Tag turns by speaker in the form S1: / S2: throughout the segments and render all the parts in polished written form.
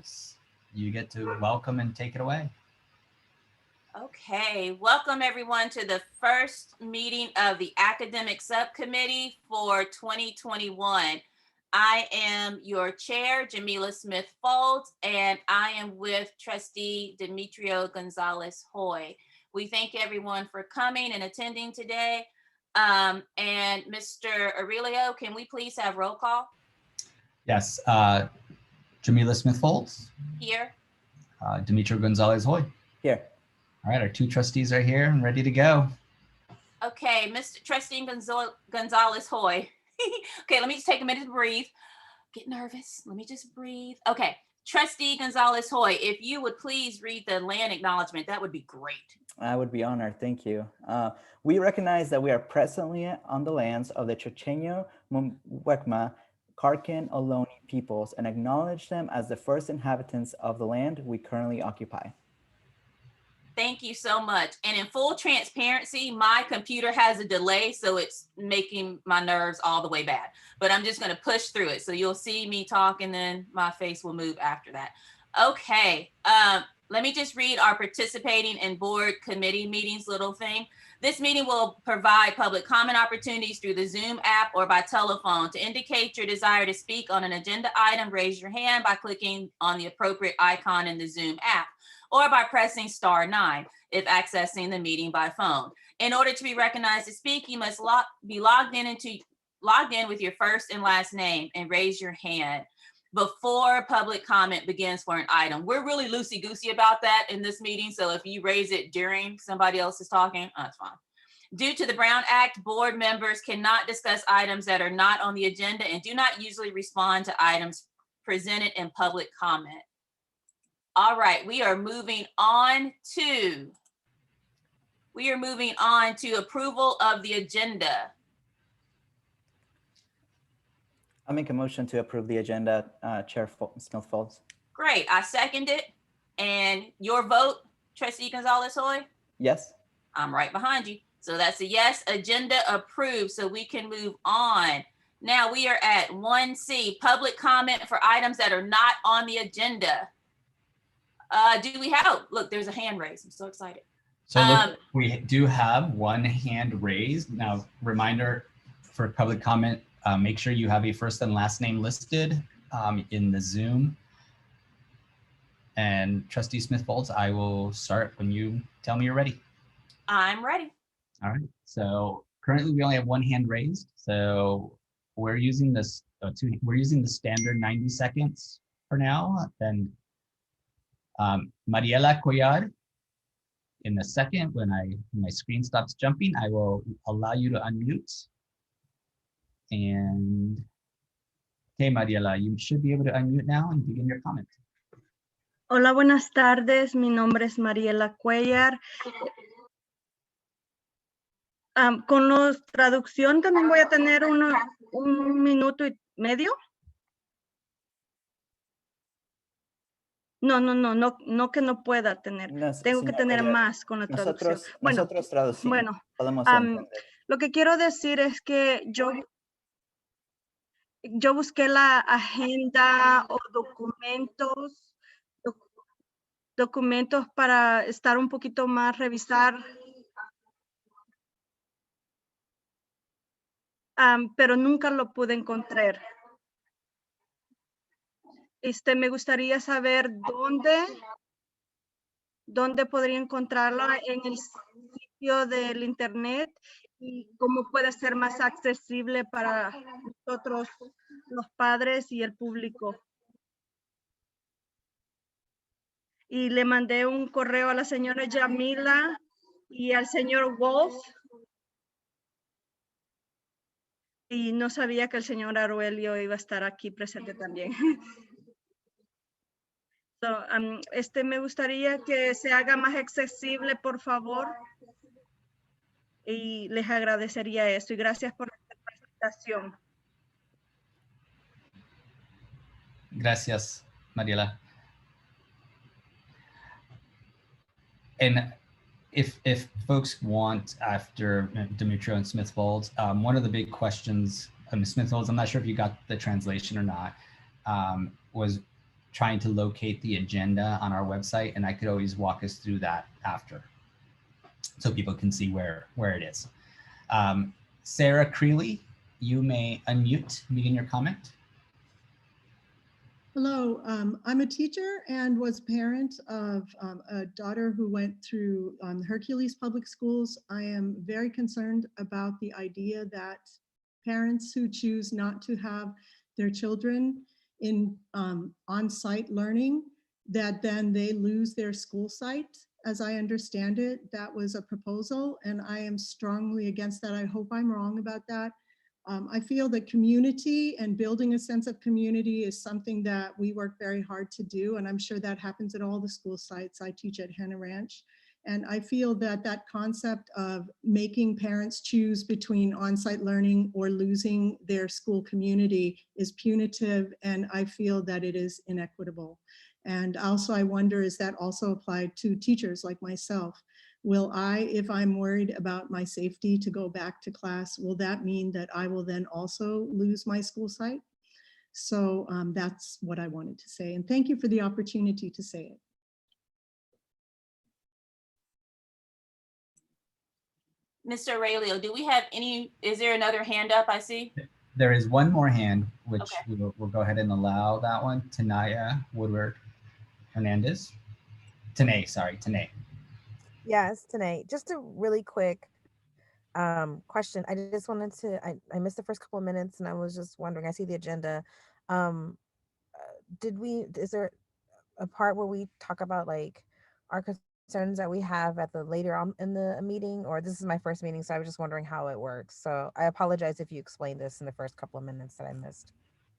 S1: Folds, you get to welcome and take it away.
S2: Okay, welcome everyone to the first meeting of the Academic Subcommittee for 2021. I am your chair, Jamila Smith Folds, and I am with Trustee Demetrio Gonzalez Hoy. We thank everyone for coming and attending today. And Mr. Aurelio, can we please have roll call?
S1: Yes, Jamila Smith Folds.
S2: Here.
S1: Demetrio Gonzalez Hoy.
S3: Here.
S1: All right, our two trustees are here and ready to go.
S2: Okay, Mr. Trustee Gonzalez Hoy. Okay, let me just take a minute to breathe. Get nervous. Let me just breathe. Okay, Trustee Gonzalez Hoy, if you would please read the land acknowledgement, that would be great.
S3: I would be honored. Thank you. We recognize that we are presently on the lands of the Chochenyo, Muwekma, Karkin, Ohlone peoples and acknowledge them as the first inhabitants of the land we currently occupy.
S2: Thank you so much. And in full transparency, my computer has a delay, so it's making my nerves all the way bad. But I'm just going to push through it. So you'll see me talk and then my face will move after that. Okay. Let me just read our participating in board committee meetings little thing. This meeting will provide public comment opportunities through the Zoom app or by telephone. To indicate your desire to speak on an agenda item, raise your hand by clicking on the appropriate icon in the Zoom app, or by pressing *9 if accessing the meeting by phone. In order to be recognized to speak, you must be logged in with your first and last name and raise your hand before public comment begins for an item. We're really loosey-goosey about that in this meeting, so if you raise it during somebody else is talking, that's fine. Due to the Brown Act, board members cannot discuss items that are not on the agenda and do not usually respond to items presented in public comment. All right, we are moving on to approval of the agenda.
S3: I'll make a motion to approve the agenda, Chair Smith Folds.
S2: Great, I second it. And your vote, Trustee Gonzalez Hoy?
S3: Yes.
S2: I'm right behind you. So that's a yes, agenda approved, so we can move on. Now we are at 1C, public comment for items that are not on the agenda. Do we have, look, there's a hand raised. I'm so excited.
S1: So look, we do have one hand raised. Now, reminder for public comment, make sure you have a first and last name listed in the Zoom. And Trustee Smith Folds, I will start when you tell me you're ready.
S2: I'm ready.
S1: All right, so currently we only have one hand raised. So we're using this, we're using the standard 90 seconds for now. Then Mariela Cuellar, in a second, when my screen stops jumping, I will allow you to unmute. And okay, Mariela, you should be able to unmute now and begin your comment.
S4: Hola, buenas tardes. Mi nombre es Mariela Cuellar. Con la traducción también voy a tener un minuto y medio. No que no pueda tener. Tengo que tener más con la traducción.
S3: Nosotros traducimos.
S4: Bueno,
S3: podemos entender.
S4: Lo que quiero decir es que yo busqué la agenda o documentos para estar un poquito más, revisar. Pero nunca lo pude encontrar. Me gustaría saber dónde podría encontrarla en el sitio del internet y cómo puede ser más accesible para nosotros, los padres y el público. Y le mandé un correo a la señora Yamila y al señor Wolf. Y no sabía que el señor Aurelio iba a estar aquí presente también. So, me gustaría que se haga más accesible, por favor. Y les agradecería eso. Y gracias por la presentación.
S1: Gracias, Mariela. And if folks want, after Demetrio and Smith Folds, one of the big questions, Smith Folds, I'm not sure if you got the translation or not, was trying to locate the agenda on our website, and I could always walk us through that after, so people can see where it is. Sarah Creeley, you may unmute, begin your comment.
S5: Hello, I'm a teacher and was parent of a daughter who went through Hercules Public Schools. I am very concerned about the idea that parents who choose not to have their children in on-site learning, that then they lose their school site. As I understand it, that was a proposal, and I am strongly against that. I hope I'm wrong about that. I feel that community and building a sense of community is something that we work very hard to do, and I'm sure that happens at all the school sites. I teach at Henna Ranch, and I feel that that concept of making parents choose between on-site learning or losing their school community is punitive, and I feel that it is inequitable. And also I wonder, is that also applied to teachers like myself? Will I, if I'm worried about my safety to go back to class, will that mean that I will then also lose my school site? So that's what I wanted to say. And thank you for the opportunity to say it.
S2: Mr. Aurelio, do we have any, is there another hand up I see?
S1: There is one more hand, which
S2: Okay.
S1: we'll go ahead and allow that one. Tinay, Woodard, Hernandez. Tinay, sorry, Tinay.
S6: Yes, Tinay. Just a really quick question. I just wanted to, I missed the first couple of minutes and I was just wondering, I see the agenda. Is there a part where we talk about like our concerns that we have at the later on in the meeting, or this is my first meeting, so I was just wondering how it works. So I apologize if you explained this in the first couple of minutes that I missed.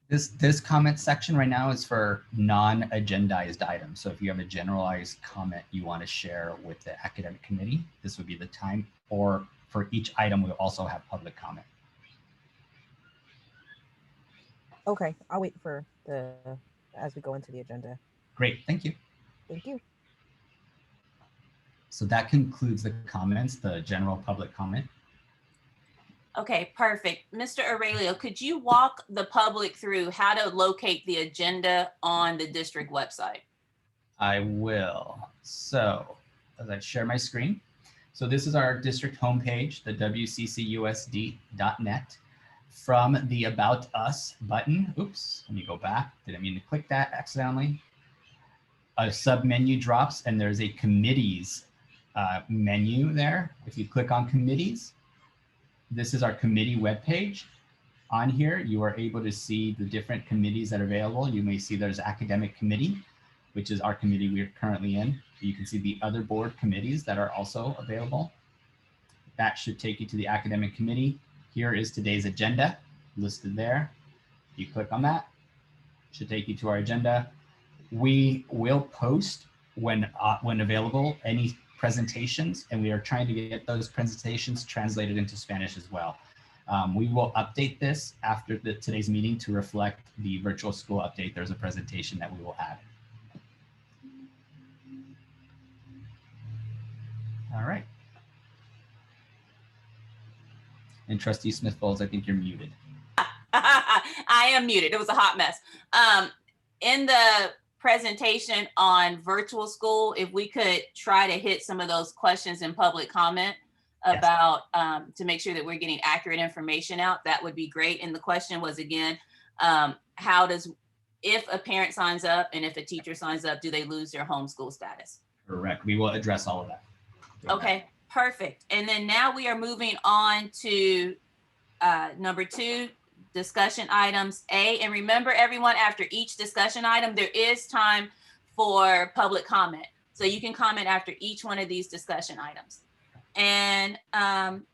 S1: This comment section right now is for non-agendized items. So if you have a generalized comment you want to share with the academic committee, this would be the time, or for each item, we'll also have public comment.
S6: Okay, I'll wait for as we go into the agenda.
S1: Great, thank you.
S6: Thank you.
S1: So that concludes the comments, the general public comment.
S2: Okay, perfect. Mr. Aurelio, could you walk the public through how to locate the agenda on the district website?
S1: I will. So as I share my screen, so this is our district homepage, the WCCUSD.net. From the About Us button, oops, let me go back. Didn't mean to click that accidentally. A sub menu drops and there's a committees menu there. If you click on committees, this is our committee webpage. On here, you are able to see the different committees that are available. You may see there's academic committee, which is our committee we're currently in. You can see the other board committees that are also available. That should take you to the academic committee. Here is today's agenda listed there. You click on that, it should take you to our agenda. We will post when available any presentations, and we are trying to get those presentations translated into Spanish as well. We will update this after today's meeting to reflect the virtual school update. There's a presentation that we will add. All right. And Trustee Smith-Folds, I think you're muted.
S2: I am muted. It was a hot mess. In the presentation on virtual school, if we could try to hit some of those questions in public comment about to make sure that we're getting accurate information out, that would be great. And the question was again, if a parent signs up and if a teacher signs up, do they lose their homeschool status?
S1: Correct. We will address all of that.
S2: Okay, perfect. And then now we are moving on to number 2, discussion items A. And remember everyone, after each discussion item, there is time for public comment. So you can comment after each one of these discussion items. And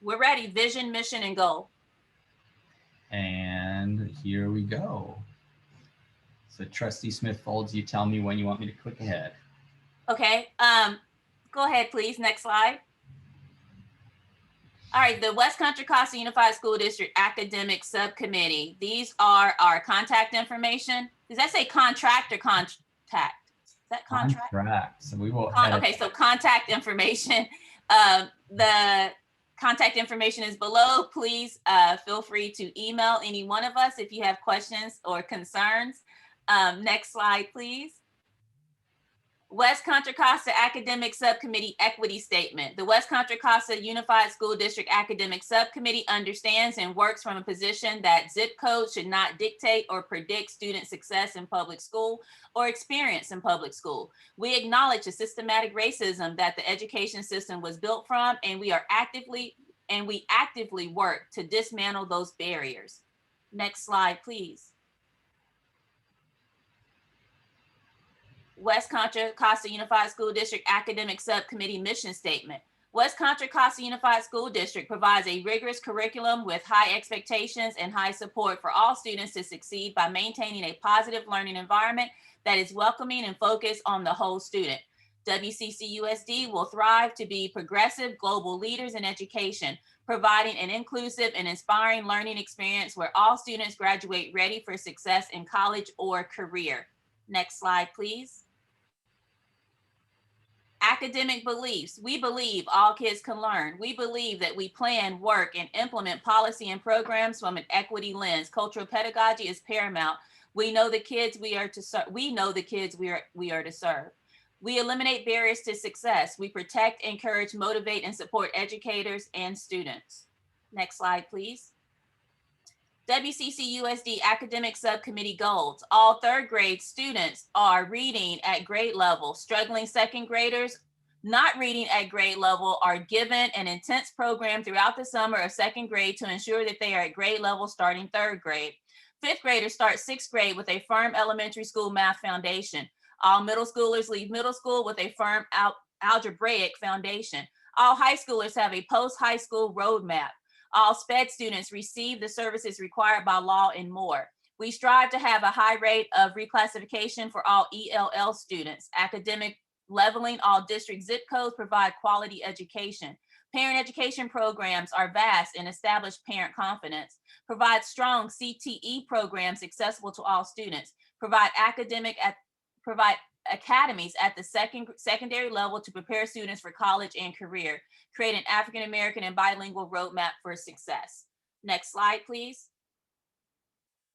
S2: we're ready, vision, mission, and goal.
S1: And here we go. So Trustee Smith-Folds, you tell me when you want me to click ahead.
S2: Okay, go ahead, please. Next slide. All right, the West Contra Costa Unified School District Academic Subcommittee. These are our contact information. Does that say contract or contact? Is that contract?
S1: Contract. So we will.
S2: Okay, so contact information. The contact information is below. Please feel free to email any one of us if you have questions or concerns. Next slide, please. West Contra Costa Academic Subcommittee Equity Statement. The West Contra Costa Unified School District Academic Subcommittee understands and works from a position that zip code should not dictate or predict student success in public school or experience in public school. We acknowledge the systematic racism that the education system was built from, and we actively work to dismantle those barriers. Next slide, please. West Contra Costa Unified School District Academic Subcommittee Mission Statement. West Contra Costa Unified School District provides a rigorous curriculum with high expectations and high support for all students to succeed by maintaining a positive learning environment that is welcoming and focused on the whole student. WCCUSD will thrive to be progressive global leaders in education, providing an inclusive and inspiring learning experience where all students graduate ready for success in college or career. Next slide, please. Academic beliefs. We believe all kids can learn. We believe that we plan, work, and implement policy and programs from an equity lens. Cultural pedagogy is paramount. We know the kids we are to serve. We know the kids we are to serve. We eliminate barriers to success. We protect, encourage, motivate, and support educators and students. Next slide, please. WCCUSD Academic Subcommittee Goals. All third grade students are reading at grade level. Struggling second graders not reading at grade level are given an intense program throughout the summer of second grade to ensure that they are at grade level starting third grade. Fifth graders start sixth grade with a firm elementary school math foundation. All middle schoolers leave middle school with a firm algebraic foundation. All high schoolers have a post-high school roadmap. All SPED students receive the services required by law and more. We strive to have a high rate of reclassification for all ELL students. Academic leveling, all district zip codes provide quality education. Parent education programs are vast and establish parent confidence. Provide strong CTE programs accessible to all students. Provide academies at the secondary level to prepare students for college and career. Create an African American and bilingual roadmap for success. Next slide, please.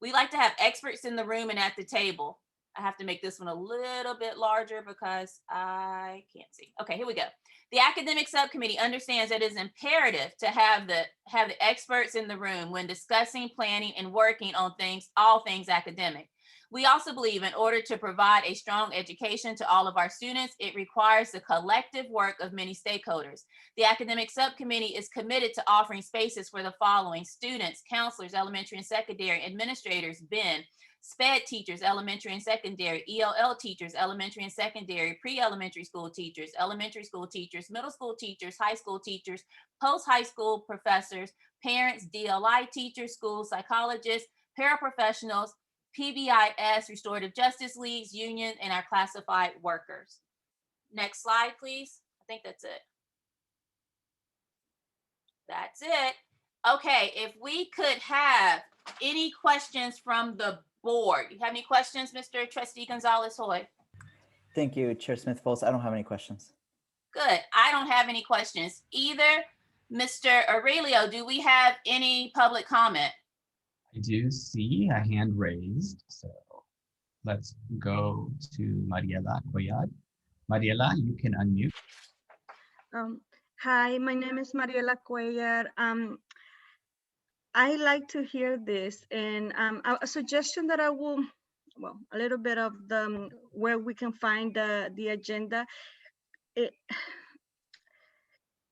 S2: We like to have experts in the room and at the table. I have to make this one a little bit larger because I can't see. Okay, here we go. The academic subcommittee understands that it is imperative to have the experts in the room when discussing, planning, and working on all things academic. We also believe in order to provide a strong education to all of our students, it requires the collective work of many stakeholders. The academic subcommittee is committed to offering spaces for the following: students, counselors, elementary and secondary, administrators, BIN, SPED teachers, elementary and secondary, ELL teachers, elementary and secondary, pre-elementary school teachers, elementary school teachers, middle school teachers, high school teachers, post-high school professors, parents, DLI teachers, school psychologists, paraprofessionals, PBIS, restorative justice leagues, unions, and our classified workers. Next slide, please. I think that's it. That's it. Okay, if we could have any questions from the board. You have any questions, Mr. Trustee Gonzalez-Hoy?
S3: Thank you, Chair Smith-Foltz. I don't have any questions.
S2: Good. I don't have any questions either. Mr. Aurelio, do we have any public comment?
S1: I do see a hand raised, so let's go to Mariela Cuellar. Mariela, you can unmute.
S4: Hi, my name is Mariela Cuellar. I like to hear this, and a suggestion that I will, well, a little bit of the where we can find the agenda.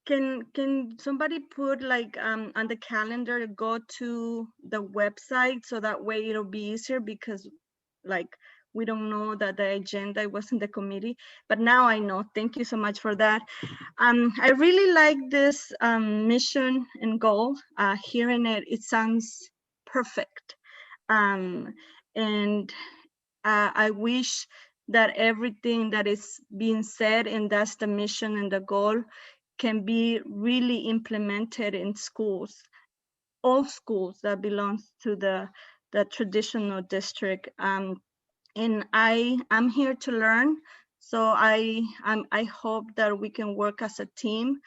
S4: Can somebody put like on the calendar to go to the website so that way it'll be easier, because like we don't know that the agenda was in the committee, but now I know. Thank you so much for that. I really like this mission and goal. Hearing it sounds perfect. And I wish that everything that is being said, and that's the mission and the goal, can be really implemented in schools, all schools that belongs to the traditional district. And I'm here to learn, so I hope that we can work as a team,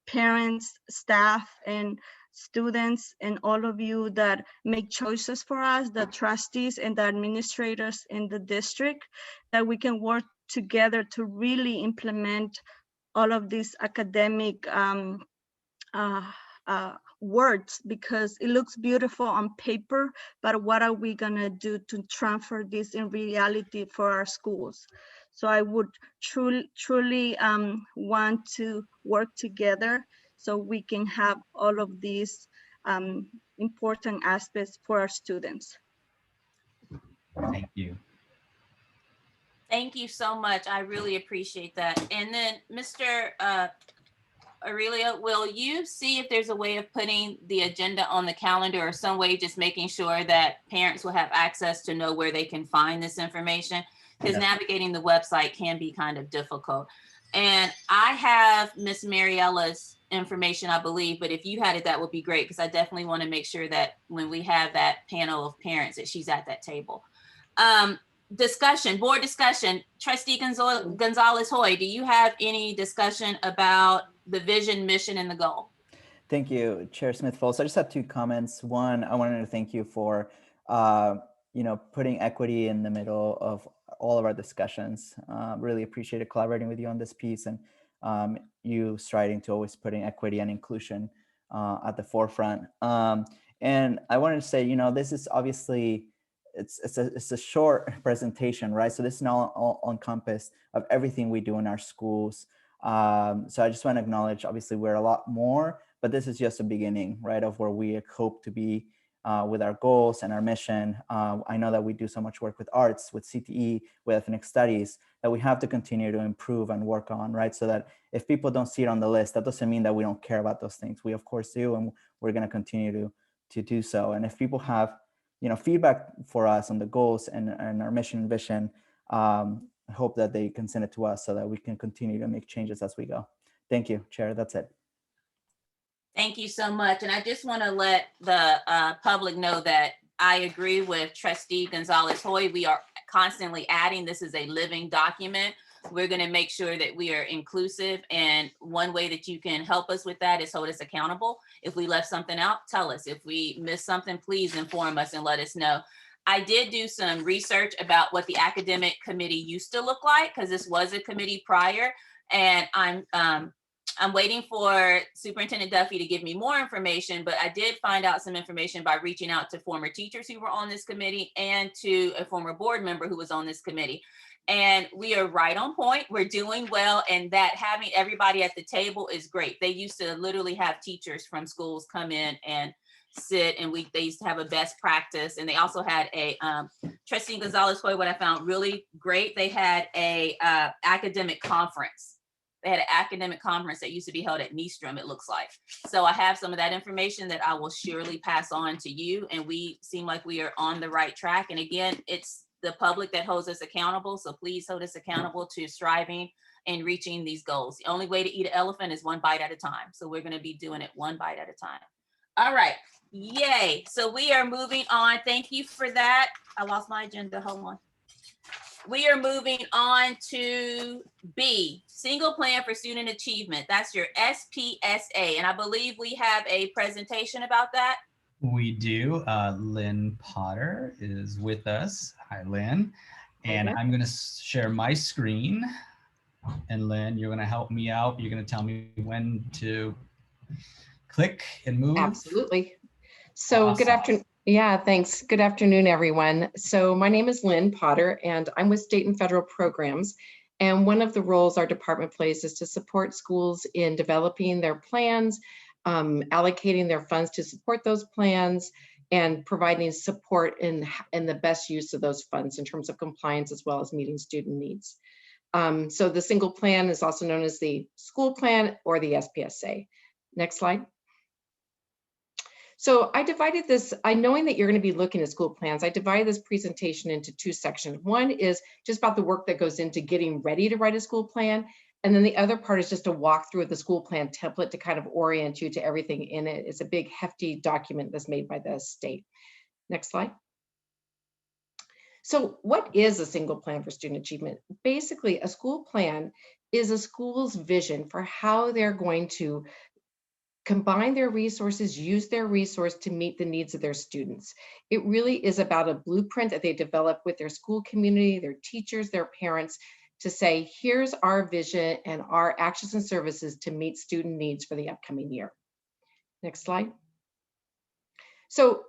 S4: parents, staff, and students and all of you that make choices for us, the trustees and the administrators in the district, that we can work together to really implement all of these academic words, because it looks beautiful on paper, but what are we gonna do to transfer this in reality for our schools? So I would truly want to work together so we can have all of these important aspects for our students.
S1: Thank you.
S2: Thank you so much. I really appreciate that. And then Mr. Aurelia, will you see if there's a way of putting the agenda on the calendar, or some way just making sure that parents will have access to know where they can find this information? Because navigating the website can be kind of difficult. And I have Miss Mariella's information, I believe, but if you had it, that would be great, because I definitely want to make sure that when we have that panel of parents, that she's at that table. Discussion, board discussion. Trustee Gonzalez-Hoy, do you have any discussion about the vision, mission, and the goal?
S3: Thank you, Chair Smith-Foltz. I just have two comments. One, I wanted to thank you for putting equity in the middle of all of our discussions. Really appreciated collaborating with you on this piece, and you striding to always putting equity and inclusion at the forefront. And I wanted to say, this is obviously, it's a short presentation, right? So this is not all encompassed of everything we do in our schools. So I just want to acknowledge, obviously we're a lot more, but this is just a beginning, right, of where we hope to be with our goals and our mission. I know that we do so much work with arts, with CTE, with ethnic studies, that we have to continue to improve and work on, right? So that if people don't see it on the list, that doesn't mean that we don't care about those things. We of course do, and we're going to continue to do so. And if people have, feedback for us on the goals and our mission and vision, I hope that they can send it to us so that we can continue to make changes as we go. Thank you, Chair. That's it.
S2: Thank you so much. And I just want to let the public know that I agree with Trustee Gonzalez-Hoy. We are constantly adding. This is a living document. We're going to make sure that we are inclusive. And one way that you can help us with that is hold us accountable. If we left something out, tell us. If we missed something, please inform us and let us know. I did do some research about what the academic committee used to look like, because this was a committee prior. And I'm waiting for Superintendent Duffy to give me more information, but I did find out some information by reaching out to former teachers who were on this committee and to a former board member who was on this committee. And we are right on point. We're doing well. And that having everybody at the table is great. They used to literally have teachers from schools come in and sit, and they used to have a best practice. And they also had a Trustee Gonzalez-Hoy, what I found really great, they had a academic conference. They had an academic conference that used to be held at Nystrom, it looks like. So I have some of that information that I will surely pass on to you. And we seem like we are on the right track. And again, it's the public that holds us accountable. So please hold us accountable to striving and reaching these goals. The only way to eat an elephant is one bite at a time. So we're going to be doing it one bite at a time. All right. Yay. So we are moving on. Thank you for that. I lost my agenda. Hold on. We are moving on to B, Single Plan for Student Achievement. That's your SPSA. And I believe we have a presentation about that.
S1: We do. Lynn Potter is with us. Hi, Lynn. And I'm going to share my screen. And Lynn, you're going to help me out. You're going to tell me when to click and move.
S7: Absolutely. So awesome. Good afternoon. Yeah, thanks. Good afternoon, everyone. So my name is Lynn Potter, and I'm with state and federal programs. And one of the roles our department plays is to support schools in developing their plans, allocating their funds to support those plans, and providing support in the best use of those funds in terms of compliance as well as meeting student needs. So the single plan is also known as the school plan or the SPSA. Next slide. So I divided this, knowing that you're going to be looking at school plans, I divided this presentation into two sections. One is just about the work that goes into getting ready to write a school plan. And then the other part is just a walkthrough of the school plan template to kind of orient you to everything in it. It's a big hefty document that's made by the state. Next slide. So what is a single plan for student achievement? Basically, a school plan is a school's vision for how they're going to combine their resources, use their resource to meet the needs of their students. It really is about a blueprint that they develop with their school community, their teachers, their parents, to say, here's our vision and our actions and services to meet student needs for the upcoming year. Next slide. So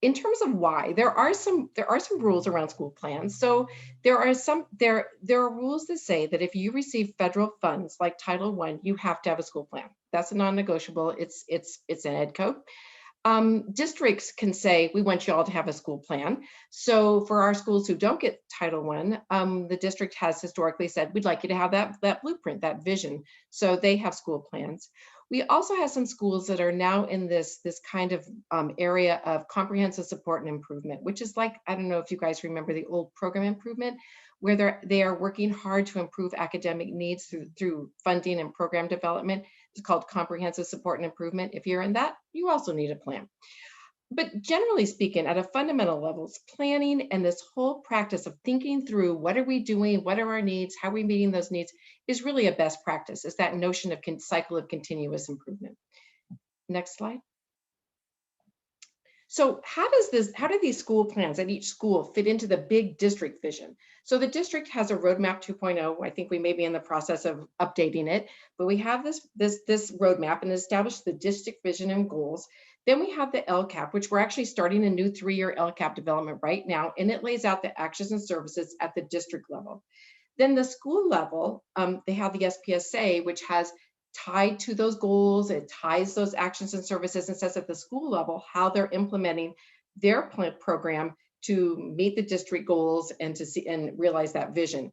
S7: in terms of why, there are some rules around school plans. So there are rules that say that if you receive federal funds like Title I, you have to have a school plan. That's a non-negotiable. It's an ed code. Districts can say, we want you all to have a school plan. So for our schools who don't get Title I, the district has historically said, we'd like you to have that blueprint, that vision. So they have school plans. We also have some schools that are now in this kind of area of comprehensive support and improvement, which is like, I don't know if you guys remember the old program improvement, where they are working hard to improve academic needs through funding and program development. It's called comprehensive support and improvement. If you're in that, you also need a plan. But generally speaking, at a fundamental levels, planning and this whole practice of thinking through what are we doing, what are our needs, how are we meeting those needs is really a best practice. It's that notion of cycle of continuous improvement. Next slide. So how do these school plans at each school fit into the big district vision? So the district has a roadmap 2.0. I think we may be in the process of updating it, but we have this roadmap and established the district vision and goals. Then we have the LCAP, which we're actually starting a new 3-year LCAP development right now, and it lays out the actions and services at the district level. Then the school level, they have the Spsa, which has tied to those goals, it ties those actions and services and says at the school level how they're implementing their program to meet the district goals and to see and realize that vision.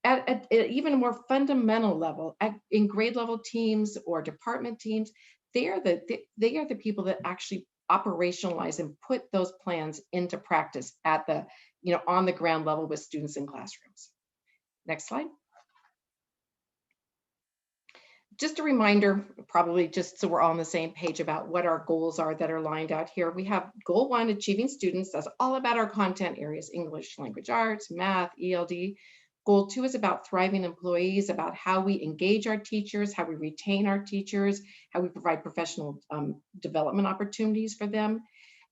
S7: At even a more fundamental level, in grade level teams or department teams, they are the people that actually operationalize and put those plans into practice at the, on the ground level with students in classrooms. Next slide. Just a reminder, probably just so we're all on the same page about what our goals are that are lined out here. We have goal 1, achieving students. That's all about our content areas, English, language arts, math, ELD. Goal 2 is about thriving employees, about how we engage our teachers, how we retain our teachers, how we provide professional development opportunities for them.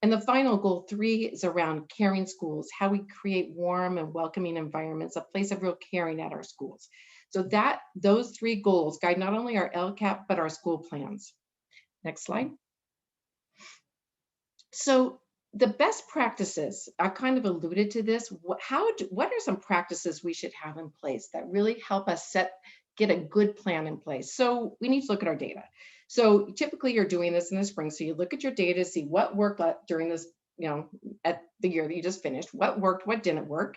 S7: And the final goal 3 is around caring schools, how we create warm and welcoming environments, a place of real caring at our schools. So those 3 goals guide not only our LCAP, but our school plans. Next slide. So the best practices, I kind of alluded to this. What are some practices we should have in place that really help us get a good plan in place? So we need to look at our data. So typically you're doing this in the spring. So you look at your data, see what worked during this, at the year that you just finished, what worked, what didn't work.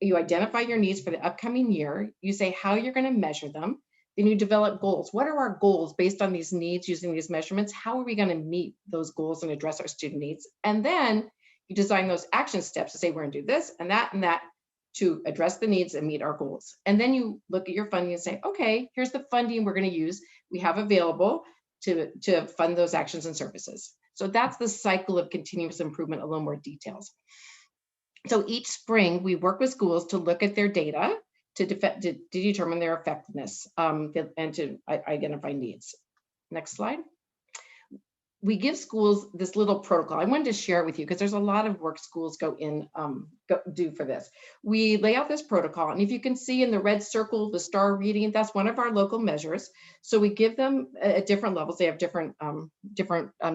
S7: You identify your needs for the upcoming year. You say how you're going to measure them. Then you develop goals. What are our goals based on these needs using these measurements? How are we going to meet those goals and address our student needs? And then you design those action steps to say we're going to do this and that to address the needs and meet our goals. And then you look at your funding and say, okay, here's the funding we're going to use. We have available to fund those actions and services. So that's the cycle of continuous improvement, a little more details. So each spring, we work with schools to look at their data to determine their effectiveness and to identify needs. Next slide. We give schools this little protocol. I wanted to share it with you because there's a lot of work schools do for this. We lay out this protocol, and if you can see in the red circle, the star reading, that's one of our local measures. So we give them at different levels. They have different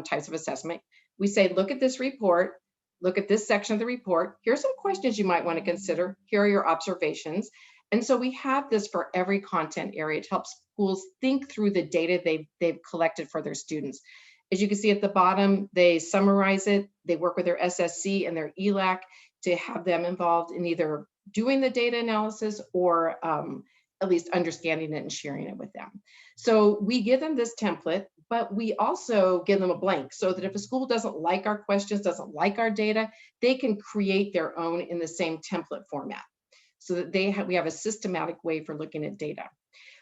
S7: types of assessment. We say, look at this report. Look at this section of the report. Here's some questions you might want to consider. Here are your observations. And so we have this for every content area. It helps schools think through the data they've collected for their students. As you can see at the bottom, they summarize it. They work with their SSC and their ELAC to have them involved in either doing the data analysis or at least understanding it and sharing it with them. So we give them this template, but we also give them a blank so that if a school doesn't like our questions, doesn't like our data, they can create their own in the same template format so that we have a systematic way for looking at data.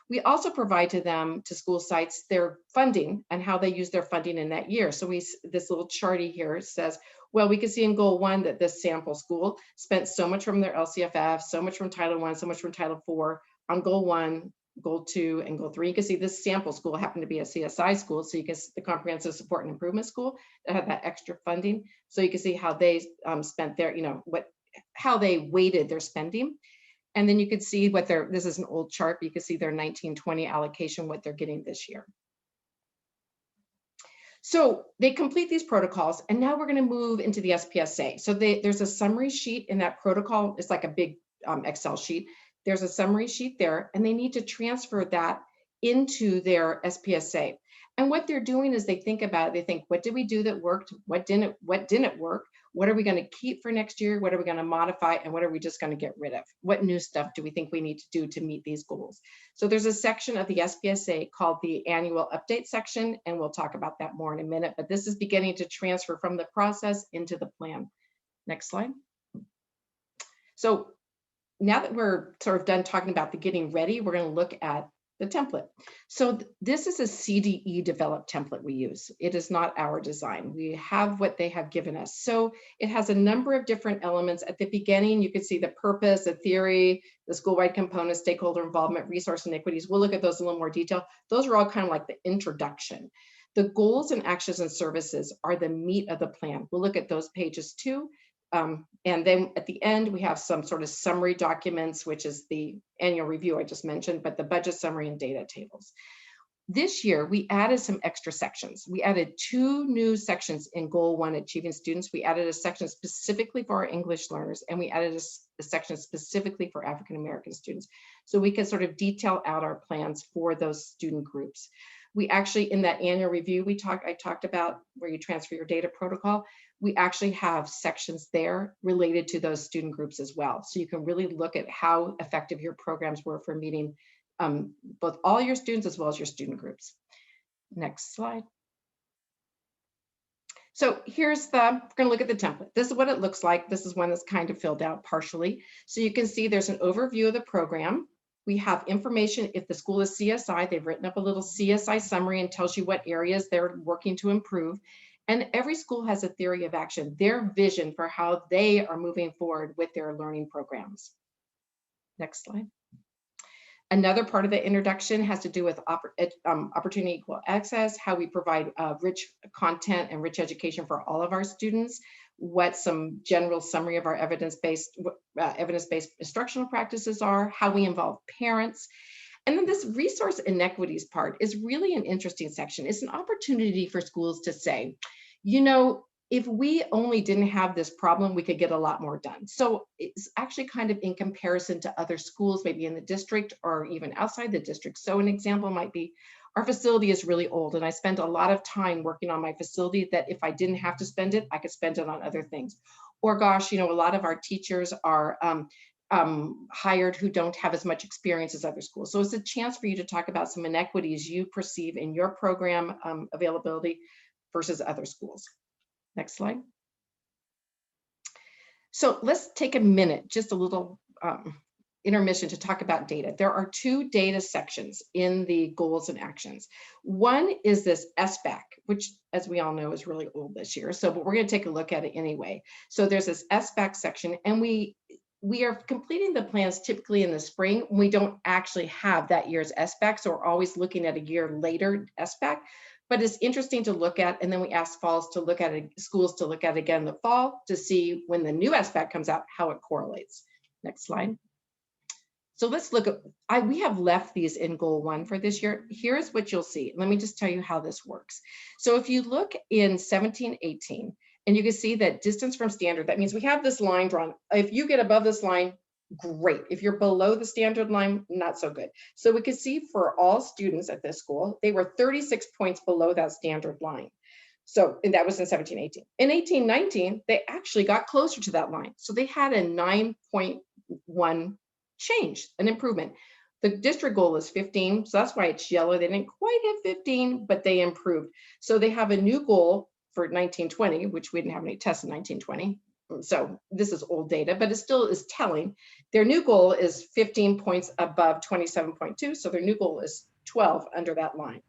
S7: We also provide to school sites their funding and how they use their funding in that year. So this little charty here says, well, we can see in goal 1 that this sample school spent so much from their LCFF, so much from Title I, so much from Title IV on goal 1, goal 2 and goal 3. You can see this sample school happened to be a CSI school. So you can see the Comprehensive Support and Improvement School that had that extra funding. So you can see how they spent their, how they weighted their spending. And then you could see what this is an old chart, but you can see their 1920 allocation, what they're getting this year. So they complete these protocols, and now we're going to move into the SPSA. So there's a summary sheet in that protocol. It's like a big Excel sheet. There's a summary sheet there, and they need to transfer that into their SPSA. And what they're doing is they think about it. They think, what did we do that worked? What didn't work? What are we going to keep for next year? What are we going to modify? And what are we just going to get rid of? What new stuff do we think we need to do to meet these goals? So there's a section of the SPSA called the annual update section, and we'll talk about that more in a minute, but this is beginning to transfer from the process into the plan. Next slide. So now that we're sort of done talking about the getting ready, we're going to look at the template. So this is a CDE developed template we use. It is not our design. We have what they have given us. So it has a number of different elements. At the beginning, you can see the purpose, the theory, the school-wide components, stakeholder involvement, resource inequities. We'll look at those in a little more detail. Those are all kind of like the introduction. The goals and actions and services are the meat of the plan. We'll look at those pages too. And then at the end, we have some sort of summary documents, which is the annual review I just mentioned, but the budget summary and data tables. This year, we added some extra sections. We added 2 new sections in Goal 1, Achieving Students. We added a section specifically for our English learners, and we added a section specifically for African American students. So we can sort of detail out our plans for those student groups. We actually, in that annual review I talked about where you transfer your data protocol, we actually have sections there related to those student groups as well. So you can really look at how effective your programs were for meeting both all your students as well as your student groups. Next slide. So we're going to look at the template. This is what it looks like. This is one that's kind of filled out partially. So you can see there's an overview of the program. We have information if the school is CSI, they've written up a little CSI summary and tells you what areas they're working to improve. And every school has a theory of action, their vision for how they are moving forward with their learning programs. Next slide. Another part of the introduction has to do with opportunity equal access, how we provide rich content and rich education for all of our students, what some general summary of our evidence-based instructional practices are, how we involve parents. And then this resource inequities part is really an interesting section. It's an opportunity for schools to say, if we only didn't have this problem, we could get a lot more done. So it's actually kind of in comparison to other schools, maybe in the district or even outside the district. So an example might be, our facility is really old and I spent a lot of time working on my facility that if I didn't have to spend it, I could spend it on other things. Or gosh, a lot of our teachers are hired who don't have as much experience as other schools. So it's a chance for you to talk about some inequities you perceive in your program availability versus other schools. Next slide. So let's take a minute, just a little intermission to talk about data. There are 2 data sections in the goals and actions. One is this SBAC, which as we all know is really old this year. But we're going to take a look at it anyway. So there's this SBAC section, and we are completing the plans typically in the spring. We don't actually have that year's SBAC, so we're always looking at a year later SBAC. But it's interesting to look at, and then we ask schools to look at it again in the fall to see when the new SBAC comes out, how it correlates. Next slide. So let's look at, we have left these in Goal 1 for this year. Here's what you'll see. Let me just tell you how this works. So if you look in 17-18, and you can see that distance from standard, that means we have this line drawn. If you get above this line, great. If you're below the standard line, not so good. So we can see for all students at this school, they were 36 points below that standard line. So, and that was in 17-18. In 18-19, they actually got closer to that line. So they had a 9.1 change, an improvement. The district goal is 15, so that's why it's yellow. They didn't quite hit 15, but they improved. So they have a new goal for 19-20, which we didn't have any tests in 19-20. So this is old data, but it still is telling. Their new goal is 15 points above 27.2, so their new goal is 12 under that line.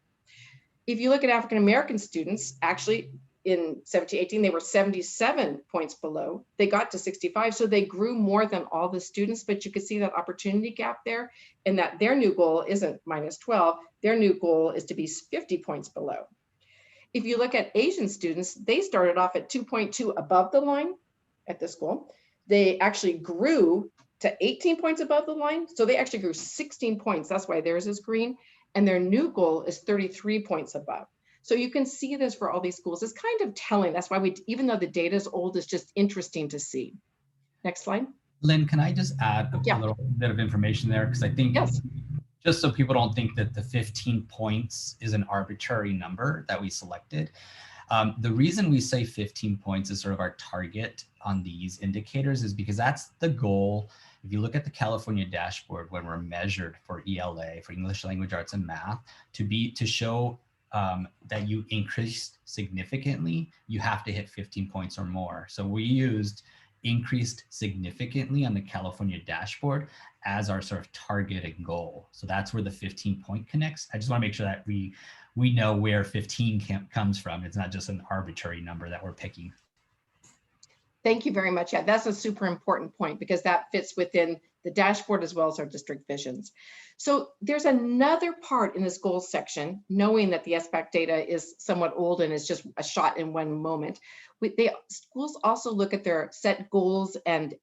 S7: If you look at African American students, actually in 17-18, they were 77 points below. They got to 65, so they grew more than all the students, but you can see that opportunity gap there, and that their new goal isn't -12, their new goal is to be 50 points below. If you look at Asian students, they started off at 2.2 above the line at this school. They actually grew to 18 points above the line, so they actually grew 16 points. That's why theirs is green, and their new goal is 33 points above. So you can see this for all these schools. It's kind of telling. That's why even though the data is old, it's just interesting to see. Next slide.
S1: Lynn, can I just add a little bit of information there? Because I think,
S7: yes,
S1: just so people don't think that the 15 points is an arbitrary number that we selected. The reason we say 15 points is sort of our target on these indicators is because that's the goal. If you look at the California dashboard, when we're measured for ELA, for English Language Arts and Math, to show that you increased significantly, you have to hit 15 points or more. So we used increased significantly on the California dashboard as our sort of targeted goal. So that's where the 15 point connects. I just want to make sure that we know where 15 comes from. It's not just an arbitrary number that we're picking.
S7: Thank you very much. Yeah, that's a super important point because that fits within the dashboard as well as our district visions. So there's another part in this goals section, knowing that the SBAC data is somewhat old and is just a shot in one moment. Schools also look at their set goals and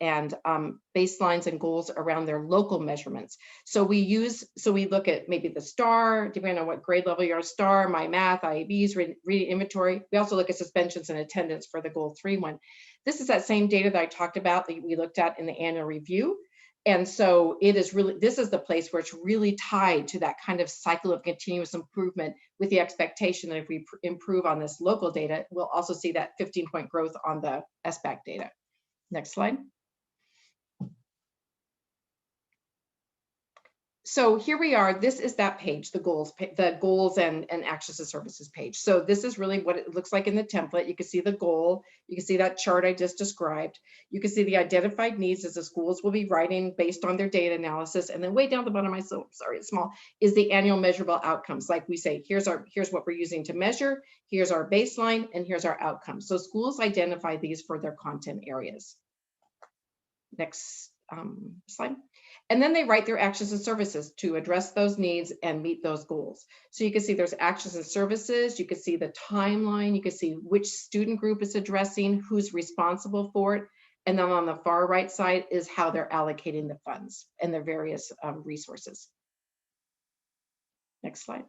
S7: baselines and goals around their local measurements. So we look at maybe the STAR, depending on what grade level you're STAR, My Math, IABs, reading inventory. We also look at suspensions and attendance for the goal 3 one. This is that same data that I talked about that we looked at in the annual review. And so it is really, this is the place where it's really tied to that kind of cycle of continuous improvement with the expectation that if we improve on this local data, we'll also see that 15-point growth on the SBAC data. Next slide. So here we are. This is that page, the goals and actions and services page. So this is really what it looks like in the template. You can see the goal. You can see that chart I just described. You can see the identified needs as the schools will be writing based on their data analysis. And then way down the bottom, sorry, it's small, is the annual measurable outcomes. Like we say, here's what we're using to measure, here's our baseline, and here's our outcomes. So schools identify these for their content areas. Next slide. And then they write their actions and services to address those needs and meet those goals. So you can see there's actions and services. You can see the timeline. You can see which student group is addressing, who's responsible for it. And then on the far right side is how they're allocating the funds and their various resources. Next slide.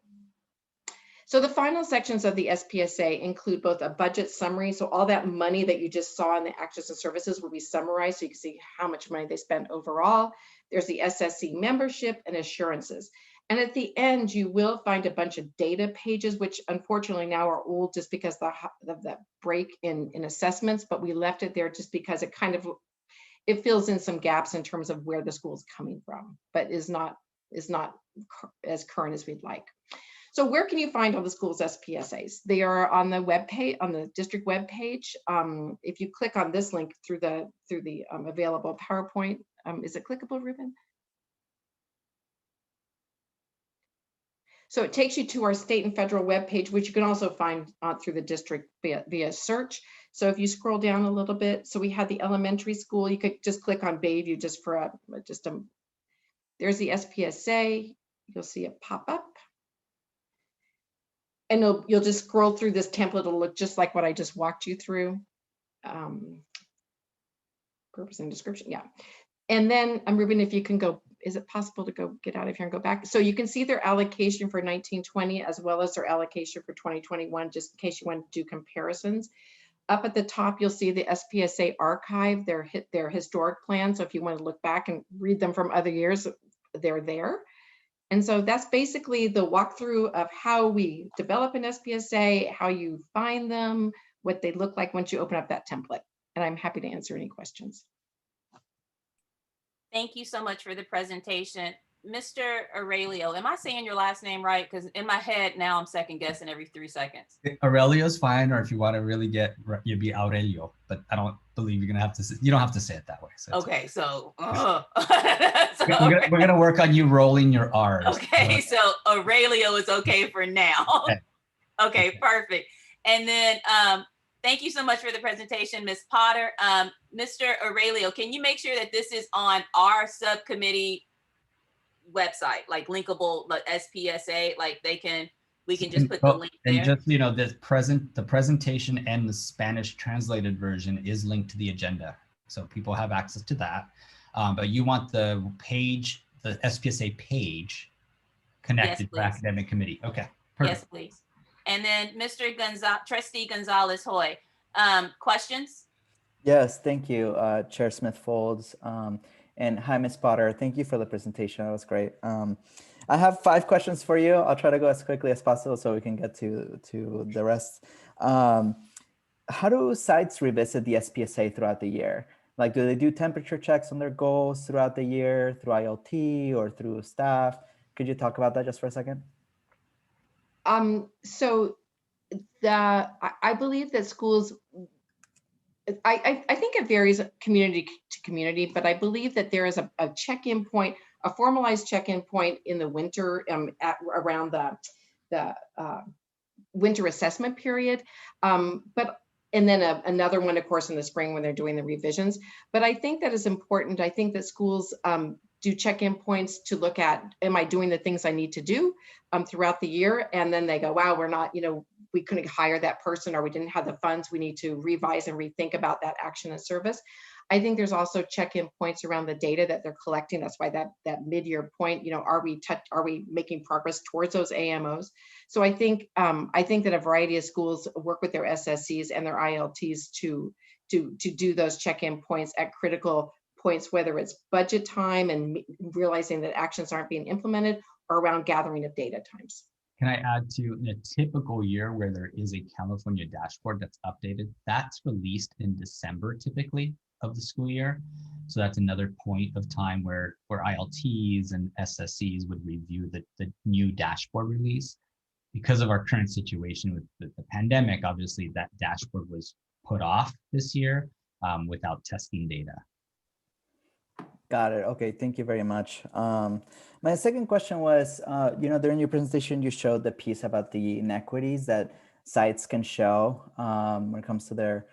S7: So the final sections of the Spsa include both a budget summary. So all that money that you just saw in the actions and services will be summarized so you can see how much money they spent overall. There's the SSC membership and assurances. And at the end, you will find a bunch of data pages, which unfortunately now are old just because of the break in assessments, but we left it there just because it fills in some gaps in terms of where the school is coming from, but is not as current as we'd like. So where can you find all the schools' Spsas? They are on the web page, on the district web page. If you click on this link through the available PowerPoint, is it clickable, Ruben? So it takes you to our state and federal web page, which you can also find through the district via search. So if you scroll down a little bit, so we have the elementary school. You could just click on Bayview just for there's the Spsa. You'll see it pop up. And you'll just scroll through this template. It'll look just like what I just walked you through. Purpose and description, yeah. And then, Ruben, if you can go, is it possible to go get out of here and go back? So you can see their allocation for 1920 as well as their allocation for 2021, just in case you want to do comparisons. Up at the top, you'll see the Spsa archive, their historic plan. So if you want to look back and read them from other years, they're there. And so that's basically the walkthrough of how we develop an Spsa, how you find them, what they look like once you open up that template. And I'm happy to answer any questions.
S2: Thank you so much for the presentation. Mr. Aurelio, am I saying your last name right? Because in my head now I'm second guessing every 3 seconds.
S1: Aurelio's fine, or if you want to really you'd be Aurelio, but I don't believe you're gonna have to. You don't have to say it that way. So okay,
S2: so,
S1: we're gonna work on you rolling your R's.
S2: Okay, so Aurelio is okay for now. Okay, perfect. And then Thank you so much for the presentation, Ms. Potter. Mr. Aurelio, can you make sure that this is on our subcommittee website, like linkable, like SPSA, like we can just put the link there.
S1: And just, the presentation and the Spanish translated version is linked to the agenda. So people have access to that. But you want the page, the SPSA page connected to academic committee. Okay, perfect.
S2: Yes, please. And then Mr. Trustee Gonzalez-Hoy, questions?
S3: Yes, thank you, Chair Smith-Folds. And hi, Ms. Potter. Thank you for the presentation. That was great. I have 5 questions for you. I'll try to go as quickly as possible so we can get to the rest. How do sites revisit the SPSA throughout the year? Like, do they do temperature checks on their goals throughout the year through ILT or through staff? Could you talk about that just for a second?
S7: So I believe that schools, I think it varies community to community, but I believe that there is a check-in point, a formalized check-in point in the winter around the winter assessment period. And then another one, of course, in the spring when they're doing the revisions. But I think that is important. I think that schools do check-in points to look at, am I doing the things I need to do throughout the year? And then they go, wow, we're not, we couldn't hire that person, or we didn't have the funds. We need to revise and rethink about that action and service. I think there's also check-in points around the data that they're collecting. That's why that mid-year point, are we making progress towards those AMOs? So I think that a variety of schools work with their SSCs and their ILTs to do those check-in points at critical points, whether it's budget time and realizing that actions aren't being implemented, or around gathering of data times.
S1: Can I add to, in a typical year where there is a California dashboard that's updated, that's released in December typically of the school year. So that's another point of time where ILTs and SSCs would review the new dashboard release. Because of our current situation with the pandemic, obviously that dashboard was put off this year without testing data.
S3: Got it. Okay, thank you very much. My second question was, during your presentation, you showed the piece about the inequities that sites can show when it comes to their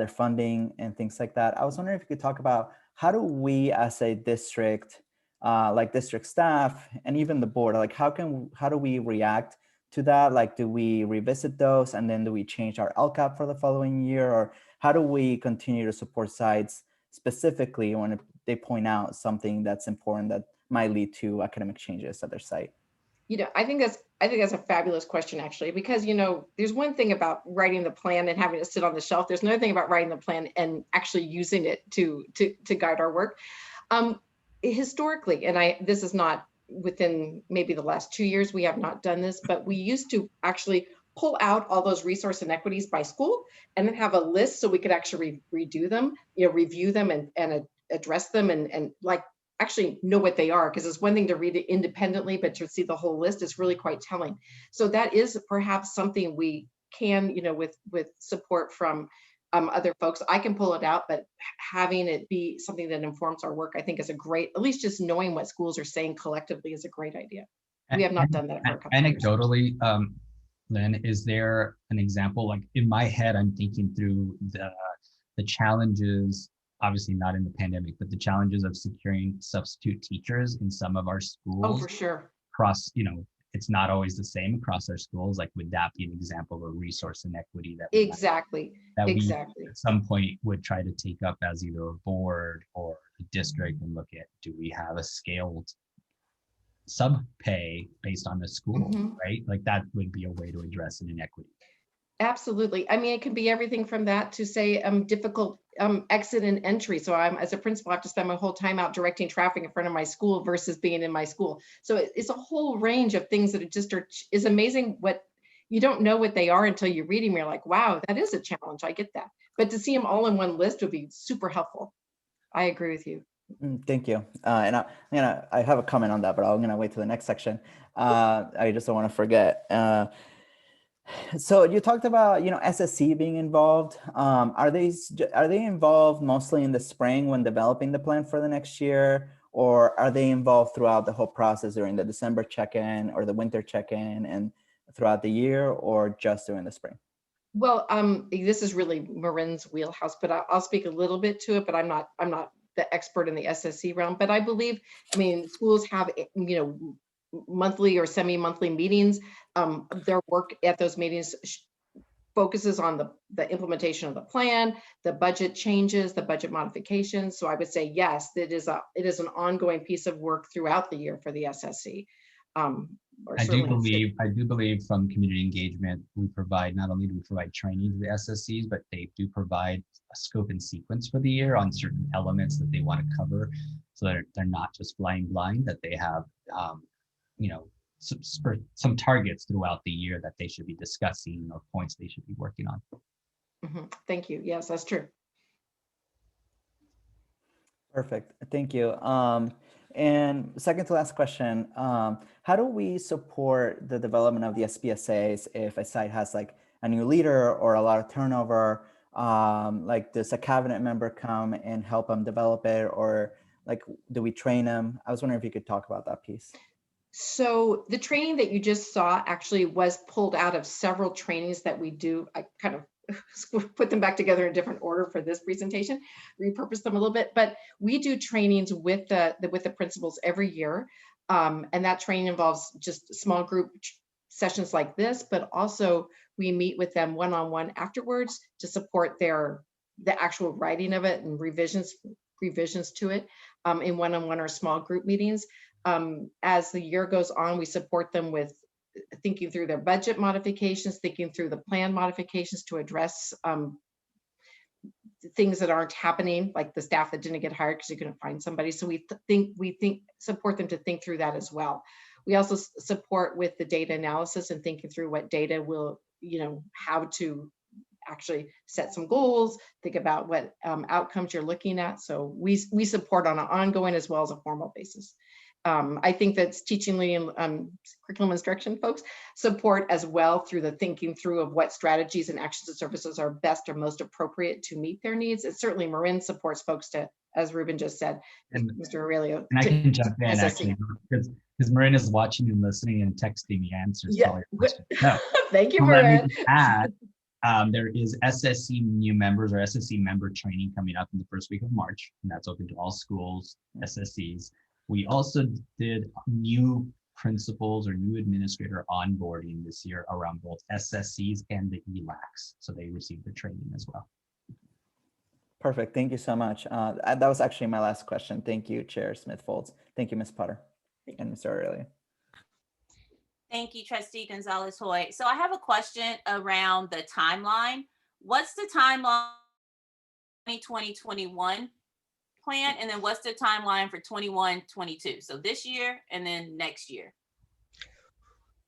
S3: funding and things like that. I was wondering if you could talk about how do we as a district, like district staff and even the board, like how do we react to that? Like, do we revisit those and then do we change our LCAP for the following year? Or how do we continue to support sites specifically when they point out something that's important that might lead to academic changes at their site?
S7: I think that's a fabulous question, actually, because there's one thing about writing the plan and having it sit on the shelf. There's another thing about writing the plan and actually using it to guide our work. Historically, and this is not within maybe the last 2 years, we have not done this, but we used to actually pull out all those resource inequities by school and then have a list so we could actually redo them, review them and address them and like actually know what they are, because it's one thing to read it independently, but to see the whole list is really quite telling. So that is perhaps something we can, with support from other folks, I can pull it out, but having it be something that informs our work, I think is a great, at least just knowing what schools are saying collectively is a great idea. We have not done that for a couple of years.
S1: Anecdotally, Lynn, is there an example, like in my head, I'm thinking through the challenges, obviously not in the pandemic, but the challenges of securing substitute teachers in some of our schools.
S7: Oh, for sure.
S1: Across, it's not always the same across our schools. Like, would that be an example of a resource inequity that we at some point would try to take up as either a board or a district and look at, do we have a scaled sub pay based on the school, right? Like that would be a way to address an inequity.
S7: Absolutely. I mean, it can be everything from that to say difficult exit and entry. So I'm, as a principal, I have to spend my whole time out directing traffic in front of my school versus being in my school. So it's a whole range of things that is amazing. What you don't know what they are until you read them. You're like, wow, that is a challenge. I get that. But to see them all in one list would be super helpful. I agree with you.
S3: Thank you. And I have a comment on that, but I'm gonna wait to the next section. I just don't want to forget. So you talked about, SSC being involved. Are they involved mostly in the spring when developing the plan for the next year, or are they involved throughout the whole process during the December check-in or the winter check-in and throughout the year, or just during the spring?
S7: Well, this is really Marin's wheelhouse, but I'll speak a little bit to it, but I'm not the expert in the SSC realm, but I believe, I mean, schools have, monthly or semi-monthly meetings. Their work at those meetings focuses on the implementation of the plan, the budget changes, the budget modifications. So I would say, yes, it is an ongoing piece of work throughout the year for the SSC.
S1: I do believe from community engagement, we provide, not only do we provide training to the SSCs, but they do provide a scope and sequence for the year on certain elements that they want to cover, so that they're not just flying blind, that they have, some targets throughout the year that they should be discussing or points they should be working on.
S7: Thank you. Yes, that's true.
S3: Perfect. Thank you. And second to last question, how do we support the development of the SPSAs if a site has like a new leader or a lot of turnover? Like, does a cabinet member come and help them develop it, or like, do we train them? I was wondering if you could talk about that piece.
S7: So the training that you just saw actually was pulled out of several trainings that we do. I kind of put them back together in different order for this presentation, repurpose them a little bit, but we do trainings with the principals every year. And that training involves just small group sessions like this, but also we meet with them one-on-one afterwards to support the actual writing of it and revisions to it in one-on-one or small group meetings. As the year goes on, we support them with thinking through their budget modifications, thinking through the plan modifications to address things that aren't happening, like the staff that didn't get hired because you couldn't find somebody. So we support them to think through that as well. We also support with the data analysis and thinking through what data will, how to actually set some goals, think about what outcomes you're looking at. So we support on an ongoing as well as a formal basis. I think that's teaching, leading, curriculum instruction folks support as well through the thinking through of what strategies and actions and services are best or most appropriate to meet their needs. It's certainly Marin supports folks to, as Ruben just said, and Mr. Aurelio.
S1: And I can jump in actually, because Marin is watching and listening and texting me answers.
S7: Yeah.
S1: No.
S7: Thank you, Marin.
S1: There is SSC new members or SSC member training coming up in the first week of March, and that's open to all schools, SSCs. We also did new principals or new administrator onboarding this year around both SSCs and the ELACs. So they received the training as well.
S3: Perfect. Thank you so much. That was actually my last question. Thank you, Chair Smith-Foltz. Thank you, Ms. Potter and Mr. Aurelio.
S2: Thank you, Trustee Gonzalez-Hoy. So I have a question around the timeline. What's the timeline 2020-21 plan, and then what's the timeline for 21-22? So this year and then next year.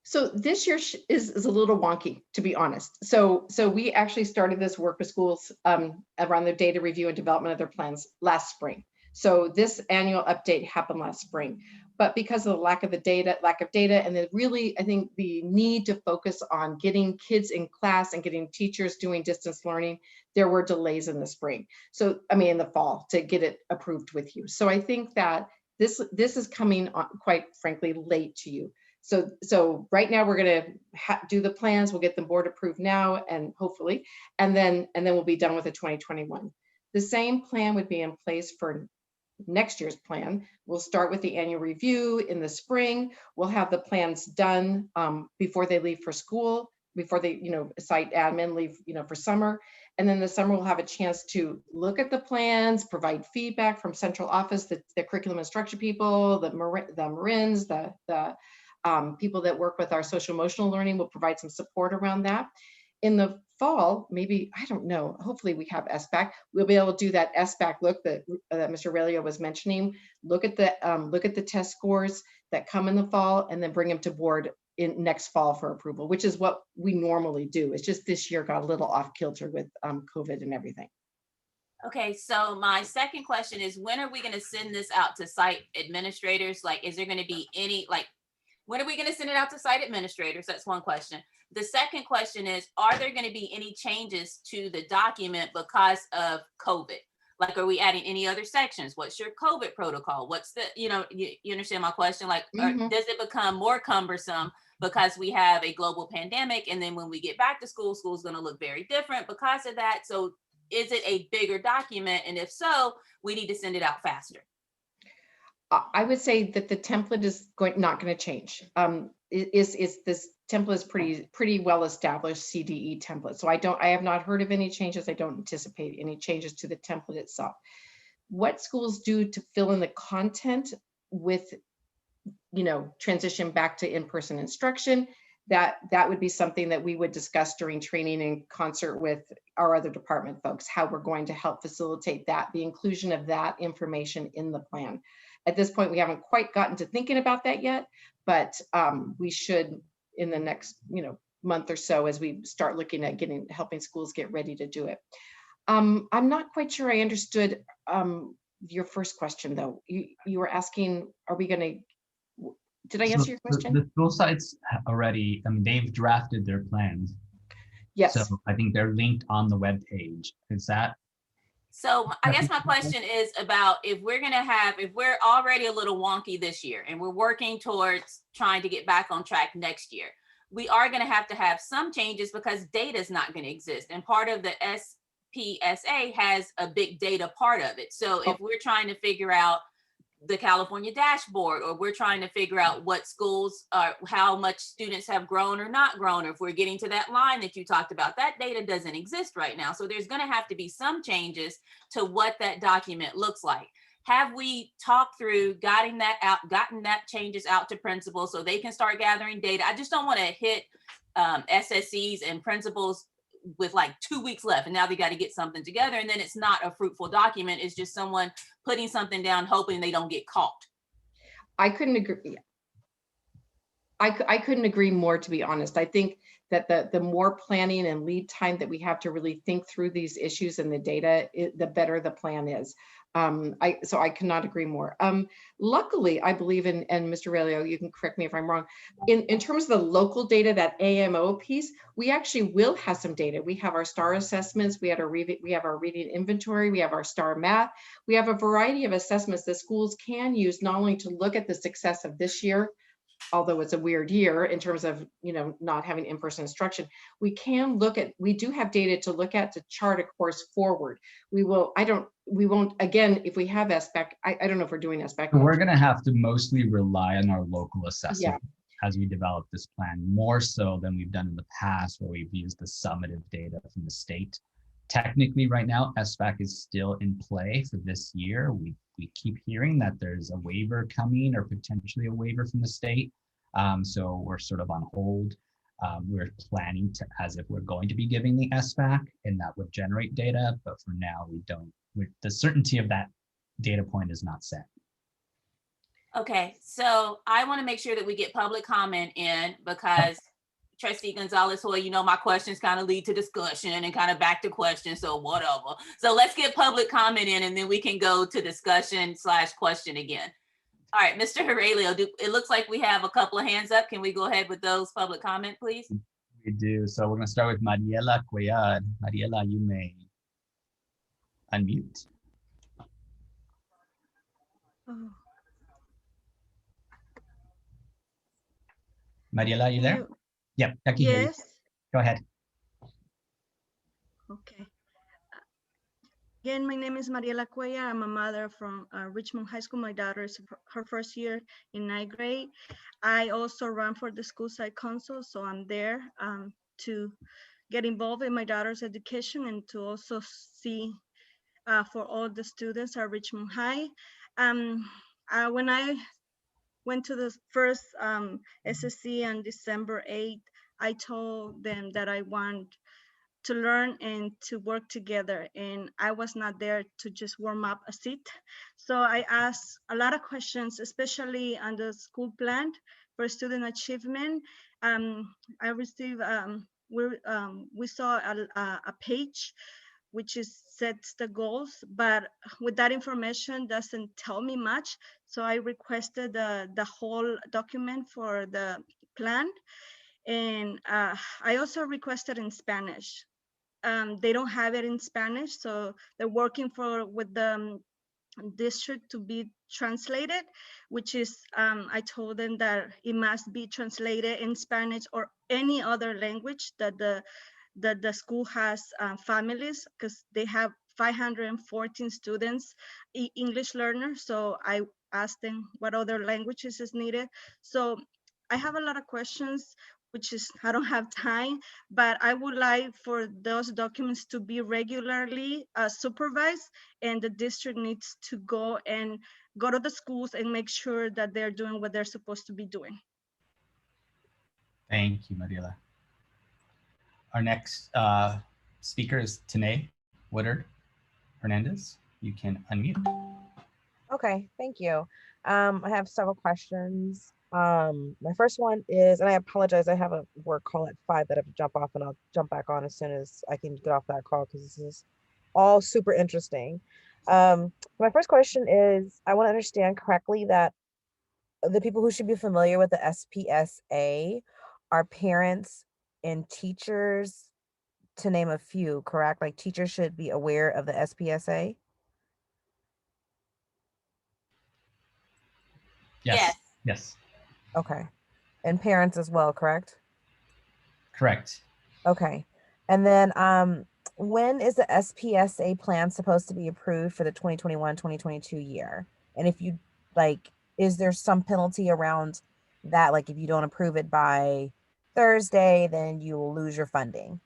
S7: So this year is a little wonky, to be honest. So we actually started this work with schools around their data review and development of their plans last spring. So this annual update happened last spring, but because of the lack of data, and then really, I think the need to focus on getting kids in class and getting teachers doing distance learning, there were delays in the spring. So, I mean, in the fall to get it approved with you. So I think that this is coming on, quite frankly, late to you. So right now we're going to do the plans. We'll get them board approved now, and hopefully, and then we'll be done with the 2021. The same plan would be in place for next year's plan. We'll start with the annual review in the spring. We'll have the plans done before they leave for school, before they, site admin leave, for summer. And then the summer we'll have a chance to look at the plans, provide feedback from central office, the curriculum instruction people, the Marins, the people that work with our social emotional learning will provide some support around that. In the fall, maybe, I don't know, hopefully we have SBAC. We'll be able to do that SBAC look that Mr. Aurelio was mentioning. Look at the test scores that come in the fall, and then bring them to board in next fall for approval, which is what we normally do. It's just this year got a little off kilter with COVID and everything.
S2: Okay, so my second question is, when are we going to send this out to site administrators? Like, is there going to be any, like, when are we going to send it out to site administrators? That's one question. The second question is, are there going to be any changes to the document because of COVID? Like, are we adding any other sections? What's your COVID protocol? What's the, you understand my question? Like, does it become more cumbersome because we have a global pandemic. And then when we get back to school, school's going to look very different because of that. So is it a bigger document? And if so, we need to send it out faster.
S7: I would say that the template is not going to change. This template is pretty well established CDE template. So I have not heard of any changes. I don't anticipate any changes to the template itself. What schools do to fill in the content with, transition back to in-person instruction, that would be something that we would discuss during training in concert with our other department folks, how we're going to help facilitate that, the inclusion of that information in the plan. At this point, we haven't quite gotten to thinking about that yet, but we should in the next month or so as we start looking at helping schools get ready to do it. I'm not quite sure I understood your first question though. You were asking, are we going to, did I answer your question?
S1: The school sites already, they've drafted their plans.
S7: Yes.
S1: So I think they're linked on the web page. Is that?
S2: So I guess my question is about if we're already a little wonky this year and we're working towards trying to get back on track next year, we are going to have some changes because data is not going to exist. And part of the Spsa has a big data part of it. So if we're trying to figure out the California dashboard, or we're trying to figure out what schools are, how much students have grown or not grown, or if we're getting to that line that you talked about, that data doesn't exist right now. So there's going to have to be some changes to what that document looks like. Have we talked through gotten that changes out to principals so they can start gathering data? I just don't want to hit SSCs and principals with like 2 weeks left and now they got to get something together, and then it's not a fruitful document. It's just someone putting something down hoping they don't get caught.
S7: I couldn't agree. I couldn't agree more, to be honest. I think that the more planning and lead time that we have to really think through these issues and the data, the better the plan is. So I cannot agree more. Luckily, I believe in, and Mr. Aurelio, you can correct me if I'm wrong, in terms of the local data, that AMO piece, we actually will have some data. We have our STAR assessments, we have our reading inventory, we have our STAR math, we have a variety of assessments that schools can use not only to look at the success of this year, although it's a weird year in terms of not having in-person instruction, we do have data to look at to chart a course forward. We won't again, if we have SBAC, I don't know if we're doing SBAC.
S1: We're going to have to mostly rely on our local assessment as we develop this plan, more so than we've done in the past where we've used the summative data from the state. Technically right now, SBAC is still in play for this year. We keep hearing that there's a waiver coming or potentially a waiver from the state. So we're sort of on hold. We're planning to, as if we're going to be giving the SBAC, and that would generate data, but for now the certainty of that data point is not set.
S2: Okay, so I want to make sure that we get public comment in because Trustee Gonzalez-Hoy, my questions kind of lead to discussion and kind of back to questions, so whatever. So let's get public comment in and then we can go to discussion / question again. All right, Mr. Aurelio, it looks like we have a couple of hands up. Can we go ahead with those public comment, please?
S1: We do. So we're going to start with Mariela Cuellar. Mariela, you may unmute.
S4: Oh.
S1: Mariela, are you there? Yep, I can hear you. Go ahead.
S4: Okay. Again, my name is Mariela Cuellar. I'm a mother from Richmond High School. My daughter is her first year in 9th grade. I also run for the school site council, so I'm there to get involved in my daughter's education and to also see for all the students at Richmond High. When I went to the first SSC on December 8th, I told them that I want to learn and to work together, and I was not there to just warm up a seat. So I asked a lot of questions, especially on the school plan for student achievement. I received, we saw a page which sets the goals, but with that information doesn't tell me much. So I requested the whole document for the plan. And I also requested in Spanish. They don't have it in Spanish, so they're working with the district to be translated, which is, I told them that it must be translated in Spanish or any other language that the school has families, because they have 514 students, English learners. So I asked them what other languages is needed. So I have a lot of questions, which is I don't have time, but I would like for those documents to be regularly supervised, and the district needs to go to the schools and make sure that they're doing what they're supposed to be doing.
S1: Thank you, Mariela. Our next speaker is Tinay Woodard Hernandez. You can unmute.
S6: Okay, thank you. I have several questions. My first one is, and I apologize, I have a work call at 5 that I have to jump off, and I'll jump back on as soon as I can get off that call because this is all super interesting. My first question is, I want to understand correctly that the people who should be familiar with the Spsa are parents and teachers, to name a few, correct? Like teachers should be aware of the Spsa?
S1: Yes. Yes.
S6: Okay. And parents as well, correct?
S1: Correct.
S6: Okay. And then when is the Spsa plan supposed to be approved for the 2021-2022 year? And if you like, is there some penalty around that? Like if you don't approve it by Thursday, then you will lose your funding.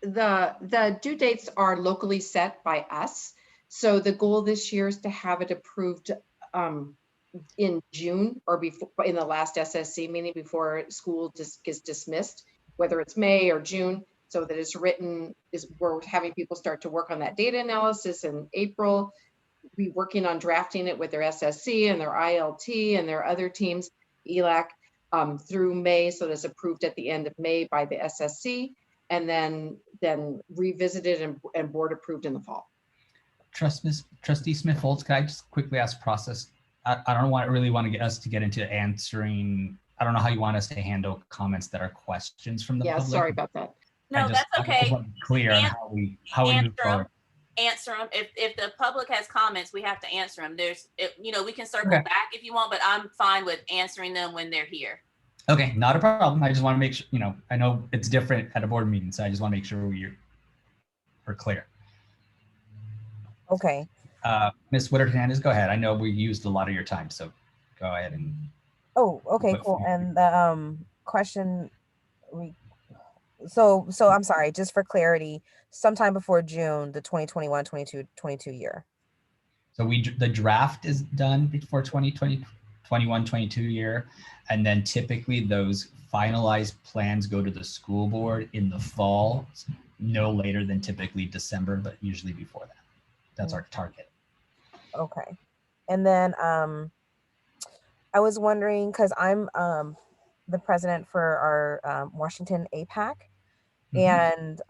S7: The due dates are locally set by us. So the goal this year is to have it approved in June or before, in the last SSC meeting before school just gets dismissed, whether it's May or June, so that it's written, we're having people start to work on that data analysis in April, be working on drafting it with their SSC and their ILT and their other teams, ELAC, through May, so that it's approved at the end of May by the SSC, and then revisited and board approved in the fall.
S1: Trustee Smith-Foltz, can I just quickly ask process? I don't really want to get us to get into answering. I don't know how you want us to handle comments that are questions from the public.
S7: Yeah, sorry about that.
S2: No, that's okay.
S1: I just want to be clear on how we move forward.
S2: Answer them. If the public has comments, we have to answer them. We can circle back if you want, but I'm fine with answering them when they're here.
S1: Okay, not a problem. I just want to make sure, I know it's different at a board meeting, so I just want to make sure we're clear.
S6: Okay.
S1: Ms. Woodard Hernandez, go ahead. I know we used a lot of your time, so go ahead and.
S6: Oh, okay, cool. And the question, so I'm sorry, just for clarity, sometime before June, the 2021-22 year.
S1: So the draft is done before 2021-22 year, and then typically those finalized plans go to the school board in the fall, no later than typically December, but usually before that. That's our target.
S6: Okay. And then I was wondering, because I'm the president for our Washington APAC, and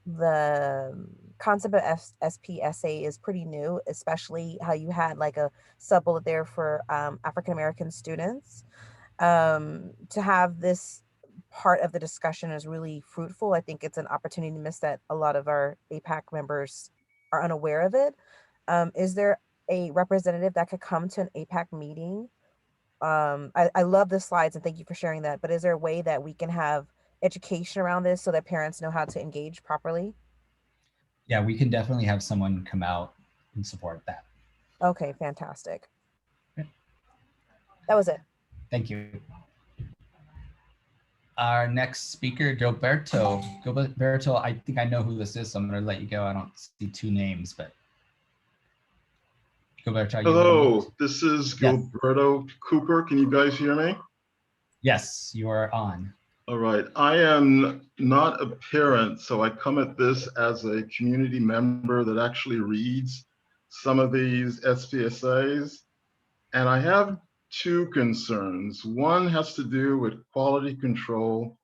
S6: the concept of Spsa is pretty new, especially how you had like a sub-bullet there for African-American students. To have this part of the discussion is really fruitful. I think it's an opportunity to miss that a lot of our APAC members are unaware of it. Is there a representative that could come to an APAC meeting? I love the slides and thank you for sharing that, but is there a way that we can have education around this so that parents know how to engage properly?
S1: Yeah, we can definitely have someone come out and support that.
S6: Okay, fantastic.
S1: Okay.
S6: That was it.
S1: Thank you. Our next speaker, Gilberto. Gilberto, I think I know who this is, so I'm going to let you go. I don't see two names, but Gilberto.
S8: Hello, this is Gilberto Cooper. Can you guys hear me?
S1: Yes, you are on.
S8: All right. I am not a parent, so I come at this as a community member that actually reads some of these SPSAs. And I have two concerns. One has to do with quality control.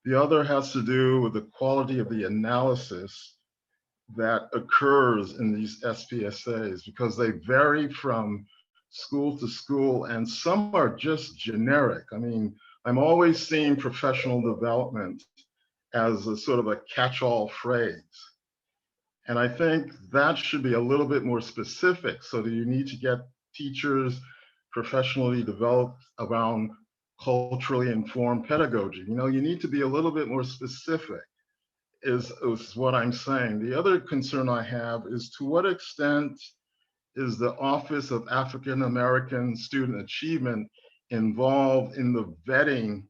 S8: The other has to do with the quality of the analysis that occurs in these SPSAs, because they vary from school to school and some are just generic. I mean, I'm always seeing professional development as a sort of a catch-all phrase. And I think that should be a little bit more specific, so that you need to get teachers professionally developed around culturally informed pedagogy. You know, you need to be a little bit more specific, is what I'm saying. The other concern I have is, to what extent is the Office of African American Student Achievement involved in the vetting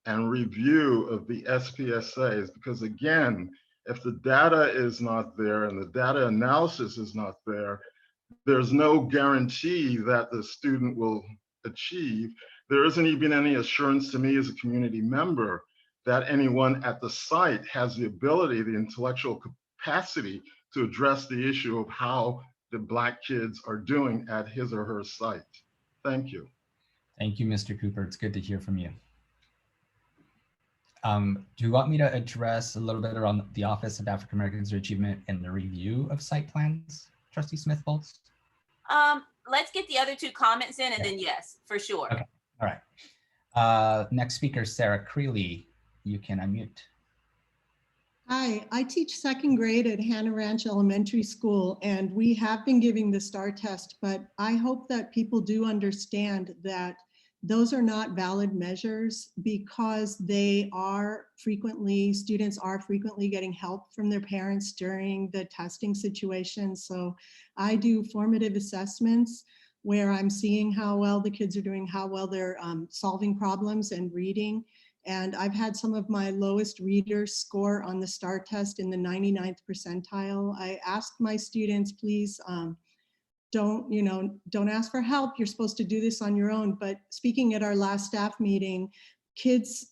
S8: and review of the SPSAs? Because again, if the data is not there and the data analysis is not there, there's no guarantee that the student will achieve. There isn't even any assurance to me as a community member that anyone at the site has the ability, the intellectual capacity to address the issue of how the Black kids are doing at his or her site. Thank you.
S1: Thank you, Mr. Cooper. It's good to hear from you. Do you want me to address a little bit around the Office of African Americans Achievement and the review of site plans, Trustee Smith-Bolts?
S2: Let's get the other two comments in, and then yes, for sure.
S1: Okay, all right. Next speaker, Sarah Creeley, you can unmute.
S5: Hi, I teach second grade at Hannah Ranch Elementary School, and we have been giving the STAR test, but I hope that people do understand that those are not valid measures, because they are frequently, students are frequently getting help from their parents during the testing situation. So I do formative assessments where I'm seeing how well the kids are doing, how well they're solving problems and reading. And I've had some of my lowest readers score on the STAR test in the 99th percentile. I asked my students, please, don't ask for help. You're supposed to do this on your own. But speaking at our last staff meeting,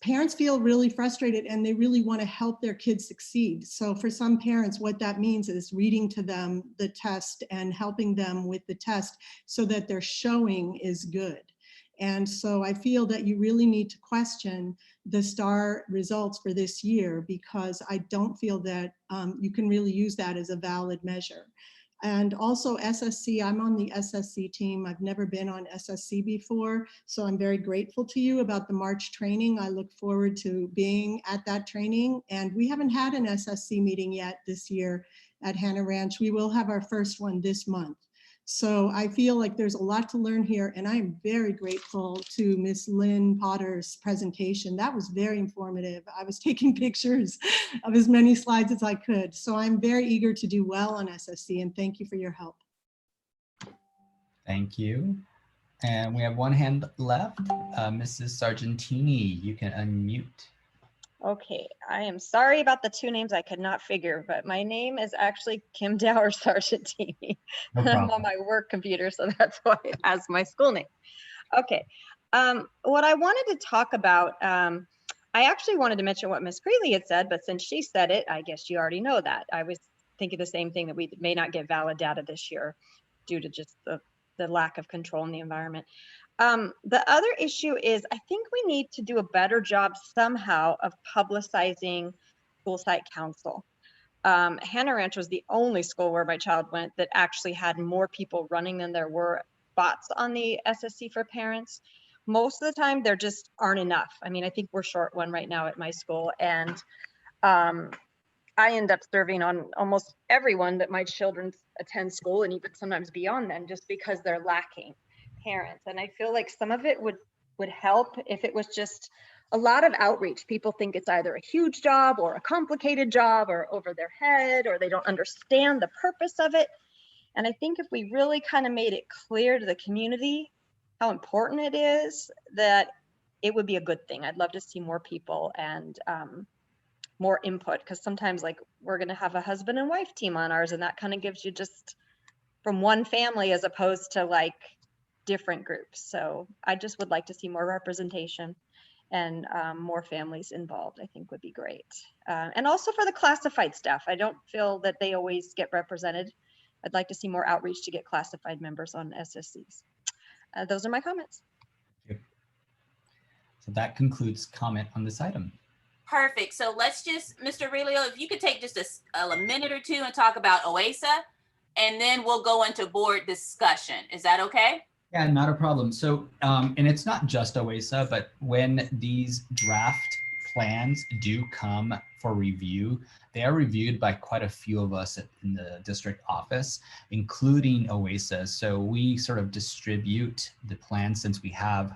S5: parents feel really frustrated and they really want to help their kids succeed. So for some parents, what that means is reading to them the test and helping them with the test so that their showing is good. And so I feel that you really need to question the STAR results for this year, because I don't feel that you can really use that as a valid measure. And also SSC, I'm on the SSC team. I've never been on SSC before, so I'm very grateful to you about the March training. I look forward to being at that training. And we haven't had an SSC meeting yet this year at Hannah Ranch. We will have our first one this month. So I feel like there's a lot to learn here, and I'm very grateful to Miss Lynn Potter's presentation. That was very informative. I was taking pictures of as many slides as I could. So I'm very eager to do well on SSC, and thank you for your help.
S1: Thank you. And we have one hand left. Mrs. Sargentini, you can unmute.
S9: Okay, I am sorry about the two names I could not figure, but my name is actually Kim Dower Sargentini.
S1: No
S9: I'm on my work computer, so that's why it has my school name. Okay, what I wanted to talk about, I actually wanted to mention what Ms. Creeley had said, but since she said it, I guess you already know that. I was thinking the same thing, that we may not get valid data this year due to just the lack of control in the environment. The other issue is, I think we need to do a better job somehow of publicizing school site council. Hannah Ranch was the only school where my child went that actually had more people running than there were spots on the SSC for parents. Most of the time, there just aren't enough. I mean, I think we're short one right now at my school, and I end up serving on almost everyone that my children attend school, and even sometimes beyond then, just because they're lacking parents. And I feel like some of it would help if it was just a lot of outreach. People think it's either a huge job or a complicated job or over their head, or they don't understand the purpose of it. And I think if we really kind of made it clear to the community how important it is, that it would be a good thing. I'd love to see more people and more input, because sometimes, like, we're going to have a husband and wife team on ours, and that kind of gives you just from one family as opposed to like different groups. So I just would like to see more representation and more families involved, I think would be great. And also for the classified staff, I don't feel that they always get represented. I'd like to see more outreach to get classified members on SSCs. Those are my comments.
S1: Thank you. So that concludes comment on this item.
S2: Perfect. So let's just, Mr. Aurelio, if you could take just a minute or two and talk about OASA, and then we'll go into board discussion. Is that okay?
S1: Yeah, not a problem. So, and it's not just OASA, but when these draft plans do come for review, they are reviewed by quite a few of us in the district office, including OASA. So we sort of distribute the plans, since we have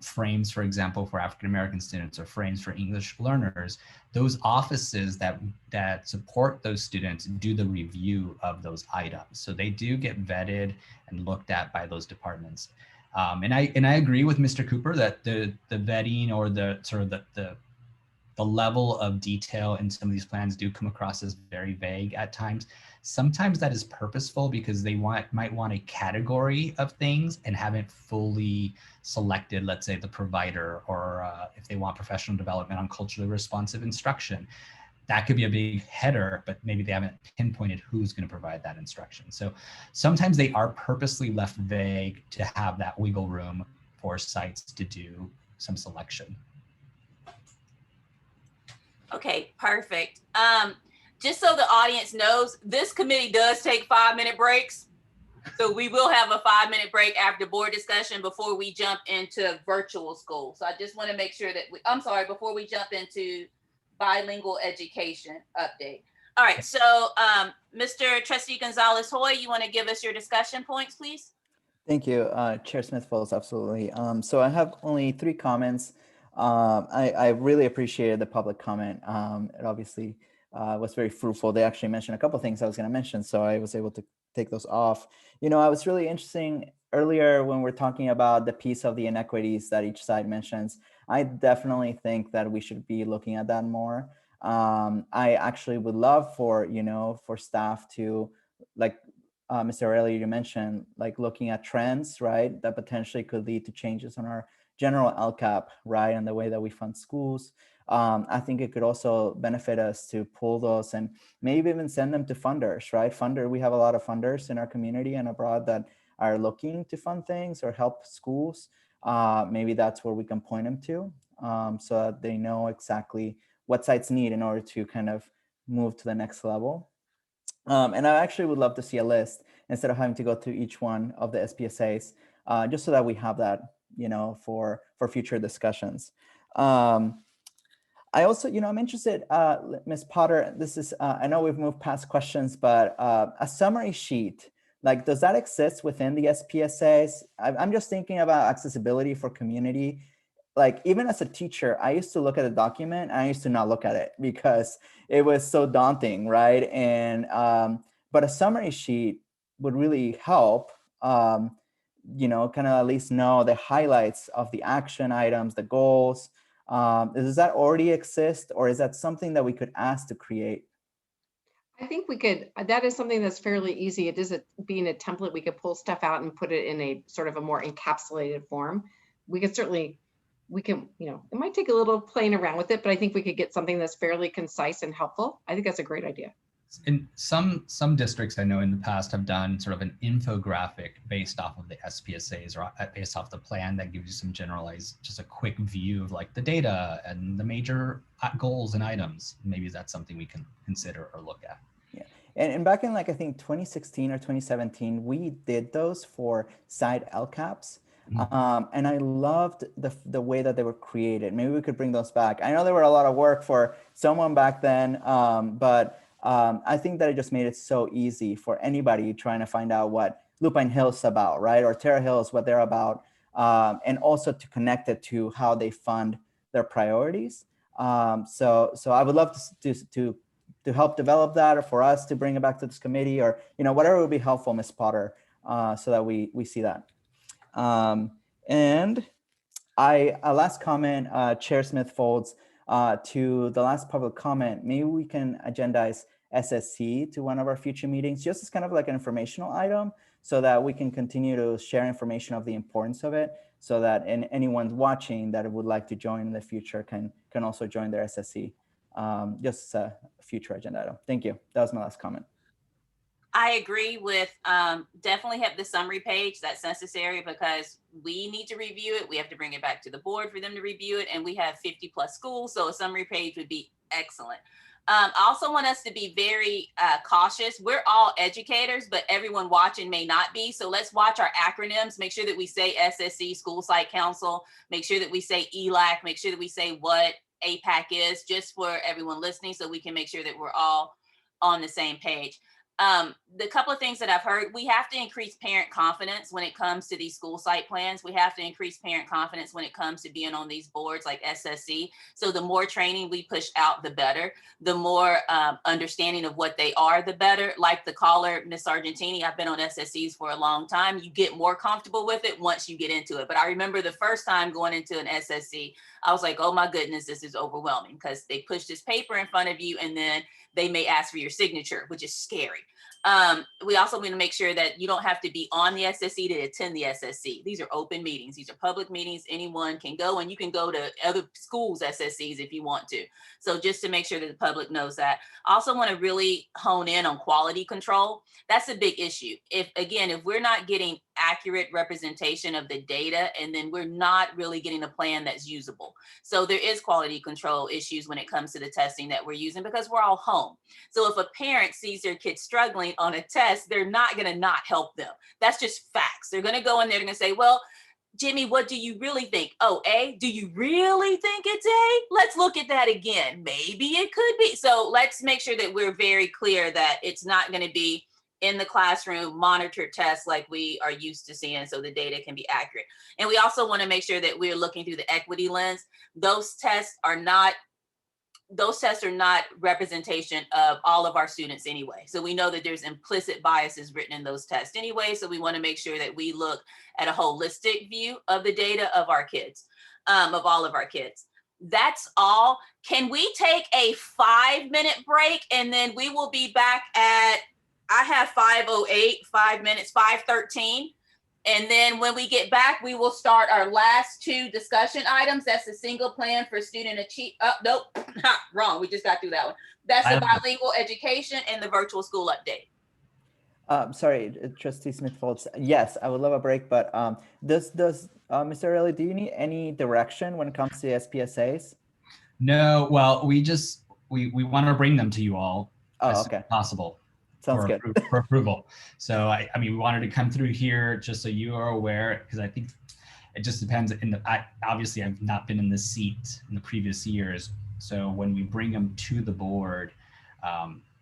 S1: frames, for example, for African-American students or frames for English learners. Those offices that support those students do the review of those items. So they do get vetted and looked at by those departments. And I agree with Mr. Cooper that the vetting or the sort of the level of detail in some of these plans do come across as very vague at times. Sometimes that is purposeful because they might want a category of things and haven't fully selected, let's say, the provider, or if they want professional development on culturally responsive instruction. That could be a big header, but maybe they haven't pinpointed who's going to provide that instruction. So sometimes they are purposely left vague to have that wiggle room for sites to do some selection.
S2: Okay, perfect. Just so the audience knows, this committee does take 5-minute breaks. So we will have a 5-minute break after board discussion before we jump into virtual school. So I just want to make sure that before we jump into bilingual education update. All right, so Mr. Trustee Gonzalez-Hoy, you want to give us your discussion points, please?
S3: Thank you, Chair Smith-Folds, absolutely. So I have only 3 comments. I really appreciated the public comment. It obviously was very fruitful. They actually mentioned a couple of things I was going to mention, so I was able to take those off. You know, I was really interesting earlier when we're talking about the piece of the inequities that each side mentions. I definitely think that we should be looking at that more. I actually would love for, for staff to, like Mr. Aurelio, you mentioned, like looking at trends, right, that potentially could lead to changes on our general LCAP, right, and the way that we fund schools. I think it could also benefit us to pull those and maybe even send them to funders, right? We have a lot of funders in our community and abroad that are looking to fund things or help schools. Maybe that's where we can point them to, so that they know exactly what sites need in order to kind of move to the next level. And I actually would love to see a list instead of having to go through each one of the SPSAs, just so that we have that, for future discussions. I also, I'm interested, Ms. Potter, this is, I know we've moved past questions, but a summary sheet, like, does that exist within the SPSAs? I'm just thinking about accessibility for community. Like, even as a teacher, I used to look at a document and I used to not look at it because it was so daunting, right? And, but a summary sheet would really help, kind of at least know the highlights of the action items, the goals. Does that already exist, or is that something that we could ask to create?
S7: I think we could, that is something that's fairly easy. It is being a template, we could pull stuff out and put it in a sort of a more encapsulated form. We could certainly, it might take a little playing around with it, but I think we could get something that's fairly concise and helpful. I think that's a great idea.
S1: And some districts I know in the past have done sort of an infographic based off of the SPSAs or based off the plan that gives you some generalized, just a quick view of like the data and the major goals and items. Maybe that's something we can consider or look at.
S3: Yeah, and back in like, I think 2016 or 2017, we did those for side LCAPs. And I loved the way that they were created. Maybe we could bring those back. I know they were a lot of work for someone back then, but I think that it just made it so easy for anybody trying to find out what Lupine Hill's about, right? Or Terra Hills, what they're about, and also to connect it to how they fund their priorities. So I would love to help develop that, or for us to bring it back to this committee, or whatever would be helpful, Ms. Potter, so that we see that. And a last comment, Chair Smith-Folds, to the last public comment, maybe we can agendize SSC to one of our future meetings, just as kind of like an informational item, so that we can continue to share information of the importance of it, so that anyone watching that would like to join in the future can also join their SSC, just a future agenda item. Thank you. That was my last comment.
S2: I agree with definitely have the summary page. That's necessary because we need to review it. We have to bring it back to the board for them to review it. And we have 50+ schools. So a summary page would be excellent. I also want us to be very cautious. We're all educators, but everyone watching may not be. So let's watch our acronyms, make sure that we say SSC, School Site Council, make sure that we say ELAC, make sure that we say what APAC is, just for everyone listening, so we can make sure that we're all on the same page. The couple of things that I've heard, we have to increase parent confidence when it comes to these school site plans. We have to increase parent confidence when it comes to being on these boards like SSE. So the more training we push out, the better. The more understanding of what they are, the better. Like the caller, Miss Sargentini, I've been on SSEs for a long time. You get more comfortable with it once you get into it. But I remember the first time going into an SSE, I was like, oh my goodness, this is overwhelming, because they push this paper in front of you and then they may ask for your signature, which is scary. We also want to make sure that you don't have to be on the SSE to attend the SSE. These are open meetings. These are public meetings. Anyone can go, and you can go to other schools' SSEs if you want to. So just to make sure that the public knows that. I also want to really hone in on quality control. That's a big issue. If we're not getting accurate representation of the data, and then we're not really getting a plan that's usable. So there is quality control issues when it comes to the testing that we're using, because we're all home. So if a parent sees their kid struggling on a test, they're not going to not help them. That's just facts. They're going to go in there and say, well, Jimmy, what do you really think? Oh, A? Do you really think it's A? Let's look at that again. Maybe it could be. So let's make sure that we're very clear that it's not going to be in the classroom monitored tests like we are used to seeing, so the data can be accurate. And we also want to make sure that we're looking through the equity lens. Those tests are not representation of all of our students anyway. So we know that there's implicit biases written in those tests anyway. So we want to make sure that we look at a holistic view of the data of our kids, of all of our kids. That's all. Can we take a 5-minute break, and then we will be back at, I have 5:08, 5 minutes, 5:13. And then when we get back, we will start our last 2 discussion items. That's the single plan for student achieve. Oh, nope, wrong. We just got through that one. That's the bilingual education and the virtual school update.
S3: Sorry, Trustee Smith-Foltz. Yes, I would love a break, but does Mr. Aureli, do you need any direction when it comes to SPSAs?
S1: No, well, we want to bring them to you all as soon as possible.
S3: Sounds good.
S1: For approval. So I mean, we wanted to come through here just so you are aware, because I think it just depends. Obviously, I've not been in this seat in the previous years. So when we bring them to the board,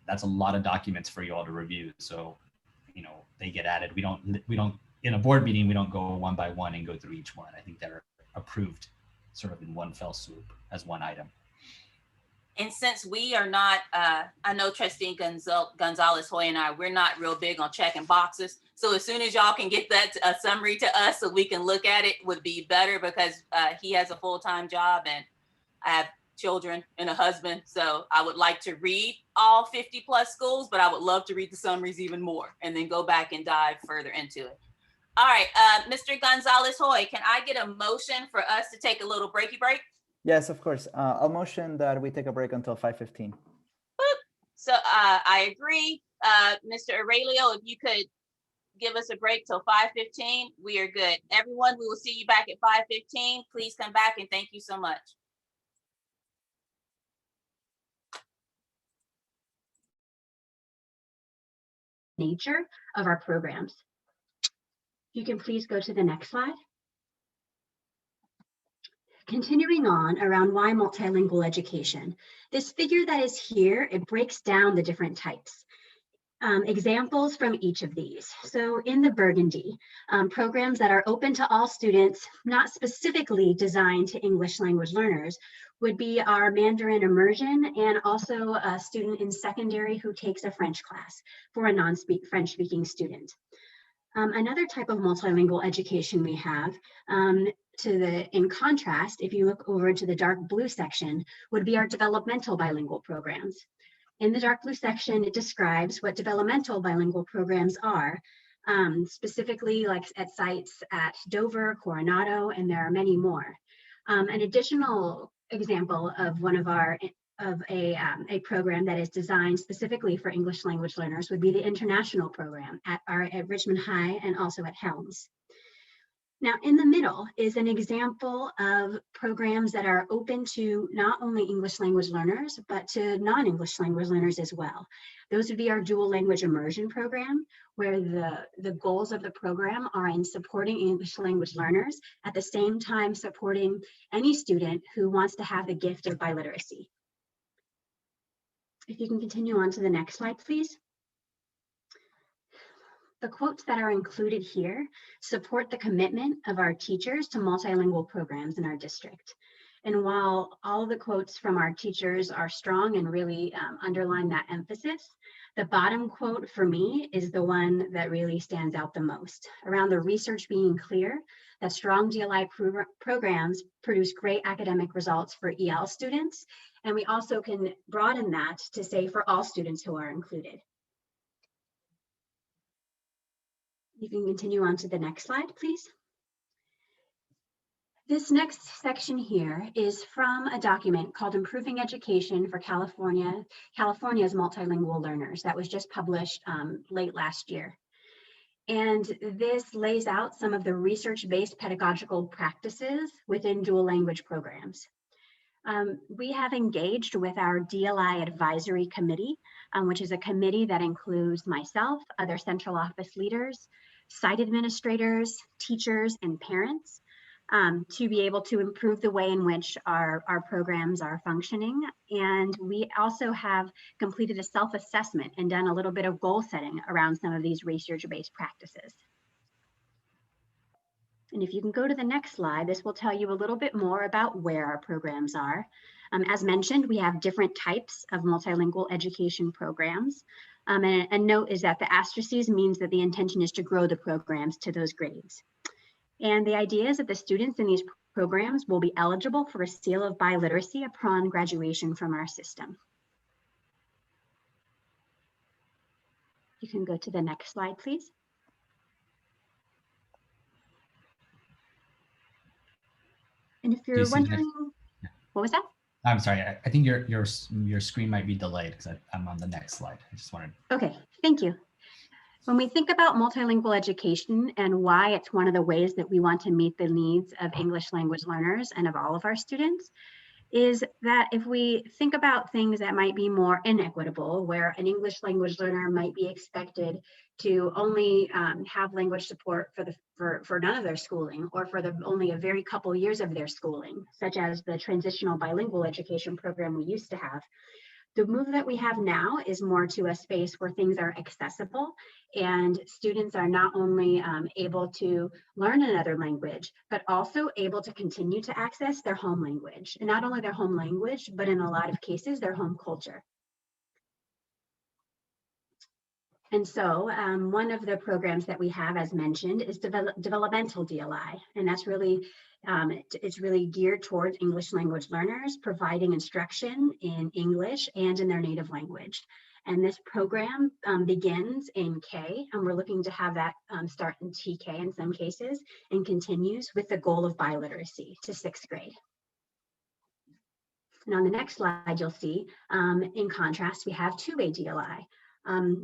S1: that's a lot of documents for you all to review. So, they get added. We don't in a board meeting, we don't go one by one and go through each one. I think they're approved sort of in one fell swoop as one item.
S2: And since we are not, I know Trustee Gonzalez-Hoy and I, we're not real big on checking boxes. So as soon as y'all can get that summary to us so we can look at it would be better, because he has a full-time job and I have children and a husband. So I would like to read all 50+ schools, but I would love to read the summaries even more and then go back and dive further into it. All right, Mr. Gonzalez-Hoy, can I get a motion for us to take a little breaky break?
S3: Yes, of course. I'll motion that we take a break until 5:15.
S2: So I agree. Mr. Aurelio, if you could give us a break till 5:15, we are good. Everyone, we will see you back at 5:15. Please come back, and thank you so much.
S10: Nature of our programs. You can please go to the next slide. Continuing on around why multilingual education. This figure that is here, it breaks down the different types. Examples from each of these. So in the burgundy, programs that are open to all students, not specifically designed to English language learners, would be our Mandarin Immersion, and also a student in secondary who takes a French class for a non-French speaking student. Another type of multilingual education we have, in contrast, if you look over to the dark blue section, would be our developmental bilingual programs. In the dark blue section, it describes what developmental bilingual programs are, specifically like at sites at Dover, Coronado, and there are many more. An additional example of a program that is designed specifically for English language learners would be the international program at Richmond High and also at Helms. Now, in the middle is an example of programs that are open to not only English language learners, but to non-English language learners as well. Those would be our dual language immersion program, where the goals of the program are in supporting English language learners, at the same time supporting any student who wants to have the gift of biliteracy. If you can continue on to the next slide, please. The quotes that are included here support the commitment of our teachers to multilingual programs in our district. And while all of the quotes from our teachers are strong and really underline that emphasis, the bottom quote for me is the one that really stands out the most, around the research being clear that strong DLI programs produce great academic results for EL students. And we also can broaden that to say for all students who are included. You can continue on to the next slide, please. This next section here is from a document called Improving Education for California's Multilingual Learners that was just published late last year. And this lays out some of the research-based pedagogical practices within dual language programs. We have engaged with our DLI Advisory Committee, which is a committee that includes myself, other central office leaders, site administrators, teachers, and parents, to be able to improve the way in which our programs are functioning. And we also have completed a self-assessment and done a little bit of goal setting around some of these research-based practices. And if you can go to the next slide, this will tell you a little bit more about where our programs are. As mentioned, we have different types of multilingual education programs. And a note is that the asterisks means that the intention is to grow the programs to those grades. And the idea is that the students in these programs will be eligible for a seal of biliteracy upon graduation from our system. You can go to the next slide, please. And if you're wondering, what was that?
S1: I'm sorry, I think your screen might be delayed because I'm on the next slide. I just wanted.
S10: Okay, thank you. When we think about multilingual education and why it's one of the ways that we want to meet the needs of English language learners and of all of our students, is that if we think about things that might be more inequitable, where an English language learner might be expected to only have language support for none of their schooling, or for only a very couple years of their schooling, such as the transitional bilingual education program we used to have. The move that we have now is more to a space where things are accessible and students are not only able to learn another language, but also able to continue to access their home language. And not only their home language, but in a lot of cases, their home culture. And so one of the programs that we have, as mentioned, is Developmental Dli. And that's really, it's really geared towards English language learners, providing instruction in English and in their native language. And this program begins in K, and we're looking to have that start in TK in some cases, and continues with the goal of biliteracy to 6th grade. And on the next slide, you'll see, in contrast, we have two-way DLI.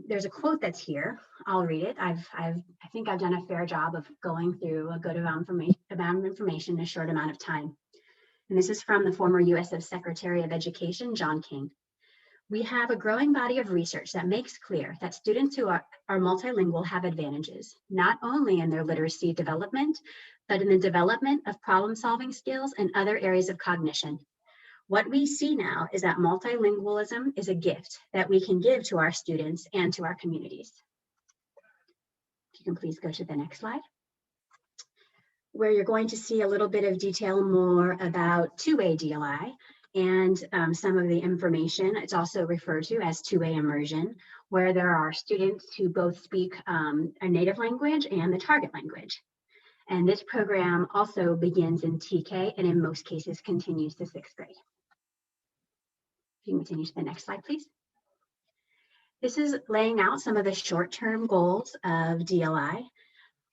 S10: There's a quote that's here. I'll read it. I think I've done a fair job of going through a good amount of information in a short amount of time. And this is from the former U.S. Secretary of Education, John King. We have a growing body of research that makes clear that students who are multilingual have advantages, not only in their literacy development, but in the development of problem-solving skills and other areas of cognition. What we see now is that multilingualism is a gift that we can give to our students and to our communities. If you can please go to the next slide, where you're going to see a little bit of detail more about two-way DLI and some of the information. It's also referred to as two-way immersion, where there are students who both speak a native language and the target language. And this program also begins in TK and in most cases continues to 6th grade. If you can continue to the next slide, please. This is laying out some of the short-term goals of DLI.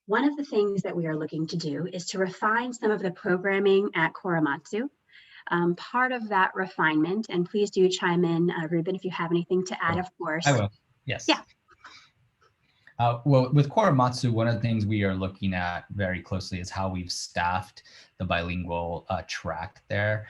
S10: One of the things that we are looking to do is to refine some of the programming at Korematsu. Part of that refinement, and please do chime in, Ruben, if you have anything to add, of course.
S1: I will, yes.
S10: Yeah.
S1: Well, with Korematsu, one of the things we are looking at very closely is how we've staffed the bilingual track there.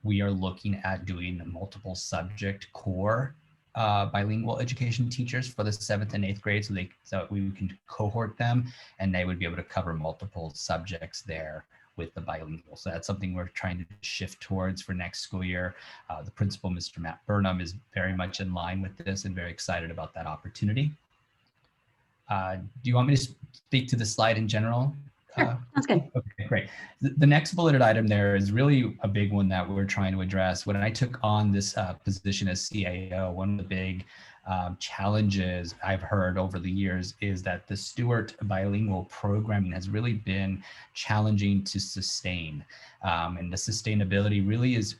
S1: We are looking at doing multiple subject core bilingual education teachers for the 7th and 8th grade, so we can cohort them and they would be able to cover multiple subjects there with the bilingual. So that's something we're trying to shift towards for next school year. The principal, Mr. Matt Burnham, is very much in line with this and very excited about that opportunity. Do you want me to speak to the slide in general?
S10: Sure, sounds good.
S1: Okay, great. The next bulleted item there is really a big one that we're trying to address. When I took on this position as CAO, one of the big challenges I've heard over the years is that the Stewart bilingual programming has really been challenging to sustain. And the sustainability really is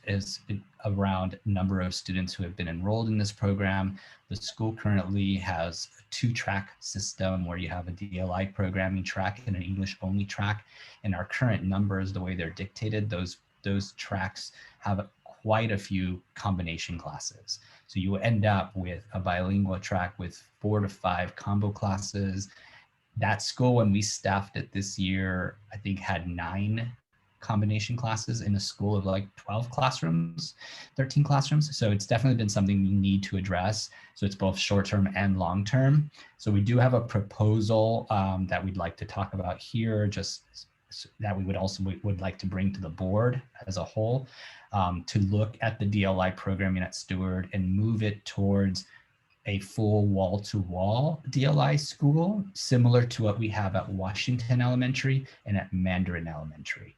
S1: around number of students who have been enrolled in this program. The school currently has a 2-track system where you have a DLI programming track and an English only track. And our current numbers, the way they're dictated, those tracks have quite a few combination classes. So you end up with a bilingual track with 4 to 5 combo classes. That school, when we staffed it this year, I think had 9 combination classes in a school of like 12 classrooms, 13 classrooms. So it's definitely been something we need to address. So it's both short-term and long-term. So we do have a proposal that we'd like to talk about here, just that we would like to bring to the board as a whole, to look at the DLI programming at Stewart and move it towards a full wall-to-wall DLI school, similar to what we have at Washington Elementary and at Mandarin Elementary.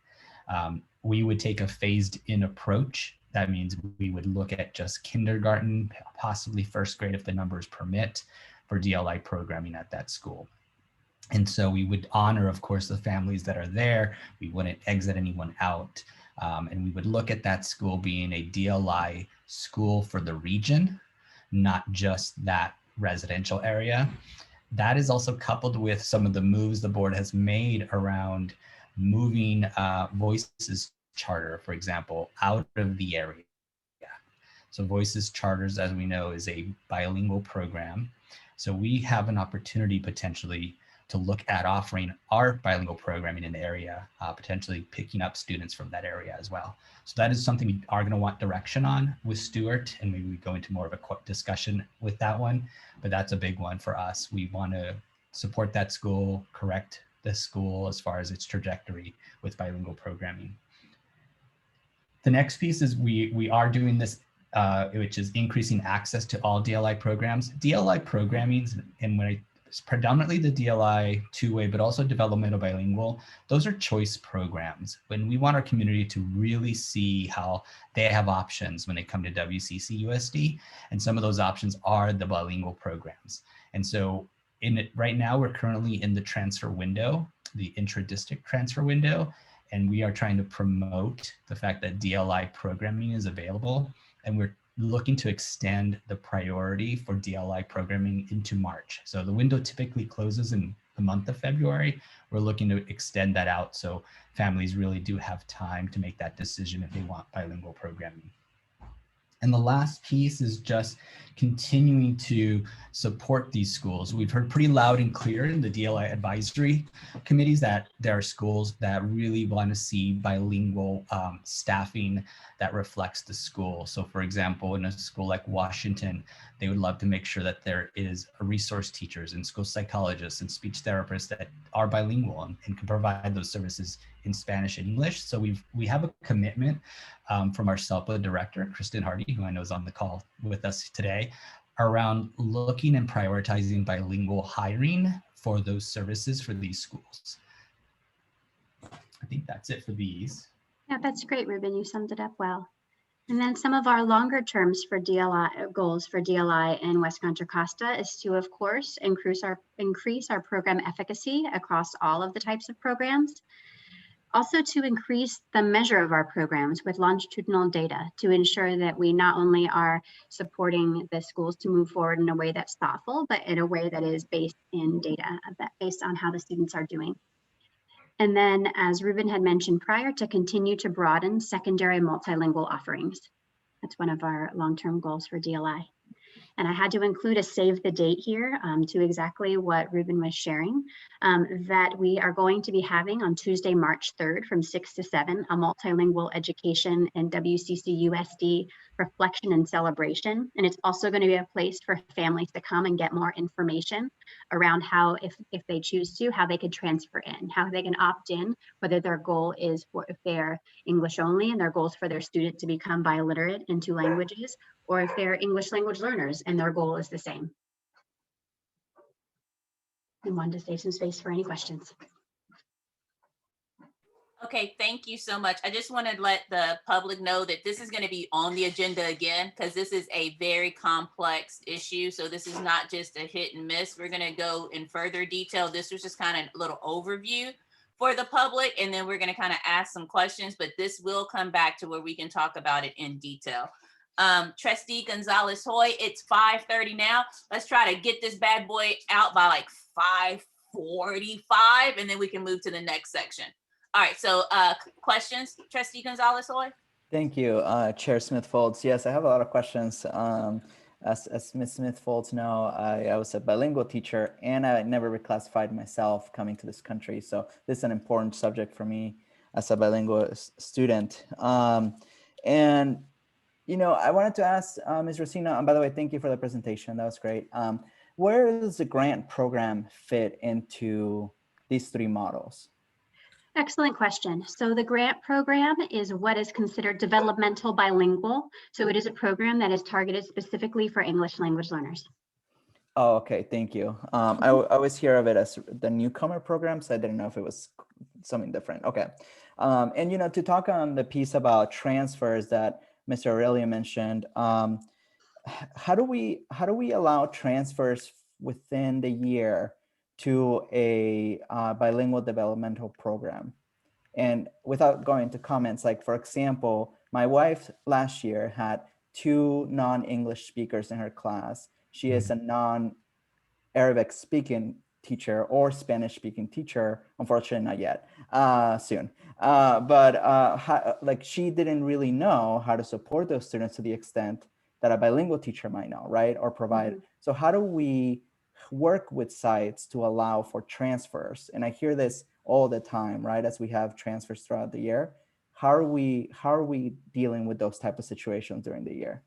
S1: We would take a phased-in approach. That means we would look at just kindergarten, possibly 1st grade if the numbers permit, for DLI programming at that school. And so we would honor, of course, the families that are there. We wouldn't exit anyone out. And we would look at that school being a DLI school for the region, not just that residential area. That is also coupled with some of the moves the board has made around moving Voices Charter, for example, out of the area. So Voices Charters, as we know, is a bilingual program. So we have an opportunity potentially to look at offering our bilingual programming in the area, potentially picking up students from that area as well. So that is something we are going to want direction on with Stewart, and maybe we go into more of a discussion with that one, but that's a big one for us. We want to support that school, correct the school as far as its trajectory with bilingual programming. The next piece is we are doing this, which is increasing access to all DLI programs. DLI programming, and when it's predominantly the DLI two-way, but also developmental bilingual, those are choice programs. When we want our community to really see how they have options when they come to WCCUSD, and some of those options are the bilingual programs. And so right now, we're currently in the transfer window, the intra-district transfer window, and we are trying to promote the fact that DLI programming is available, and we're looking to extend the priority for DLI programming into March. So the window typically closes in the month of February. We're looking to extend that out so families really do have time to make that decision if they want bilingual programming. And the last piece is just continuing to support these schools. We've heard pretty loud and clear in the DLI advisory committees that there are schools that really want to see bilingual staffing that reflects the school. So for example, in a school like Washington, they would love to make sure that there is resource teachers and school psychologists and speech therapists that are bilingual and can provide those services in Spanish and English. So we have a commitment from our SELPA director, Kristen Hardy, who I know is on the call with us today, around looking and prioritizing bilingual hiring for those services for these schools. I think that's it for these.
S10: Yeah, that's great, Ruben. You summed it up well. And then some of our longer terms for DLI goals for DLI in West Contra Costa is to, of course, increase our program efficacy across all of the types of programs. Also to increase the measure of our programs with longitudinal data to ensure that we not only are supporting the schools to move forward in a way that's thoughtful, but in a way that is based in data, based on how the students are doing. And then, as Ruben had mentioned prior, to continue to broaden secondary multilingual offerings. That's one of our long-term goals for DLI. And I had to include a save the date here to exactly what Ruben was sharing, that we are going to be having on Tuesday, March 3rd from 6 to 7, a multilingual education and WCCUSD reflection and celebration. And it's also going to be a place for families to come and get more information around how, if they choose to, how they could transfer in, how they can opt in, whether their goal is for if they're English only and their goal is for their student to become biliterate in 2 languages, or if they're English language learners and their goal is the same. And wanted to save some space for any questions.
S2: Okay, thank you so much. I just want to let the public know that this is going to be on the agenda again, because this is a very complex issue. So this is not just a hit and miss. We're going to go in further detail. This was just kind of a little overview for the public, and then we're going to kind of ask some questions, but this will come back to where we can talk about it in detail. Trustee Gonzalez Hoy, it's 5:30 now. Let's try to get this bad boy out by like 5:45, and then we can move to the next section. All right, so questions, Trustee Gonzalez Hoy?
S3: Thank you, Chair Smith-Folds. Yes, I have a lot of questions. As Ms. Smith-Folds know, I was a bilingual teacher and I never reclassified myself coming to this country. So this is an important subject for me as a bilingual student. And, you know, I wanted to ask Ms. Rosina, and by the way, thank you for the presentation. That was great. Where does the grant program fit into these 3 models?
S10: Excellent question. So the grant program is what is considered developmental bilingual. So it is a program that is targeted specifically for English language learners.
S3: Oh, okay. Thank you. I always hear of it as the newcomer program, so I didn't know if it was something different. Okay. And, you know, to talk on the piece about transfers that Mr. Aurelia mentioned, how do we allow transfers within the year to a bilingual developmental program? And without going into comments, like for example, my wife last year had 2 non-English speakers in her class. She is a non-Arabic speaking teacher or Spanish speaking teacher, unfortunately not yet, soon. Like she didn't really know how to support those students to the extent that a bilingual teacher might know, right? Or provide. So how do we work with sites to allow for transfers? And I hear this all the time, right? As we have transfers throughout the year, how are we dealing with those type of situations during the year?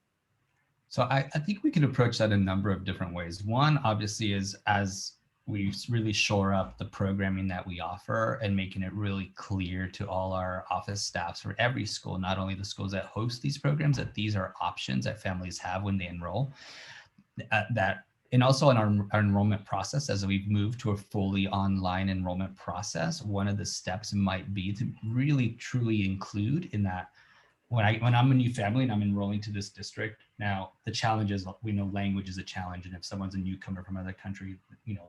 S1: So I think we can approach that a number of different ways. One, obviously, is as we really shore up the programming that we offer and making it really clear to all our office staffs for every school, not only the schools that host these programs, that these are options that families have when they enroll. And also in our enrollment process, as we've moved to a fully online enrollment process, one of the steps might be to really truly include in that when I'm a new family and I'm enrolling to this district. Now, the challenge is, we know language is a challenge. And if someone's a newcomer from another country, you know,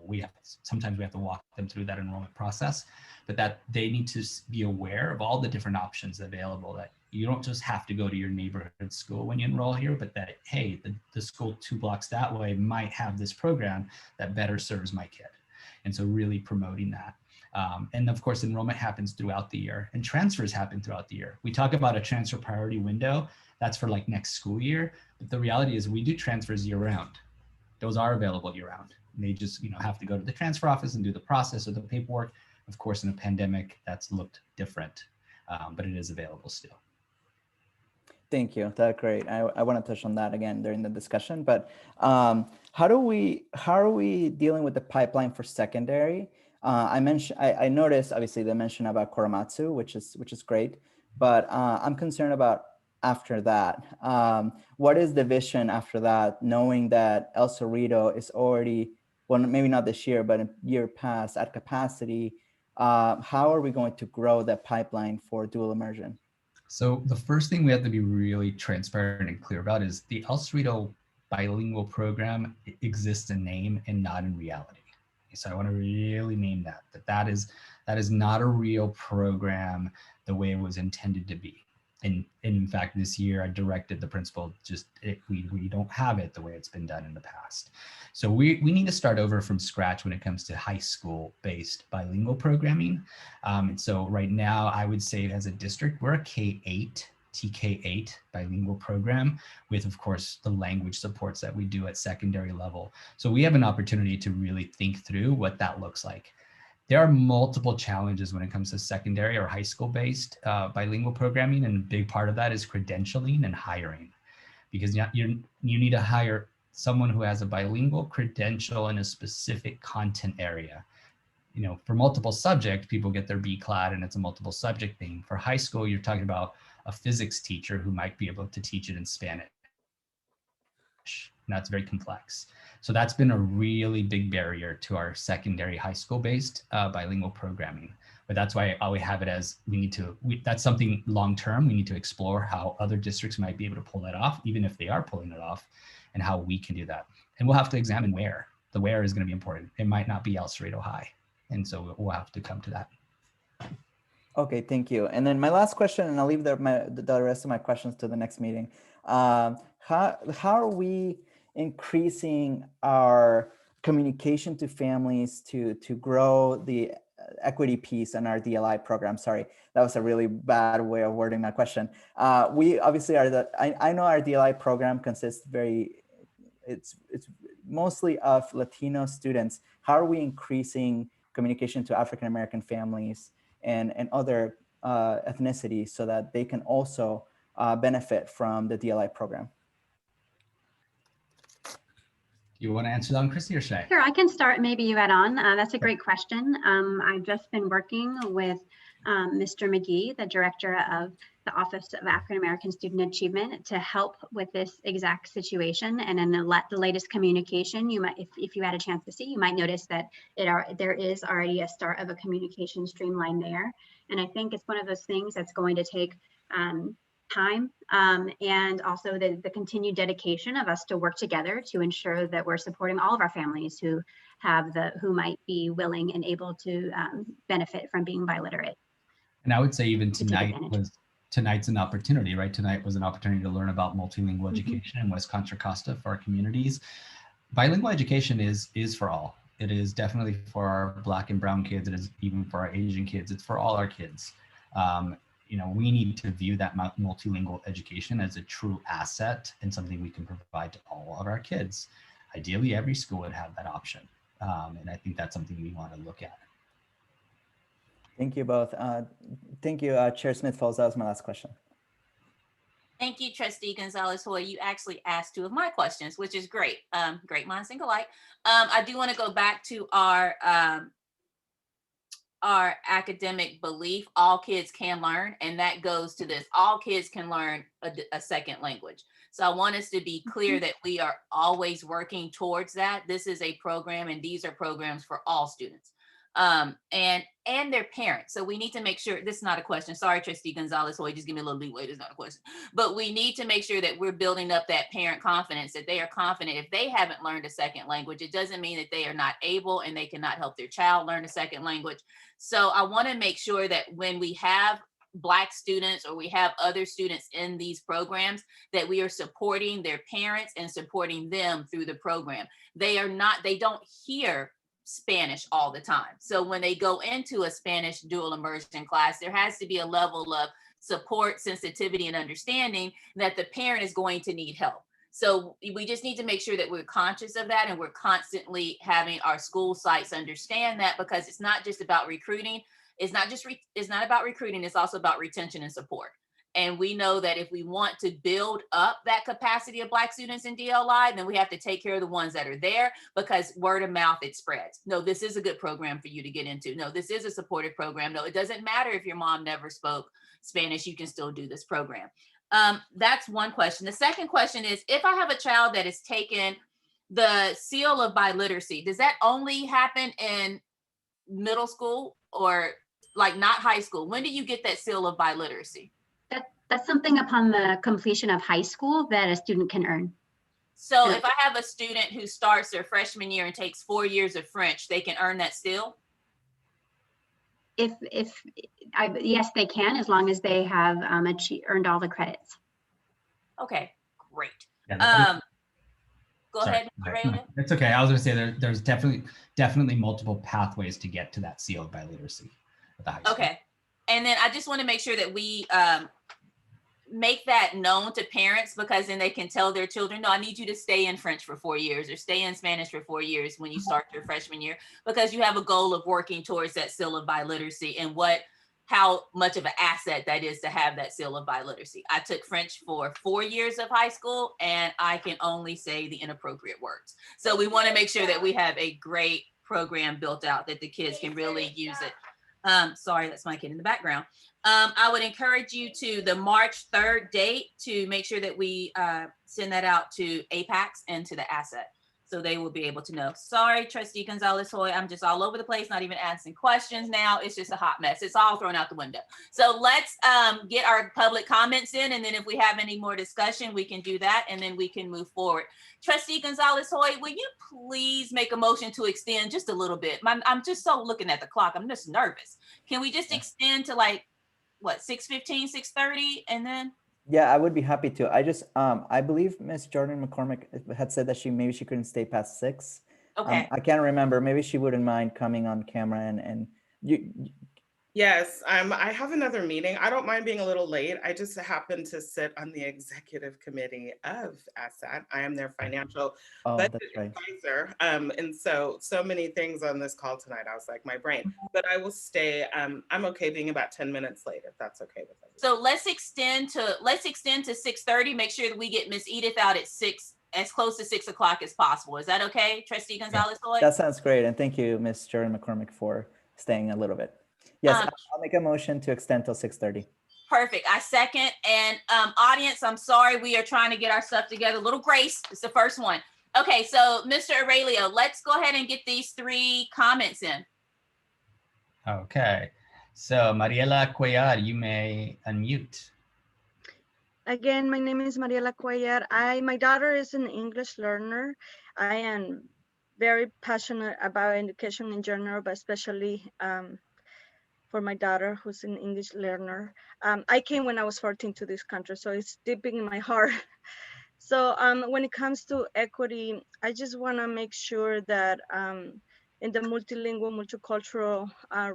S1: sometimes we have to walk them through that enrollment process, but that they need to be aware of all the different options available, that you don't just have to go to your neighborhood school when you enroll here, but that, hey, the school 2 blocks that way might have this program that better serves my kid. And so really promoting that. And of course, enrollment happens throughout the year and transfers happen throughout the year. We talk about a transfer priority window, that's for like next school year. But the reality is we do transfers year round. Those are available year round. And they just, you know, have to go to the transfer office and do the process or the paperwork. Of course, in a pandemic, that's looked different, but it is available still.
S3: Thank you. That's great. I want to touch on that again during the discussion, but how are we dealing with the pipeline for secondary? I noticed obviously the mention about Korematsu, which is great, but I'm concerned about after that. What is the vision after that, knowing that El Cerrito is already, well, maybe not this year, but a year past at capacity? How are we going to grow that pipeline for dual immersion?
S1: So the first thing we have to be really transparent and clear about is the El Cerrito bilingual program exists in name and not in reality. So I want to really name that is not a real program the way it was intended to be. And in fact, this year I directed the principal, we don't have it the way it's been done in the past. So we need to start over from scratch when it comes to high school based bilingual programming. And so right now I would say as a district, we're a K-8 TK8 bilingual program with, of course, the language supports that we do at secondary level. So we have an opportunity to really think through what that looks like. There are multiple challenges when it comes to secondary or high school based bilingual programming. And a big part of that is credentialing and hiring, because you need to hire someone who has a bilingual credential in a specific content area. You know, for multiple subject, people get their BCLAD and it's a multiple subject thing. For high school, you're talking about a physics teacher who might be able to teach it in Spanish. And that's very complex. So that's been a really big barrier to our secondary high school based bilingual programming. But that's why I always have it as that's something long-term. We need to explore how other districts might be able to pull that off, even if they are pulling it off, and how we can do that. And we'll have to examine where. The where is going to be important. It might not be El Cerrito High. And so we'll have to come to that.
S3: Okay, thank you. And then my last question, and I'll leave the rest of my questions to the next meeting. How are we increasing our communication to families to grow the equity piece in our DLI program? Sorry, that was a really bad way of wording my question. We obviously are I know our DLI program consists it's mostly of Latino students. How are we increasing communication to African-American families and other ethnicities so that they can also benefit from the DLI program?
S1: You want to answer that one, Christy, or should I?
S10: Sure, I can start. Maybe you add on. That's a great question. I've just been working with Mr. McGee, the director of the Office of African American Student Achievement, to help with this exact situation. And in the latest communication, you might, if you had a chance to see, you might notice that there is already a start of a communication streamline there. And I think it's one of those things that's going to take time, and also the continued dedication of us to work together to ensure that we're supporting all of our families who might be willing and able to benefit from being biliterate.
S1: And I would say even tonight's an opportunity, right? Tonight was an opportunity to learn about multilingual education in West Contra Costa for our communities. Bilingual education is for all. It is definitely for our Black and brown kids. It is even for our Asian kids. It's for all our kids. You know, we need to view that multilingual education as a true asset and something we can provide to all of our kids. Ideally, every school would have that option. And I think that's something we want to look at.
S3: Thank you both. Thank you, Chair Smith-Falls. That was my last question.
S2: Thank you, Trustee Gonzalez-Hoy. You actually asked 2 of my questions, which is great. Great minds think alike. I do want to go back to our academic belief, all kids can learn, and that goes to this: all kids can learn a second language. So I want us to be clear that we are always working towards that. This is a program, and these are programs for all students and their parents. So we need to make sure, this is not a question. Sorry, Trustee Gonzalez-Hoy, just give me a little leeway. It's not a question. But we need to make sure that we're building up that parent confidence, that they are confident. If they haven't learned a second language, it doesn't mean that they are not able and they cannot help their child learn a second language. So I want to make sure that when we have Black students or we have other students in these programs, that we are supporting their parents and supporting them through the program. They don't hear Spanish all the time. So when they go into a Spanish dual immersion class, there has to be a level of support, sensitivity, and understanding that the parent is going to need help. So we just need to make sure that we're conscious of that, and we're constantly having our school sites understand that, because it's not just about recruiting. It's not about recruiting. It's also about retention and support. And we know that if we want to build up that capacity of Black students in DLI, then we have to take care of the ones that are there, because word of mouth, it spreads. No, this is a good program for you to get into. No, this is a supportive program. No, it doesn't matter if your mom never spoke Spanish, you can still do this program. That's one question. The second question is, if I have a child that has taken the seal of biliteracy, does that only happen in middle school, or like not high school? When do you get that seal of biliteracy?
S10: That's something upon the completion of high school that a student can earn.
S2: So if I have a student who starts their freshman year and takes 4 years of French, they can earn that seal?
S10: Yes, they can, as long as they have earned all the credits.
S2: Okay, great.
S1: Yeah,
S2: go ahead, Mr. Raylan.
S1: It's okay. I was going to say there's definitely multiple pathways to get to that seal of biliteracy at the high school.
S2: Okay, and then I just want to make sure that make that known to parents, because then they can tell their children, no, I need you to stay in French for 4 years or stay in Spanish for 4 years when you start your freshman year, because you have a goal of working towards that seal of biliteracy, and how much of an asset that is to have that seal of biliteracy. I took French for 4 years of high school, and I can only say the inappropriate words. So we want to make sure that we have a great program built out that the kids can really use it. Sorry, that's my kid in the background. I would encourage you to the March 3rd date to make sure that we send that out to APACS and to the asset, so they will be able to know. Sorry, Trustee Gonzalez-Hoy, I'm just all over the place, not even asking questions now. It's just a hot mess. It's all thrown out the window. So let's get our public comments in, and then if we have any more discussion, we can do that, and then we can move forward. Trustee Gonzalez-Hoy, will you please make a motion to extend just a little bit? I'm just so looking at the clock. I'm just nervous. Can we just extend to like, what, 6:15, 6:30, and then?
S3: Yeah, I would be happy to. I just, I believe Miss Jordan McCormick had said that maybe she couldn't stay past 6.
S2: Okay.
S3: I can't remember. Maybe she wouldn't mind coming on camera and you.
S11: Yes, I have another meeting. I don't mind being a little late. I just happen to sit on the executive committee of ASSAT. I am their financial budget advisor. And so many things on this call tonight. I was like, my brain, but I will stay. I'm okay being about 10 minutes late, if that's okay with everyone.
S2: So let's extend to 6:30. Make sure that we get Miss Edith out at 6, as close to 6 o'clock as possible. Is that okay, Trustee Gonzalez-Hoy?
S3: That sounds great. And thank you, Miss Jordan McCormick, for staying a little bit. Yes, I'll make a motion to extend till 6:30.
S2: Perfect. I second. And audience, I'm sorry, we are trying to get our stuff together. Little grace. It's the first one. Okay, so Mr. Aurelio, let's go ahead and get these 3 comments in.
S1: Okay, so Mariela Cuellar, you may unmute.
S4: Again, my name is Mariela Cuellar. My daughter is an English learner. I am very passionate about education in general, but especially for my daughter, who's an English learner. I came when I was 14 to this country, so it's deep in my heart. So when it comes to equity, I just want to make sure that in the multilingual, multicultural,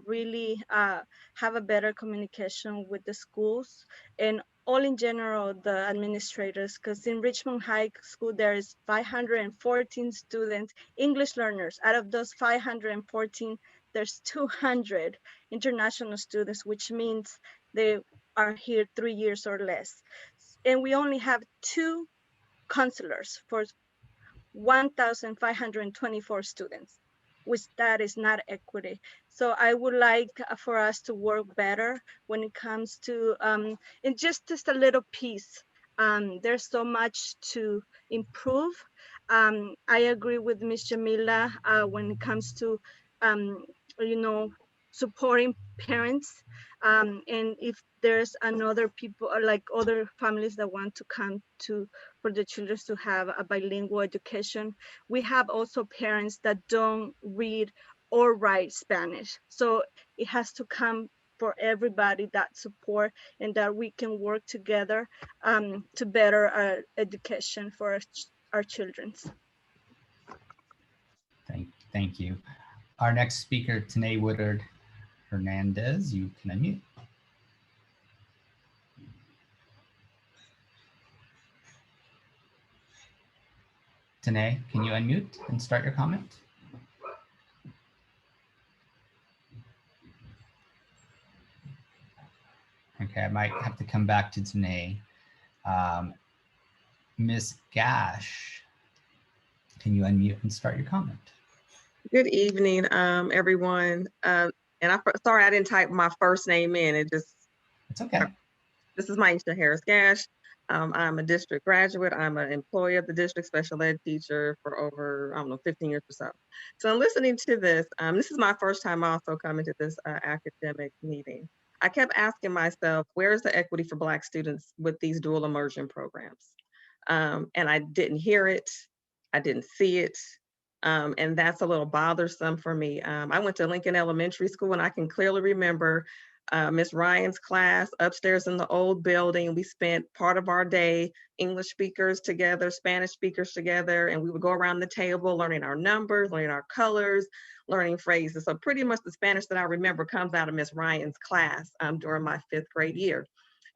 S4: really have a better communication with the schools and all in general, the administrators, because in Richmond High School, there is 514 students, English learners. Out of those 514, there's 200 international students, which means they are here 3 years or less. And we only have 2 counselors for 1,524 students, which that is not equity. So I would like for us to work better when it comes to, and just a little piece. There's so much to improve. I agree with Ms. Jamila when it comes to, supporting parents. And if there's another people or like other families that want to come for the children to have a bilingual education, we have also parents that don't read or write Spanish. So it has to come for everybody, that support, and that we can work together to better our education for our children.
S1: Thank you. Our next speaker, Tinay Woodard Hernandez, you can unmute. Tinay, can you unmute and start your comment? Okay, I might have to come back to Tinay. Ms. Gash, can you unmute and start your comment?
S12: Good evening, everyone. And sorry I didn't type my first name in.
S1: It's okay.
S12: This is Maisha Harris Gash. I'm a district graduate. I'm an employee of the district special ed teacher for over, 15 years or so. So I'm listening to this. This is my first time also coming to this academic meeting. I kept asking myself, where's the equity for Black students with these dual immersion programs? And I didn't hear it. I didn't see it. And that's a little bothersome for me. I went to Lincoln Elementary School, and I can clearly remember Miss Ryan's class upstairs in the old building. We spent part of our day English speakers together, Spanish speakers together, and we would go around the table learning our numbers, learning our colors, learning phrases. So pretty much the Spanish that I remember comes out of Miss Ryan's class during my 5th grade year.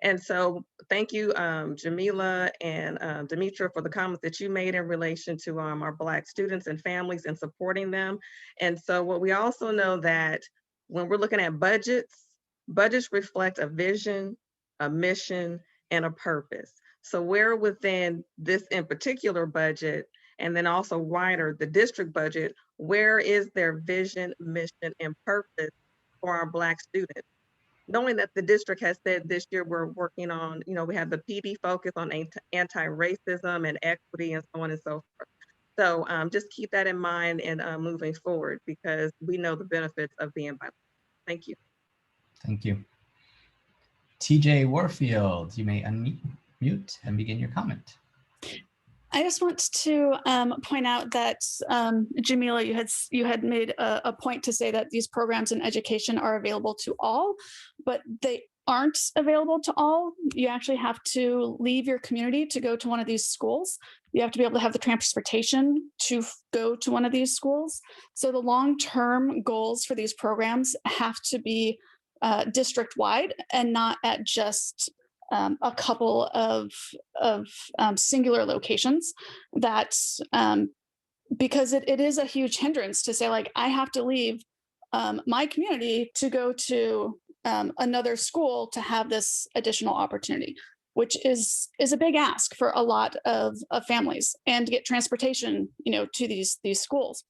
S12: And so thank you, Jamila and Demetra, for the comments that you made in relation to our Black students and families and supporting them. And so what we also know that when we're looking at budgets, budgets reflect a vision, a mission, and a purpose. So where within this in particular budget, and then also wider, the district budget, where is their vision, mission, and purpose for our Black students? Knowing that the district has said this year we're working on, we have the PD focus on anti-racism and equity and so on and so forth. So just keep that in mind and moving forward, because we know the benefits of being bilingual. Thank you.
S1: Thank you. TJ Warfield, you may unmute and begin your comment.
S13: I just want to point out that Jamila, you had made a point to say that these programs in education are available to all, but they aren't available to all. You actually have to leave your community to go to one of these schools. You have to be able to have the transportation to go to one of these schools. So the long-term goals for these programs have to be district-wide and not at just a couple of singular locations. That because it is a huge hindrance to say, like, I have to leave my community to go to another school to have this additional opportunity, which is a big ask for a lot of families, and to get transportation, to these schools.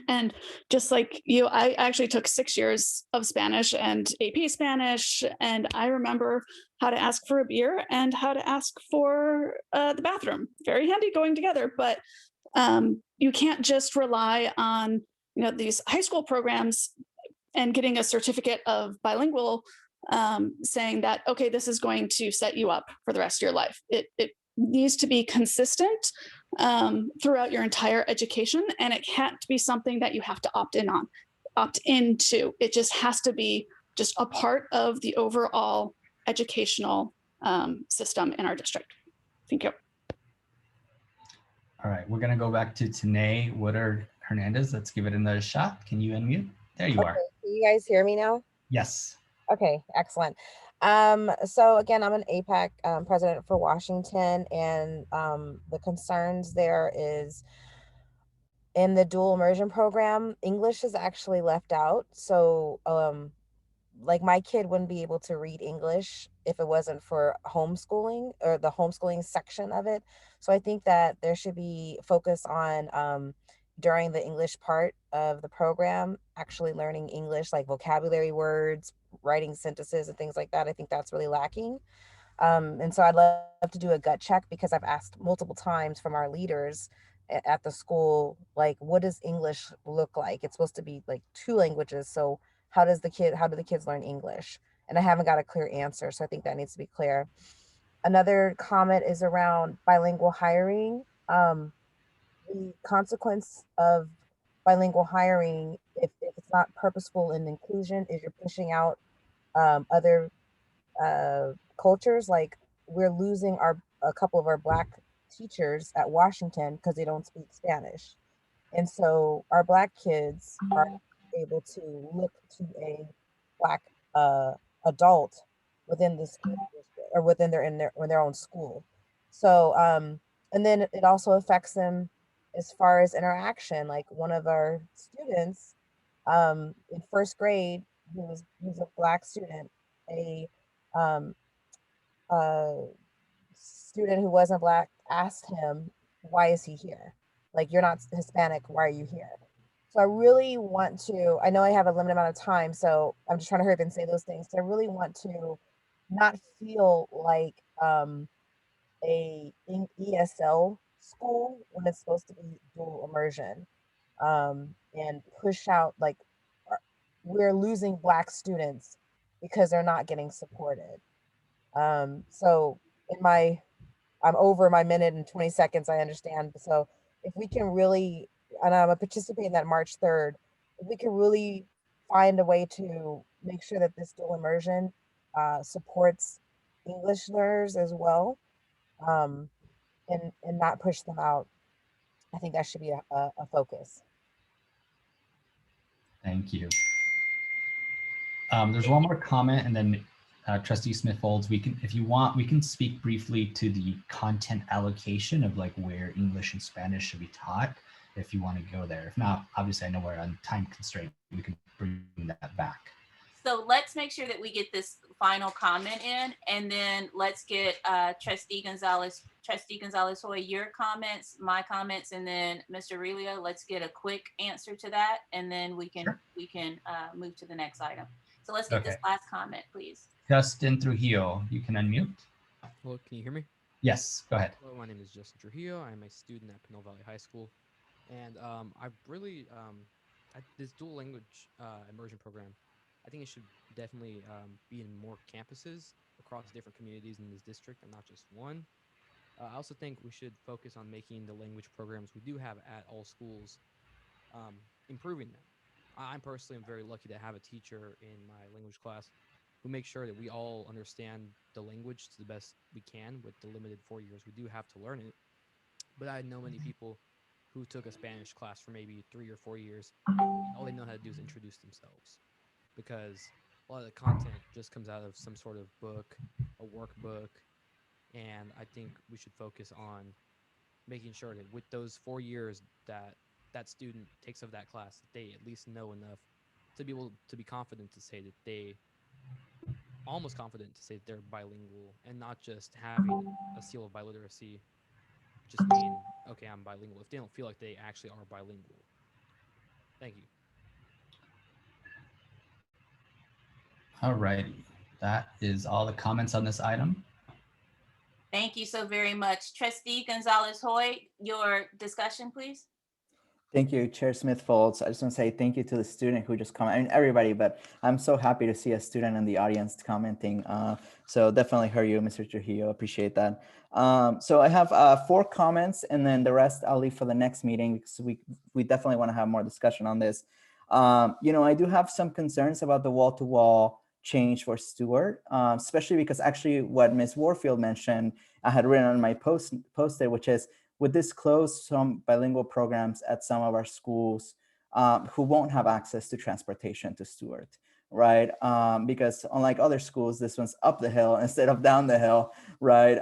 S13: And just like you, I actually took 6 years of Spanish and AP Spanish, and I remember how to ask for a beer and how to ask for the bathroom. Very handy going together, but you can't just rely on these high school programs and getting a certificate of bilingual saying that, okay, this is going to set you up for the rest of your life. It needs to be consistent throughout your entire education, and it can't be something that you have to opt into. It just has to be just a part of the overall educational system in our district. Thank you.
S1: All right, we're gonna go back to Tinay, Woodard, Hernandez. Let's give it another shot. Can you unmute? There you are.
S6: Can you guys hear me now?
S1: Yes.
S6: Okay, excellent. So again, I'm an APAC president for Washington, and the concerns there is in the dual immersion program, English is actually left out. So like my kid wouldn't be able to read English if it wasn't for homeschooling or the homeschooling section of it. So I think that there should be focus on during the English part of the program, actually learning English, like vocabulary words, writing sentences and things like that. I think that's really lacking. And so I'd love to do a gut check, because I've asked multiple times from our leaders at the school, like, what does English look like? It's supposed to be like 2 languages. So how do the kids learn English? And I haven't got a clear answer. So I think that needs to be clear. Another comment is around bilingual hiring. The consequence of bilingual hiring, if it's not purposeful in inclusion, is you're pushing out other cultures. Like, we're losing a couple of our Black teachers at Washington because they don't speak Spanish. And so our Black kids are able to look to a Black adult within the school district, or within their own school. So and then it also affects them as far as interaction. Like, one of our students in 1st grade, who's a Black student, a student who wasn't Black asked him, why is he here? Like, you're not Hispanic, why are you here? So I really want to, I know I have a limited amount of time, so I'm just trying to hurry up and say those things. So I really want to not feel like a ESL school when it's supposed to be dual immersion, and push out, like, we're losing Black students because they're not getting supported. So I'm over my minute and 20 seconds, I understand. So if we can really, and I'm participating in that March 3rd, if we can really find a way to make sure that this dual immersion supports English learners as well, and not push them out, I think that should be a focus.
S1: Thank you. There's one more comment, and then Trustee Smith-Folds, we can, if you want, we can speak briefly to the content allocation of like where English and Spanish should be taught, if you want to go there. If not, obviously I know we're on time constraint. We can bring that back.
S2: So let's make sure that we get this final comment in, and then let's get Trustee Gonzalez Hoy, your comments, my comments, and then Mr. Relia, let's get a quick answer to that, and then we can move to the next item. So let's get this last comment, please.
S1: Justin Trujillo, you can unmute.
S14: Hello, can you hear me?
S1: Yes, go ahead.
S14: Hello, my name is Justin Trujillo. I'm a student at Pinole Valley High School, and I've really this dual language immersion program, I think it should definitely be in more campuses across different communities in this district and not just one. I also think we should focus on making the language programs we do have at all schools, improving them. I'm personally very lucky to have a teacher in my language class who makes sure that we all understand the language to the best we can with the limited 4 years we do have to learn it. But I know many people who took a Spanish class for maybe 3 or 4 years, and all they know how to do is introduce themselves, because a lot of the content just comes out of some sort of book, a workbook, and I think we should focus on making sure that with those 4 years that that student takes of that class, that they at least know enough to be able to be confident to say that they, almost confident to say that they're bilingual, and not just having a seal of biliteracy just mean, okay, I'm bilingual, if they don't feel like they actually are bilingual. Thank you.
S1: All righty, that is all the comments on this item.
S2: Thank you so very much. Trustee Gonzalez Hoy, your discussion, please.
S3: Thank you, Chair Smith-Folds. I just want to say thank you to the student who just commented, I mean, everybody, but I'm so happy to see a student in the audience commenting. So definitely heard you, Mr. Trujillo, appreciate that. So I have 4 comments, and then the rest I'll leave for the next meeting, because we definitely want to have more discussion on this. You know, I do have some concerns about the wall-to-wall change for Stewart, especially because actually what Ms. Warfield mentioned, I had written on my post-it, which is, would this close some bilingual programs at some of our schools who won't have access to transportation to Stewart, right? Because unlike other schools, this one's up the hill instead of down the hill, right?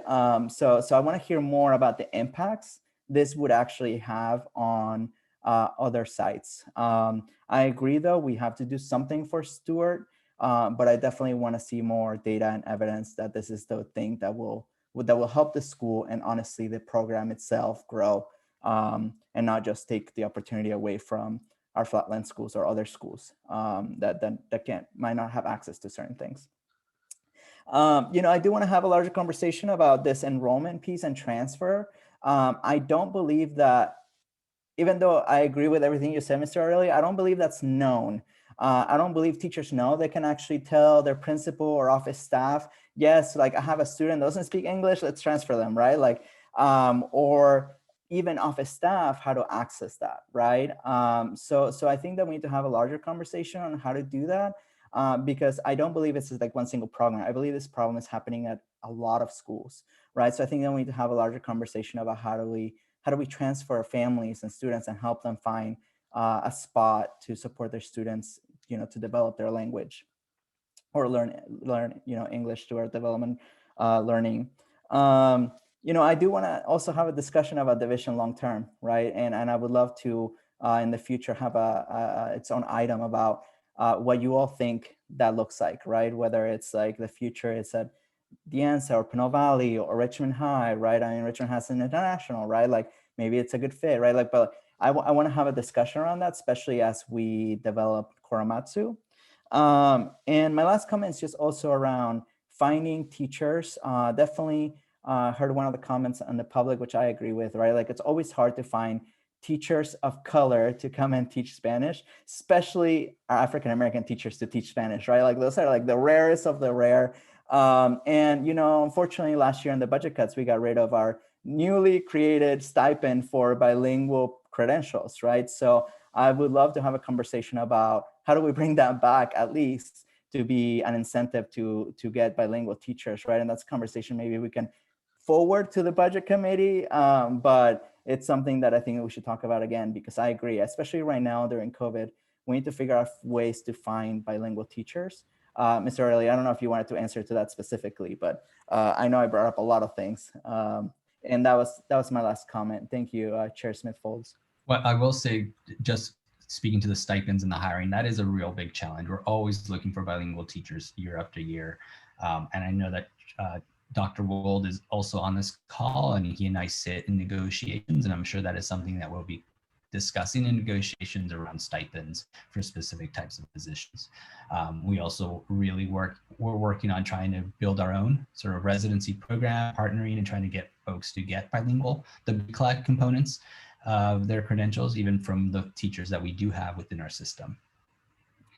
S3: So I want to hear more about the impacts this would actually have on other sites. I agree, though, we have to do something for Stewart, but I definitely want to see more data and evidence that this is the thing that will help the school and honestly the program itself grow, and not just take the opportunity away from our flatland schools or other schools that might not have access to certain things. You know, I do want to have a larger conversation about this enrollment piece and transfer. I don't believe that, even though I agree with everything you said, Mr. Aurelio, I don't believe that's known. I don't believe teachers know they can actually tell their principal or office staff, yes, like I have a student that doesn't speak English, let's transfer them, right? Like, or even office staff, how to access that, right? So I think that we need to have a larger conversation on how to do that, because I don't believe it's like one single program. I believe this problem is happening at a lot of schools, right? So I think that we need to have a larger conversation about how do we transfer families and students and help them find a spot to support their students, you know, to develop their language or learn, you know, English to our development learning. You know, I do want to also have a discussion about division long-term, right? And I would love to, in the future, have its own item about what you all think that looks like, right? Whether it's like the future is at Dienza or Pinole Valley or Richmond High, right? I mean, Richmond has an international, right? Like maybe it's a good fit, right? Like, but I want to have a discussion around that, especially as we develop Korematsu. And my last comment is just also around finding teachers. Definitely heard one of the comments on the public, which I agree with, right? Like it's always hard to find teachers of color to come and teach Spanish, especially African-American teachers to teach Spanish, right? Like those are like the rarest of the rare. And, you know, unfortunately last year in the budget cuts, we got rid of our newly created stipend for bilingual credentials, right? So I would love to have a conversation about how do we bring that back, at least to be an incentive to get bilingual teachers, right? And that's a conversation maybe we can forward to the budget committee, but it's something that I think we should talk about again, because I agree, especially right now during COVID, we need to figure out ways to find bilingual teachers. Mr. Early, I don't know if you wanted to answer to that specifically, but I know I brought up a lot of things. And that was my last comment. Thank you, Chair Smith-Folds.
S1: Well, I will say, just speaking to the stipends and the hiring, that is a real big challenge. We're always looking for bilingual teachers year after year. And I know that Dr. Wold is also on this call, and he and I sit in negotiations, and I'm sure that is something that we'll be discussing in negotiations around stipends for specific types of positions. We also really we're working on trying to build our own sort of residency program, partnering and trying to get folks to get bilingual, the BCLAD components of their credentials, even from the teachers that we do have within our system.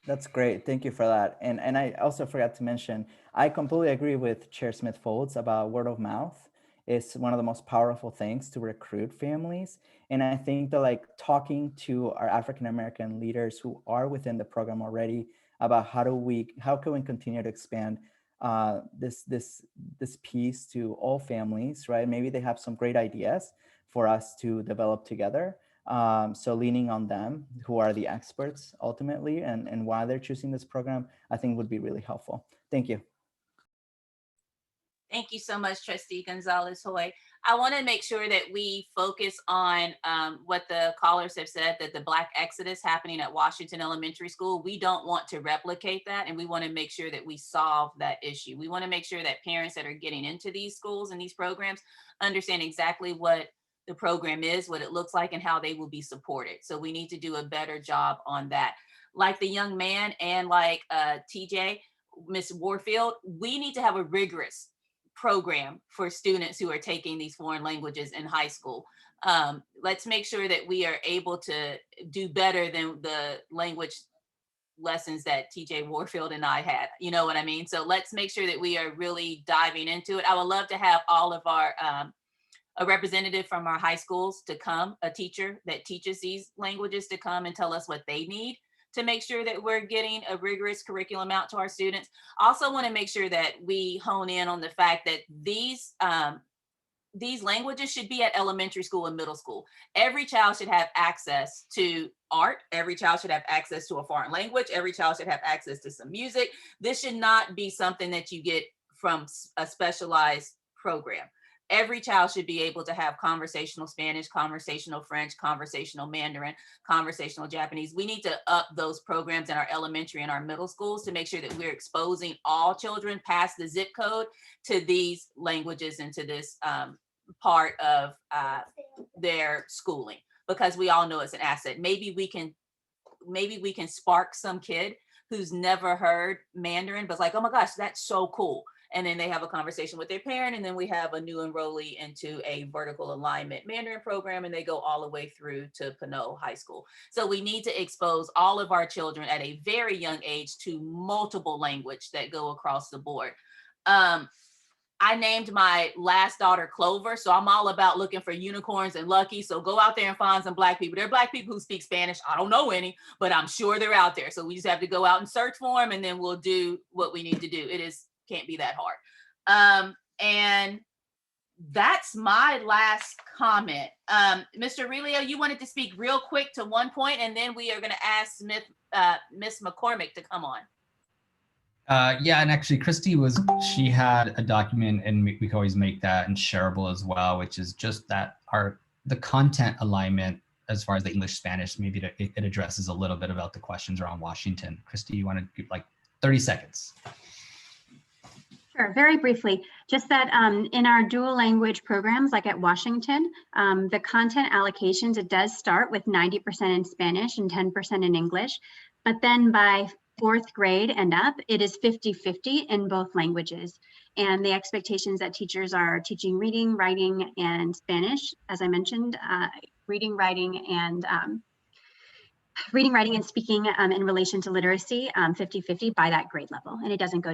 S3: That's great. Thank you for that. And I also forgot to mention, I completely agree with Chair Smith-Folds about word of mouth. It's one of the most powerful things to recruit families. And I think that, like, talking to our African-American leaders who are within the program already about how can we continue to expand this piece to all families, right? Maybe they have some great ideas for us to develop together. So leaning on them, who are the experts ultimately, and why they're choosing this program, I think would be really helpful. Thank you.
S2: Thank you so much, Trustee Gonzalez-Hoy. I want to make sure that we focus on what the callers have said, that the Black exodus happening at Washington Elementary School, we don't want to replicate that, and we want to make sure that we solve that issue. We want to make sure that parents that are getting into these schools and these programs understand exactly what the program is, what it looks like, and how they will be supported. So we need to do a better job on that. Like the young man and like TJ, Ms. Warfield, we need to have a rigorous program for students who are taking these foreign languages in high school. Let's make sure that we are able to do better than the language lessons that TJ Warfield and I had, you know what I mean? So let's make sure that we are really diving into it. I would love to have all of our, a representative from our high schools to come, a teacher that teaches these languages to come and tell us what they need to make sure that we're getting a rigorous curriculum out to our students. Also want to make sure that we hone in on the fact that these languages should be at elementary school and middle school. Every child should have access to art. Every child should have access to a foreign language. Every child should have access to some music. This should not be something that you get from a specialized program. Every child should be able to have conversational Spanish, conversational French, conversational Mandarin, conversational Japanese. We need to up those programs in our elementary and our middle schools to make sure that we're exposing all children past the zip code to these languages and to this part of their schooling, because we all know it's an asset. Maybe we can spark some kid who's never heard Mandarin, but it's like, oh my gosh, that's so cool. And then they have a conversation with their parent, and then we have a new enrollee into a vertical alignment Mandarin program, and they go all the way through to Pinot High School. So we need to expose all of our children at a very young age to multiple language that go across the board. I named my last daughter Clover, so I'm all about looking for unicorns and lucky. So go out there and find some Black people. There are Black people who speak Spanish. I don't know any, but I'm sure they're out there. So we just have to go out and search for them, and then we'll do what we need to do. Can't be that hard. And that's my last comment. Mr. Aurelio, you wanted to speak real quick to one point, and then we are going to ask Miss McCormick to come on.
S1: Yeah, and actually Christy she had a document, and we can always make that and shareable as well, which is just that the content alignment as far as the English Spanish, maybe it addresses a little bit about the questions around Washington. Christy, you want to give like 30 seconds?
S10: Sure, very briefly, just that in our dual language programs, like at Washington, the content allocations, it does start with 90% in Spanish and 10% in English, but then by 4th grade and up, it is 50-50 in both languages. And the expectations that teachers are teaching reading, writing, and Spanish, as I mentioned, reading, writing, and speaking in relation to literacy, 50-50 by that grade level, and it doesn't go.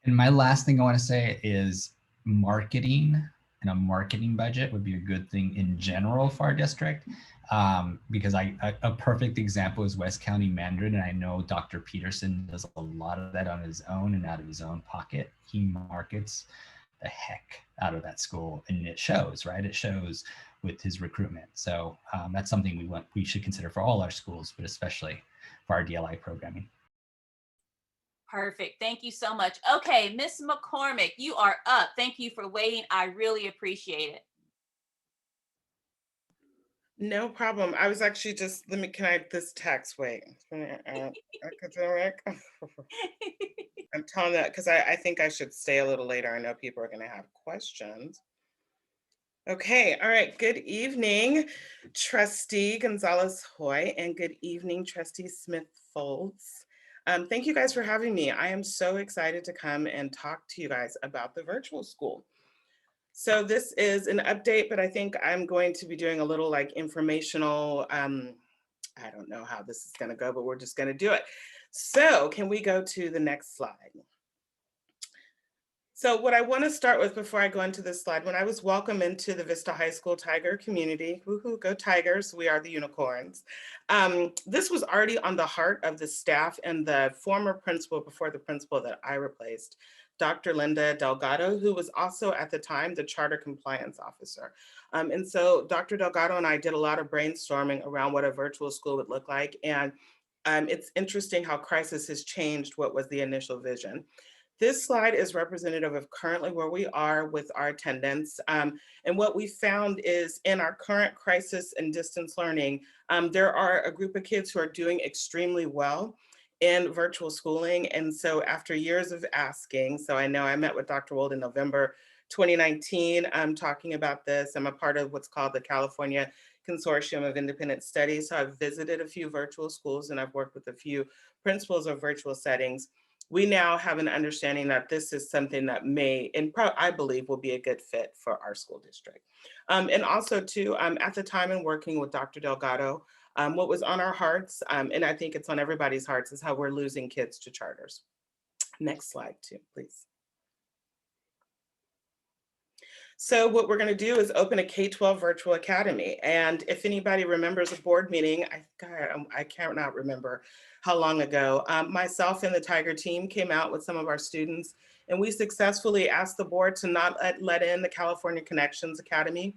S1: And my last thing I want to say is marketing and a marketing budget would be a good thing in general for our district, because a perfect example is West County Mandarin, and I know Dr. Peterson does a lot of that on his own and out of his own pocket. He markets the heck out of that school, and it shows, right? It shows with his recruitment. So that's something we should consider for all our schools, but especially for our DLI programming.
S2: Perfect. Thank you so much. Okay, Miss McCormick, you are up. Thank you for waiting. I really appreciate it.
S11: No problem. I was actually just, can I, this text, wait. Academic. I'm telling that because I think I should stay a little later. I know people are going to have questions. Okay, all right. Good evening, Trustee Gonzalez-Hoy, and good evening, Trustee Smith-Foltz. Thank you guys for having me. I am so excited to come and talk to you guys about the virtual school. So this is an update, but I think I'm going to be doing a little like informational, I don't know how this is going to go, but we're just going to do it. So can we go to the next slide? So what I want to start with before I go into this slide, when I was welcomed into the Vista High School Tiger community, woohoo, go Tigers, we are the unicorns. This was already on the heart of the staff and the former principal before the principal that I replaced, Dr. Linda Delgado, who was also at the time the charter compliance officer. And so Dr. Delgado and I did a lot of brainstorming around what a virtual school would look like. And it's interesting how crisis has changed what was the initial vision. This slide is representative of currently where we are with our attendance. And what we found is in our current crisis and distance learning, there are a group of kids who are doing extremely well in virtual schooling. And so after years of asking, so I know I met with Dr. Wold in November 2019, talking about this. I'm a part of what's called the California Consortium of Independent Studies. So I've visited a few virtual schools and I've worked with a few principals of virtual settings. We now have an understanding that this is something that may, and I believe will be a good fit for our school district. And also too, at the time in working with Dr. Delgado, what was on our hearts, and I think it's on everybody's hearts, is how we're losing kids to charters. Next slide too, please. So what we're going to do is open a K-12 virtual academy. And if anybody remembers a board meeting, I cannot remember how long ago, myself and the Tiger team came out with some of our students, and we successfully asked the board to not let in the California Connections Academy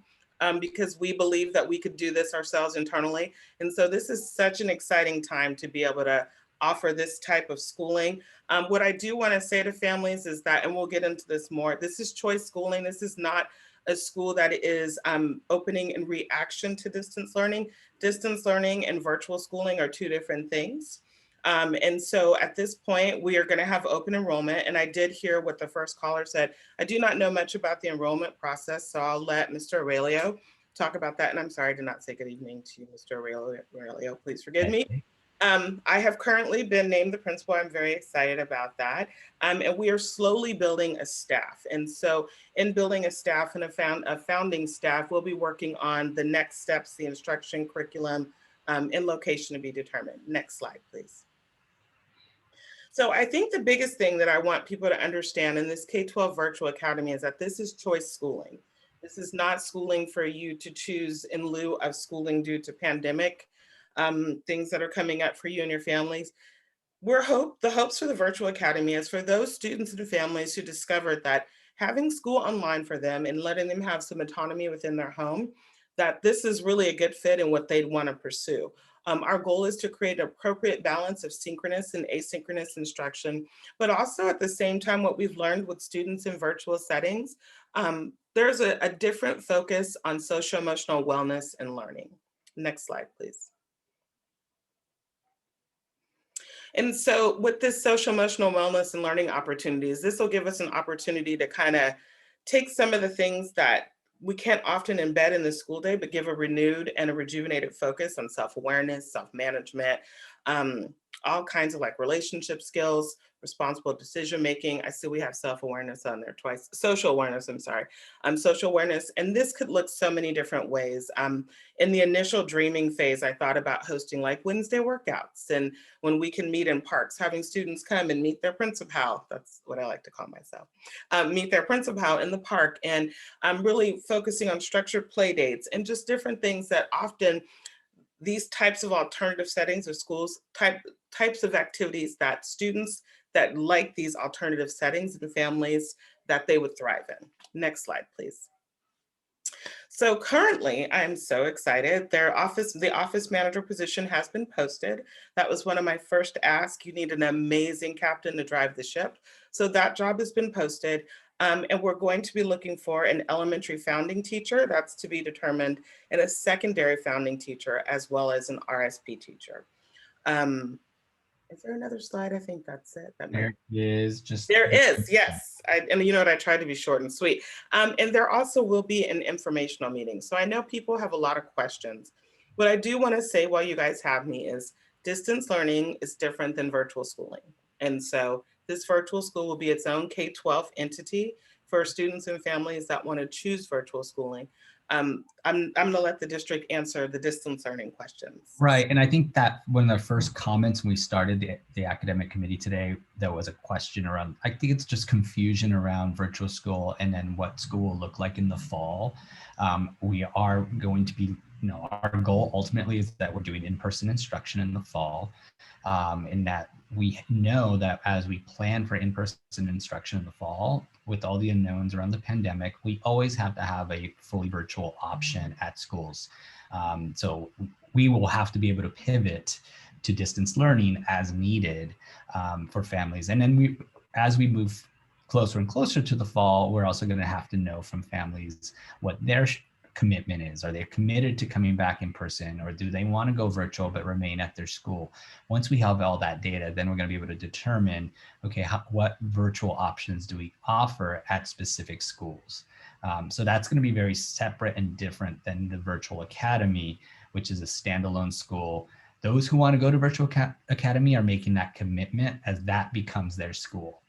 S11: because we believe that we could do this ourselves internally. And so this is such an exciting time to be able to offer this type of schooling. What I do want to say to families is that, and we'll get into this more, this is choice schooling. This is not a school that is opening in reaction to distance learning. Distance learning and virtual schooling are two different things. And so at this point, we are going to have open enrollment. And I did hear what the first caller said. I do not know much about the enrollment process, so I'll let Mr. Aurelio talk about that. And I'm sorry I did not say good evening to Mr. Aurelio. Please forgive me. I have currently been named the principal. I'm very excited about that. And we are slowly building a staff. And so in building a staff and a founding staff, we'll be working on the next steps, the instruction, curriculum, and location to be determined. Next slide, please. So I think the biggest thing that I want people to understand in this K-12 virtual academy is that this is choice schooling. This is not schooling for you to choose in lieu of schooling due to pandemic, things that are coming up for you and your families. The hopes for the virtual academy is for those students and families who discovered that having school online for them and letting them have some autonomy within their home, that this is really a good fit in what they'd want to pursue. Our goal is to create an appropriate balance of synchronous and asynchronous instruction, but also at the same time, what we've learned with students in virtual settings, there's a different focus on social-emotional wellness and learning. Next slide, please. And so with this social emotional wellness and learning opportunities, this will give us an opportunity to kind of take some of the things that we can't often embed in the school day, but give a renewed and a rejuvenated focus on self-awareness, self-management, all kinds of like relationship skills, responsible decision-making. I see we have self-awareness on there twice, social awareness, I'm sorry, social awareness. And this could look so many different ways. In the initial dreaming phase, I thought about hosting like Wednesday workouts and when we can meet in parks, having students come and meet their principal, that's what I like to call myself, meet their principal in the park. And I'm really focusing on structured play dates and just different things that often these types of alternative settings or schools, types of activities that students that like these alternative settings and families that they would thrive in. Next slide, please. So currently, I'm so excited. The office manager position has been posted. That was one of my first asks. You need an amazing captain to drive the ship. So that job has been posted. And we're going to be looking for an elementary founding teacher. That's to be determined, and a secondary founding teacher, as well as an RSP teacher. Is there another slide? I think that's it.
S1: There is just.
S11: There is, yes. And you know what, I tried to be short and sweet. And there also will be an informational meeting. So I know people have a lot of questions. What I do want to say while you guys have me is distance learning is different than virtual schooling. And so this virtual school will be its own K-12 entity for students and families that want to choose virtual schooling. I'm going to let the district answer the distance learning questions.
S1: Right, and I think that one of the first comments when we started the academic committee today, there was a question around, I think it's just confusion around virtual school and then what school will look like in the fall. We are going to be, our goal ultimately is that we're doing in-person instruction in the fall, and that we know that as we plan for in-person instruction in the fall, with all the unknowns around the pandemic, we always have to have a fully virtual option at schools. So we will have to be able to pivot to distance learning as needed for families. And then as we move closer and closer to the fall, we're also going to have to know from families what their commitment is. Are they committed to coming back in person, or do they want to go virtual but remain at their school? Once we have all that data, then we're going to be able to determine, okay, what virtual options do we offer at specific schools? So that's going to be very separate and different than the virtual academy, which is a standalone school. Those who want to go to virtual academy are making that commitment as that becomes their school.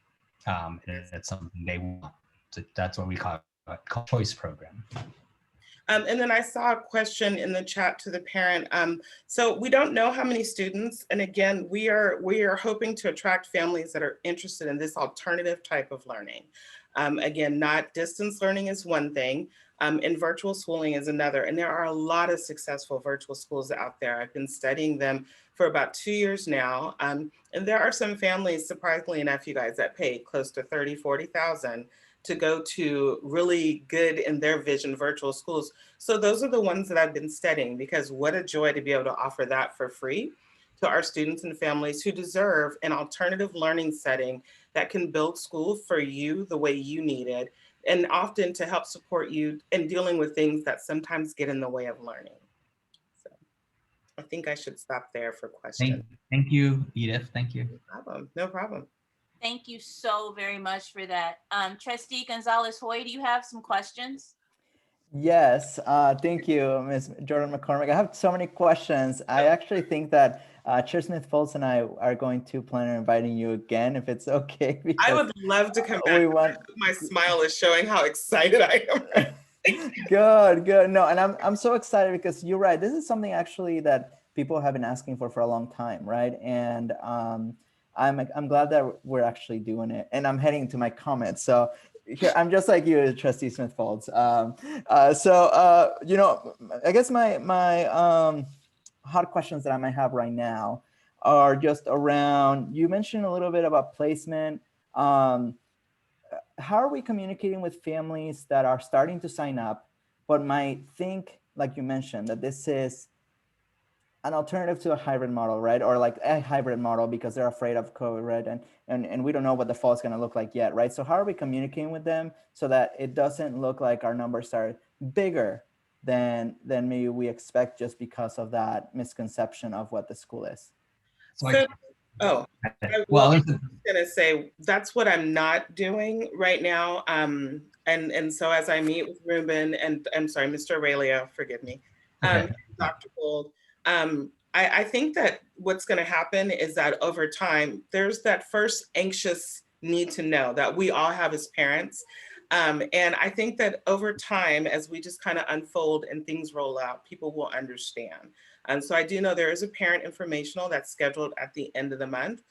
S1: And it's something they want. So that's what we call a choice program.
S11: And then I saw a question in the chat to the parent. So we don't know how many students, and again, we are hoping to attract families that are interested in this alternative type of learning. Again, not distance learning is one thing, and virtual schooling is another. And there are a lot of successful virtual schools out there. I've been studying them for about 2 years now. And there are some families, surprisingly enough, you guys, that pay close to $30,000, $40,000 to go to really good, in their vision, virtual schools. So those are the ones that I've been studying, because what a joy to be able to offer that for free to our students and families who deserve an alternative learning setting that can build school for you the way you need it, and often to help support you in dealing with things that sometimes get in the way of learning. So I think I should stop there for questions.
S1: Thank you, Edith. Thank you.
S11: No problem. No problem.
S2: Thank you so very much for that. Trustee Gonzalez-Hoy, do you have some questions?
S3: Yes, thank you, Ms. Jordan McCormick. I have so many questions. I actually think that Chair Smith-Foltz and I are going to plan on inviting you again, if it's okay.
S11: I would love to come back. My smile is showing how excited I am.
S3: Good. No, and I'm so excited because you're right. This is something actually that people have been asking for a long time, right? And I'm glad that we're actually doing it. And I'm heading to my comments. So here, I'm just like you, Trustee Smith-Foltz. I guess my hot questions that I might have right now are just around, you mentioned a little bit about placement. How are we communicating with families that are starting to sign up, but might think, like you mentioned, that this is an alternative to a hybrid model, right? Or like a hybrid model because they're afraid of COVID, right? And we don't know what the fall is going to look like yet, right? So how are we communicating with them so that it doesn't look like our numbers are bigger than maybe we expect just because of that misconception of what the school is?
S11: I was gonna say that's what I'm not doing right now. And so as I meet with Ruben and I'm sorry, Mr. Aurelio, forgive me, Dr. Gold, I think that what's going to happen is that over time, there's that first anxious need to know that we all have as parents. And I think that over time, as we just kind of unfold and things roll out, people will understand. And so I do know there is a parent informational that's scheduled at the end of the month.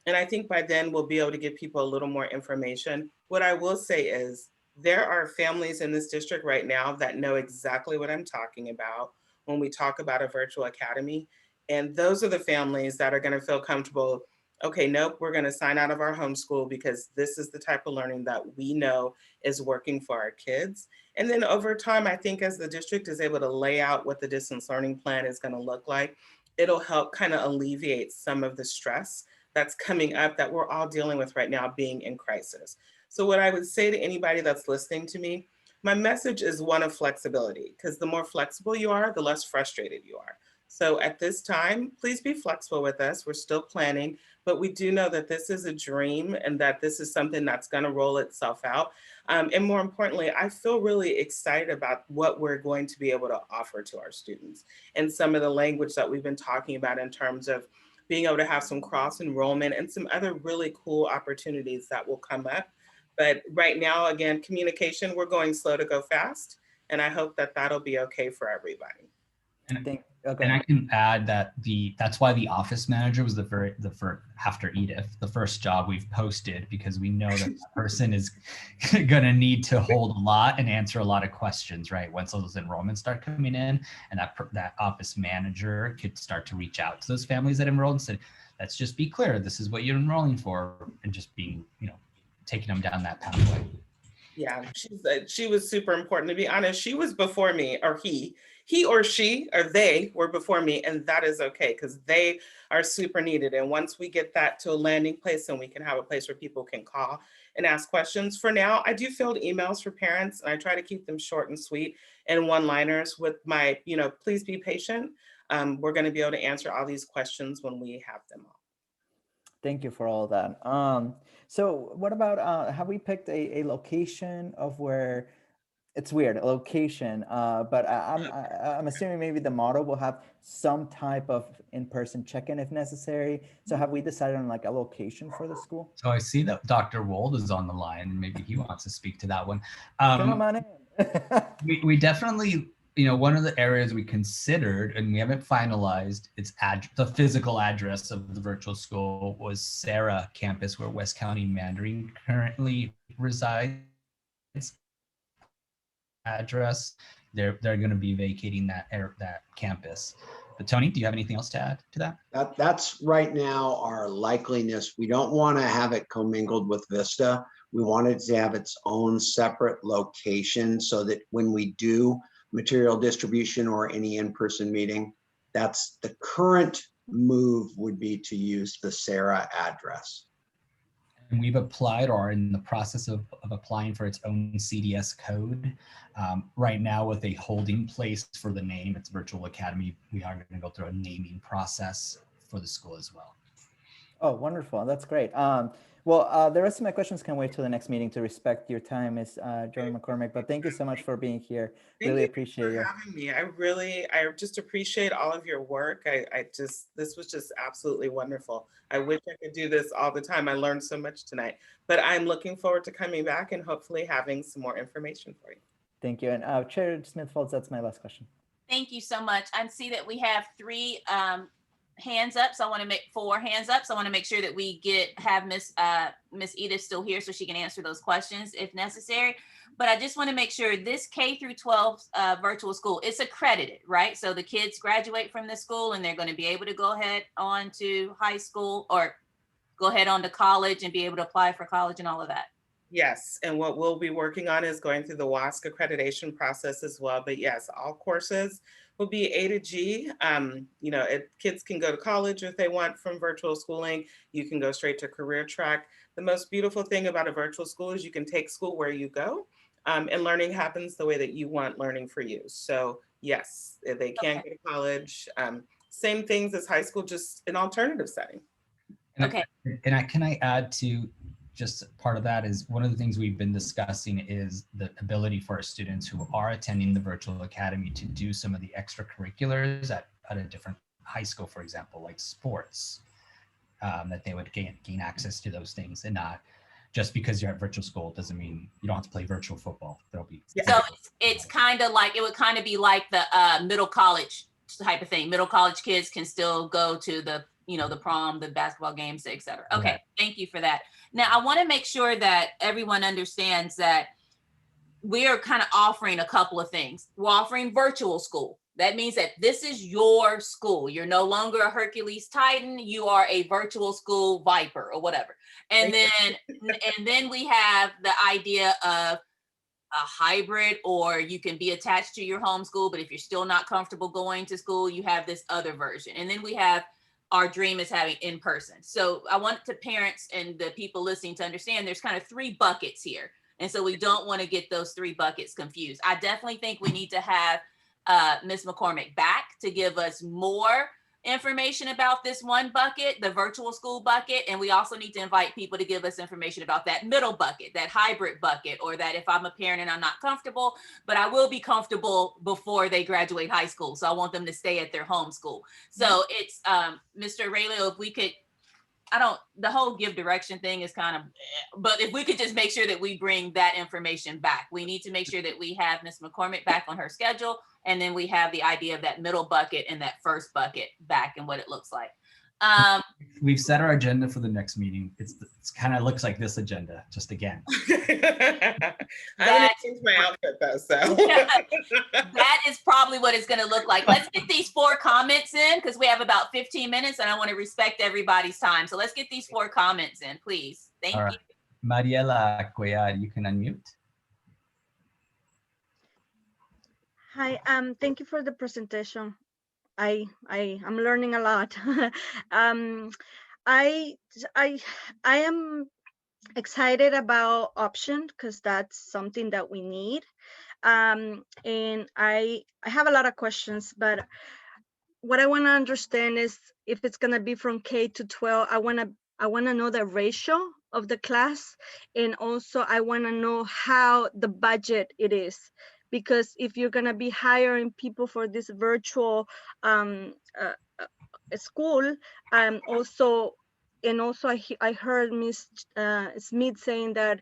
S11: And I think by then we'll be able to give people a little more information. What I will say is there are families in this district right now that know exactly what I'm talking about when we talk about a virtual academy. And those are the families that are going to feel comfortable okay, nope, we're going to sign out of our homeschool because this is the type of learning that we know is working for our kids. And then over time, I think as the district is able to lay out what the distance learning plan is going to look like, it'll help kind of alleviate some of the stress that's coming up that we're all dealing with right now, being in crisis. So what I would say to anybody that's listening to me, my message is one of flexibility, because the more flexible you are, the less frustrated you are. So at this time, please be flexible with us. We're still planning, but we do know that this is a dream and that this is something that's going to roll itself out. And more importantly, I feel really excited about what we're going to be able to offer to our students and some of the language that we've been talking about in terms of being able to have some cross enrollment and some other really cool opportunities that will come up. But right now, again, communication, we're going slow to go fast. And I hope that that'll be okay for everybody.
S1: And I can add that that's why the office manager was after Edith, the first job we've posted, because we know that that person is going to need to hold a lot and answer a lot of questions, right? Once those enrollments start coming in, and that office manager could start to reach out to those families that enrolled and said, let's just be clear, this is what you're enrolling for, and just being, taking them down that pathway.
S11: Yeah, she was super important. To be honest, she was before me, or he or she or they were before me, and that is okay because they are super needed. And once we get that to a landing place and we can have a place where people can call and ask questions. For now, I do field emails for parents, and I try to keep them short and sweet and one-liners with my, please be patient. We're going to be able to answer all these questions when we have them all.
S3: Thank you for all that. So what about, have we picked a location of where, it's weird, a location, but I'm assuming maybe the model will have some type of in-person check-in if necessary. So have we decided on like a location for the school?
S1: So I see that Dr. Wold is on the line, and maybe he wants to speak to that one.
S3: Come on in.
S1: we definitely, one of the areas we considered, and we haven't finalized, its the physical address of the virtual school was Sarah campus, where West County Mandarin currently resides. Address, they're going to be vacating that campus. But Tony, do you have anything else to add to that?
S15: That's right now our likeliness. We don't want to have it commingled with Vista. We want it to have its own separate location so that when we do material distribution or any in-person meeting, that's the current move would be to use the Sarah address.
S1: And we've applied or are in the process of applying for its own CDS code. Right now with a holding place for the name, it's Virtual Academy. We are going to go through a naming process for the school as well.
S3: Oh, wonderful. That's great. Well, the rest of my questions can wait till the next meeting to respect your time, Ms. Jordan McCormick, but thank you so much for being here. Really appreciate you.
S11: Having me. I just appreciate all of your work. This was just absolutely wonderful. I wish I could do this all the time. I learned so much tonight, but I'm looking forward to coming back and hopefully having some more information for you.
S3: Thank you. And Chair Smith-Folds, that's my last question.
S2: Thank you so much. I see that we have 3 hands up, so I want to make 4 hands up. So I want to make sure that we have Miss Edith still here so she can answer those questions if necessary. But I just want to make sure this K through 12 virtual school, it's accredited, right? So the kids graduate from the school and they're going to be able to go ahead on to high school or go ahead on to college and be able to apply for college and all of that.
S11: Yes, and what we'll be working on is going through the WASC accreditation process as well. But yes, all courses will be A to G. Kids can go to college if they want from virtual schooling. You can go straight to career track. The most beautiful thing about a virtual school is you can take school where you go, and learning happens the way that you want learning for you. So yes, if they can go to college, same things as high school, just an alternative setting.
S2: Okay.
S1: Can I add to just part of that is one of the things we've been discussing is the ability for our students who are attending the virtual academy to do some of the extracurriculars at a different high school, for example, like sports, that they would gain access to those things, and not just because you're at virtual school doesn't mean you don't have to play virtual football. There'll be
S2: so it's kind of like, it would kind of be like the middle college type of thing. Middle college kids can still go to the the prom, the basketball games, et cetera. Okay, thank you for that. Now, I want to make sure that everyone understands that we are kind of offering a couple of things. We're offering virtual school, That means that this is your school. You're no longer a Hercules Titan. You are a virtual school Viper or whatever. And then we have the idea of a hybrid, or you can be attached to your home school, but if you're still not comfortable going to school, you have this other version. And then we have our dream is having in person. So I want the parents and the people listening to understand there's kind of 3 buckets here. And so we don't want to get those 3 buckets confused. I definitely think we need to have Ms. McCormick back to give us more information about this one bucket, the virtual school bucket. And we also need to invite people to give us information about that middle bucket, that hybrid bucket, or that if I'm a parent and I'm not comfortable, but I will be comfortable before they graduate high school. So I want them to stay at their home school. So it's Mr. Aurelio, if we could, the whole give direction thing is kind of, but if we could just make sure that we bring that information back. We need to make sure that we have Ms. McCormick back on her schedule. And then we have the idea of that middle bucket and that first bucket back and what it looks like.
S1: We've set our agenda for the next meeting. It's kind of looks like this agenda, just again.
S11: I haven't changed my outfit though, so.
S2: That is probably what it's gonna look like. Let's get these 4 comments in because we have about 15 minutes and I want to respect everybody's time. So let's get these 4 comments in, please. Thank you.
S1: Mariela Cuellar, you can unmute.
S4: Hi, thank you for the presentation. I'm learning a lot. I am excited about option because that's something that we need. And I have a lot of questions, but what I want to understand is if it's gonna be from K to 12, I wanna know the ratio of the class, and also I wanna know how the budget it is. Because if you're gonna be hiring people for this virtual school, also I heard Ms. Smith saying that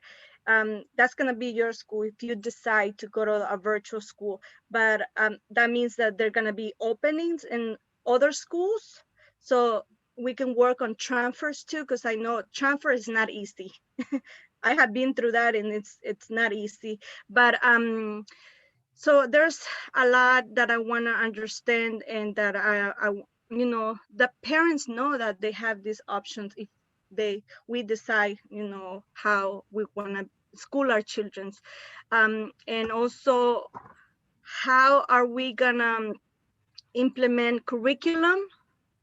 S4: that's gonna be your school if you decide to go to a virtual school, but that means that there are gonna be openings in other schools, so we can work on transfers too, because I know transfer is not easy. I have been through that and it's not easy, but so there's a lot that I want to understand, and that I the parents know that they have these options if we decide, how we want to school our children, and also how are we gonna implement curriculum,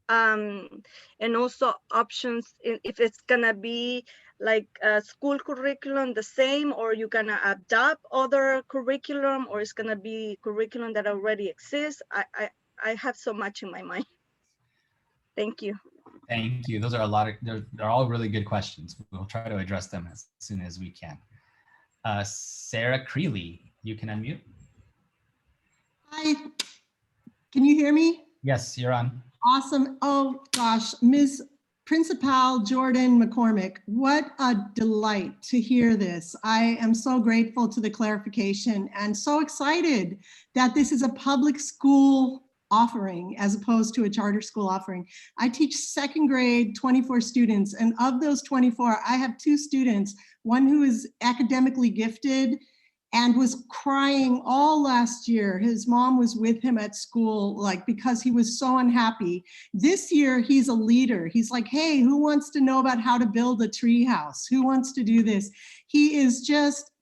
S4: and also options if it's gonna be like a school curriculum the same, or you're gonna adopt other curriculum, or it's gonna be curriculum that already exists. I have so much in my mind. Thank you.
S1: Thank you. Those are they're all really good questions. We'll try to address them as soon as we can. Sarah Creeley, you can unmute.
S5: Hi, can you hear me?
S1: Yes, you're on.
S5: Awesome. Oh gosh, Ms. Principal Jordan McCormick, what a delight to hear this. I am so grateful to the clarification and so excited that this is a public school offering as opposed to a charter school offering. I teach 2nd grade, 24 students, and of those 24, I have 2 students, one who is academically gifted and was crying all last year. His mom was with him at school, because he was so unhappy. This year, he's a leader. He's like, hey, who wants to know about how to build a tree house? Who wants to do this? He is just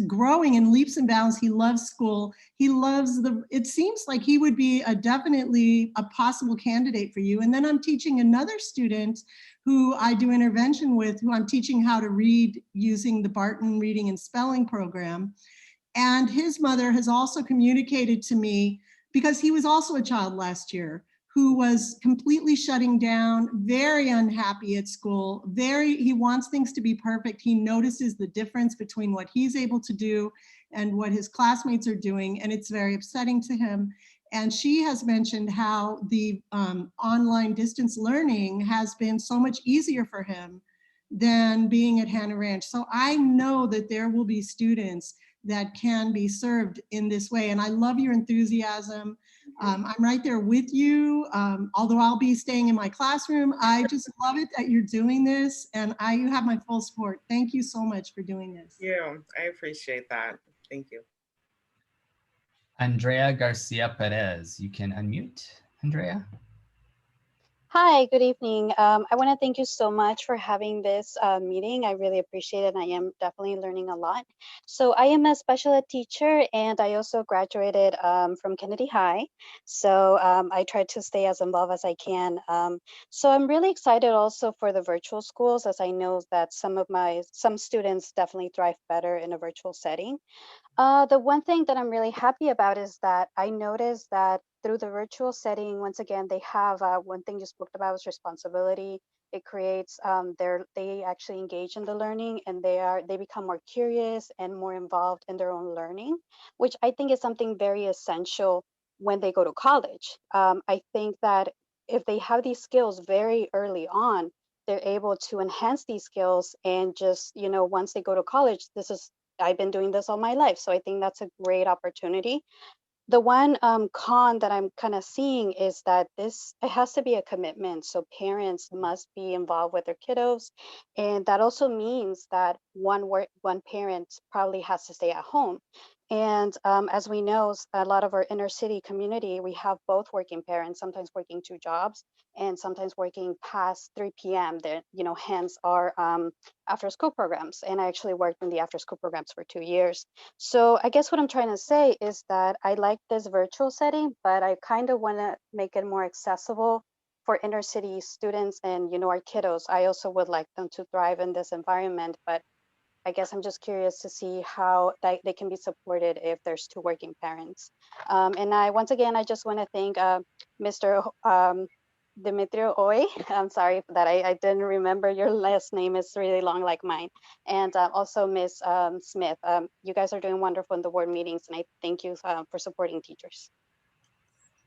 S5: growing in leaps and bounds. He loves school. He loves it seems like he would be definitely a possible candidate for you. And then I'm teaching another student who I do intervention with, who I'm teaching how to read using the Barton Reading and Spelling program. And his mother has also communicated to me, because he was also a child last year who was completely shutting down, very unhappy at school, he wants things to be perfect. He notices the difference between what he's able to do and what his classmates are doing, and it's very upsetting to him. And she has mentioned how the online distance learning has been so much easier for him than being at Hannah Ranch. So I know that there will be students that can be served in this way. And I love your enthusiasm. I'm right there with you. Although I'll be staying in my classroom, I just love it that you're doing this, and you have my full support. Thank you so much for doing this.
S11: Yeah, I appreciate that. Thank you.
S1: Andrea Garcia Perez. You can unmute, Andrea.
S16: Hi, good evening. I want to thank you so much for having this meeting. I really appreciate it. I am definitely learning a lot. So I am a special ed teacher and I also graduated from Kennedy High. So I try to stay as involved as I can. So I'm really excited also for the virtual schools, as I know that some students definitely thrive better in a virtual setting. The one thing that I'm really happy about is that I noticed that through the virtual setting, once again, they have one thing you spoke about was responsibility. It creates they actually engage in the learning and they become more curious and more involved in their own learning, which I think is something very essential when they go to college. I think that if they have these skills very early on, they're able to enhance these skills and just, once they go to college, I've been doing this all my life. So I think that's a great opportunity. The one con that I'm kind of seeing is that it has to be a commitment. So parents must be involved with their kiddos. And that also means that one parent probably has to stay at home. And as we know, a lot of our inner city community, we have both working parents, sometimes working 2 jobs and sometimes working past 3 p.m. That, hence our after school programs. And I actually worked in the after school programs for 2 years. So I guess what I'm trying to say is that I like this virtual setting, but I kind of want to make it more accessible for inner city students and, our kiddos. I also would like them to thrive in this environment, but I guess I'm just curious to see how they can be supported if there's 2 working parents. And once again, I just want to thank Mr. Demetrio Oy. I'm sorry that I didn't remember your last name. It's really long like mine. And also Ms. Smith. You guys are doing wonderful in the board meetings, and I thank you for supporting teachers.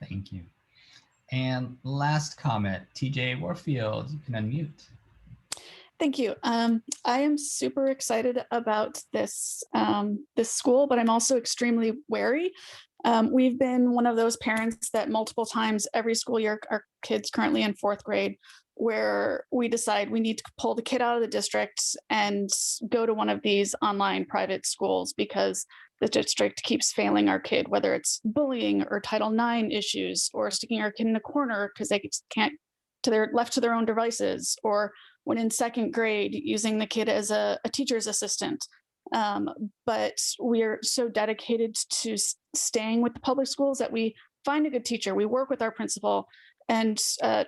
S1: Thank you. And last comment, TJ Warfield, you can unmute.
S13: Thank you. I am super excited about this school, but I'm also extremely wary. We've been one of those parents that multiple times every school year, our kids currently in 4th grade, where we decide we need to pull the kid out of the district and go to one of these online private schools because the district keeps failing our kid, whether it's bullying or Title IX issues or sticking our kid in a corner because they can't left to their own devices, or when in 2nd grade, using the kid as a teacher's assistant. But we are so dedicated to staying with the public schools that we find a good teacher. We work with our principal, and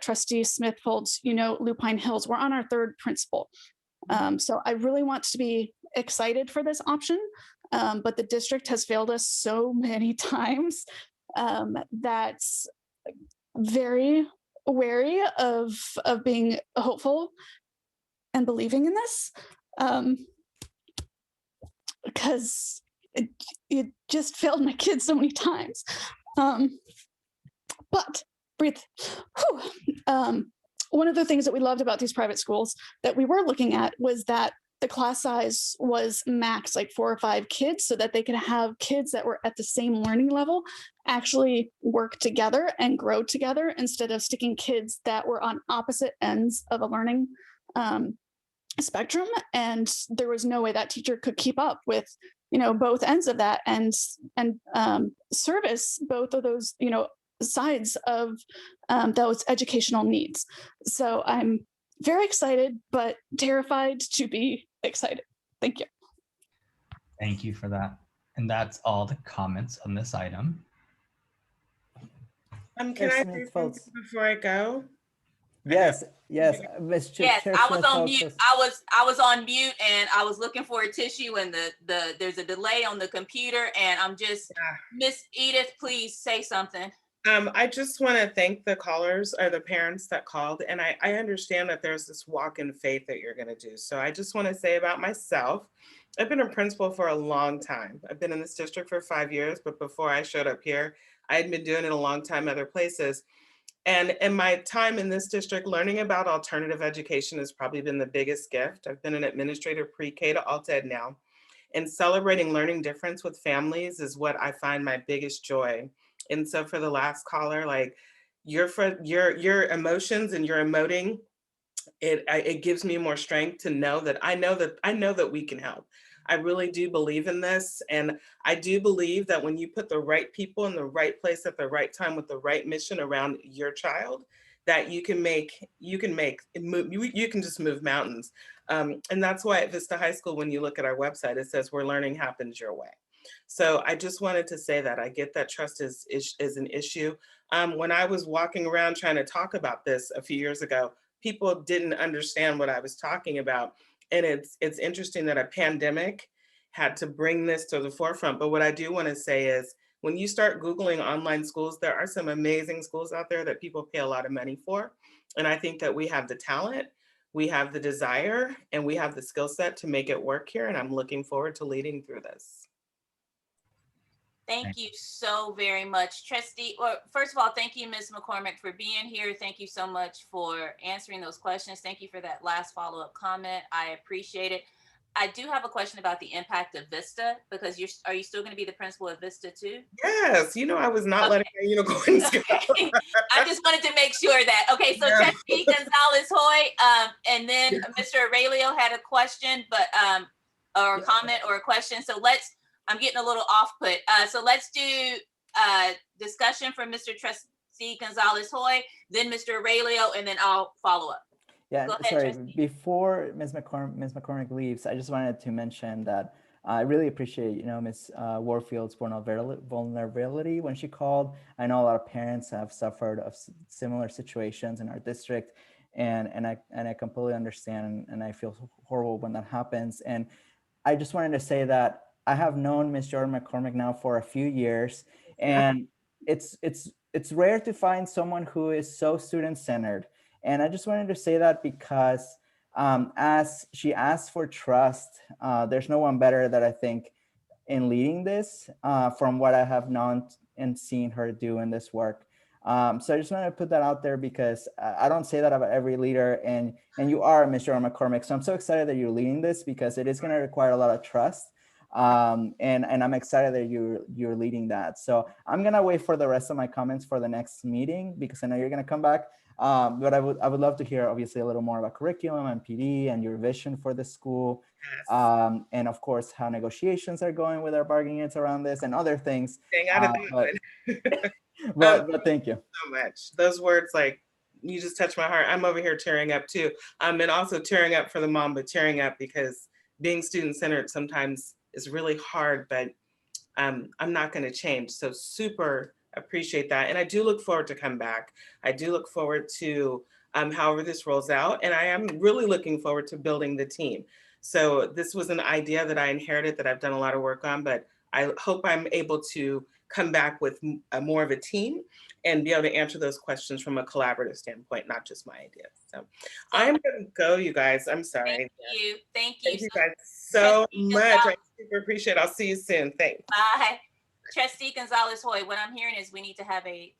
S13: Trustee Smith holds, Lupine Hills. We're on our 3rd principal. So I really want to be excited for this option, but the district has failed us so many times that's very wary of being hopeful and believing in this, because it just failed my kids so many times. But breathe. One of the things that we loved about these private schools that we were looking at was that the class size was max, like 4 or 5 kids, so that they could have kids that were at the same learning level actually work together and grow together, instead of sticking kids that were on opposite ends of a learning spectrum. And there was no way that teacher could keep up with, both ends of that and service both of those, sides of those educational needs. So I'm very excited, but terrified to be excited. Thank you.
S1: Thank you for that. And that's all the comments on this item.
S11: Can I say something before I go?
S3: Yes, Ms.
S2: Yes, I was on mute. I was on mute, and I was looking for a tissue, and there's a delay on the computer, and I'm just, Miss Edith, please say something.
S11: I just want to thank the callers or the parents that called, and I understand that there's this walk in faith that you're going to do. So I just want to say about myself, I've been a principal for a long time. I've been in this district for 5 years, but before I showed up here, I had been doing it a long time other places. And in my time in this district, learning about alternative education has probably been the biggest gift. I've been an administrator pre-K to alt-ed now, and celebrating learning difference with families is what I find my biggest joy. And so for the last caller, like your emotions and your emoting, it gives me more strength to know that I know that we can help. I really do believe in this. And I do believe that when you put the right people in the right place at the right time with the right mission around your child, that you can just move mountains. And that's why at Vista High School, when you look at our website, it says where learning happens your way. So I just wanted to say that I get that trust is an issue. When I was walking around trying to talk about this a few years ago, people didn't understand what I was talking about. And it's interesting that a pandemic had to bring this to the forefront. But what I do want to say is, when you start Googling online schools, there are some amazing schools out there that people pay a lot of money for. And I think that we have the talent, we have the desire, and we have the skill set to make it work here. And I'm looking forward to leading through this.
S2: Thank you so very much, Trustee. Well, first of all, thank you, Ms. McCormick, for being here. Thank you so much for answering those questions. Thank you for that last follow-up comment. I appreciate it. I do have a question about the impact of Vista, because are you still going to be the principal of Vista too?
S11: Yes, I was not letting my unicorns go.
S2: I just wanted to make sure that. Okay, so Trustee Gonzalez Hoy, and then Mr. Aurelio had a question, but or a comment or a question. So I'm getting a little off put. So let's do discussion from Mr. Trustee Gonzalez Hoy, then Mr. Aurelio, and then I'll follow up.
S3: Yeah,
S2: Go ahead,
S3: sorry,
S2: Trustee.
S3: before Ms. McCormick leaves, I just wanted to mention that I really appreciate, Ms. Warfield's vulnerability when she called. I know a lot of parents have suffered of similar situations in our district, and I completely understand, and I feel horrible when that happens. And I just wanted to say that I have known Ms. Jordan McCormick now for a few years, and it's rare to find someone who is so student-centered. And I just wanted to say that because as she asked for trust, there's no one better that I think in leading this from what I have known and seen her do in this work. So I just wanted to put that out there because I don't say that about every leader, and you are, Ms. Jordan McCormick. So I'm so excited that you're leading this because it is going to require a lot of trust. And I'm excited that you're leading that. So I'm gonna wait for the rest of my comments for the next meeting because I know you're gonna come back. But I would love to hear obviously a little more about curriculum and PD and your vision for the school. Yes. And of course, how negotiations are going with our bargaining units around this and other things. But thank you
S11: so much. Those words, like, you just touched my heart. I'm over here tearing up too. And also tearing up for the mom, but tearing up because being student-centered sometimes is really hard, but I'm not going to change. So super appreciate that. And I do look forward to come back. I do look forward to however this rolls out. And I am really looking forward to building the team. So this was an idea that I inherited that I've done a lot of work on, but I hope I'm able to come back with more of a team and be able to answer those questions from a collaborative standpoint, not just my ideas. So I'm going to go, you guys. I'm sorry.
S2: Thank you
S11: guys so much. I super appreciate it. I'll see you soon. Thanks.
S2: Bye. Trustee Gonzalez Hoy, what I'm hearing is we need to have a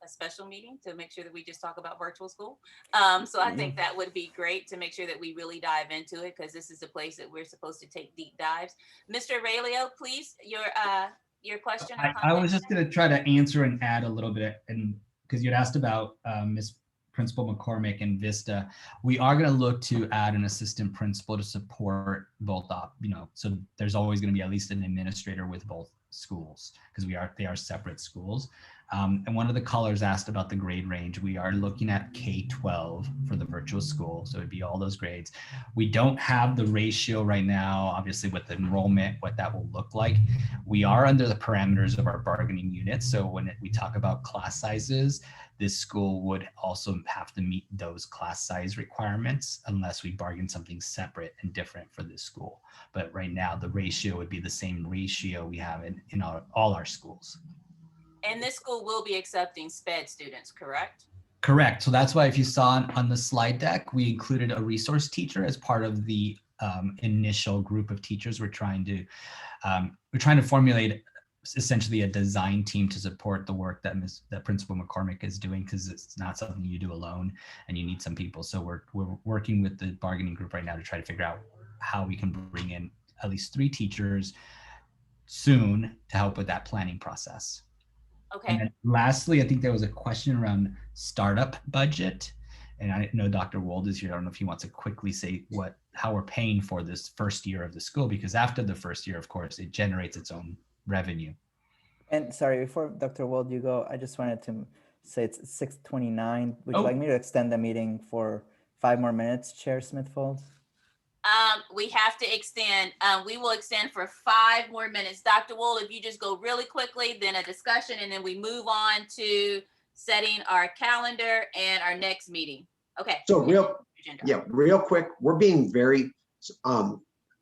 S2: special meeting to make sure that we just talk about virtual school. So I think that would be great to make sure that we really dive into it, because this is the place that we're supposed to take deep dives. Mr. Aurelio, please, your question.
S1: I was just going to try to answer and add a little bit, and because you'd asked about Ms. Principal McCormick and Vista, we are going to look to add an assistant principal to support both so there's always going to be at least an administrator with both schools because they are separate schools. And one of the callers asked about the grade range. We are looking at K-12 for the virtual school. So it'd be all those grades. We don't have the ratio right now, obviously with the enrollment, what that will look like. We are under the parameters of our bargaining unit. So when we talk about class sizes, this school would also have to meet those class size requirements unless we bargain something separate and different for this school. But right now, the ratio would be the same ratio we have in all our schools.
S2: And this school will be accepting SPED students, correct?
S1: Correct. So that's why if you saw on the slide deck, we included a resource teacher as part of the initial group of teachers. We're trying to formulate essentially a design team to support the work that Principal McCormick is doing, because it's not something you do alone and you need some people. So we're working with the bargaining group right now to try to figure out how we can bring in at least 3 teachers soon to help with that planning process.
S2: Okay.
S1: And then lastly, I think there was a question around startup budget. And I know Dr. Wold is here. I don't know if he wants to quickly say what how we're paying for this first year of the school, because after the first year, of course, it generates its own revenue.
S3: And sorry, before Dr. Wold, you go, I just wanted to say it's 6:29. Would you like me to extend the meeting for 5 more minutes, Chair Smith-Folds?
S2: We have to extend. We will extend for 5 more minutes. Dr. Wold, if you just go really quickly, then a discussion, and then we move on to setting our calendar and our next meeting. Okay.
S15: So real quick, we're being very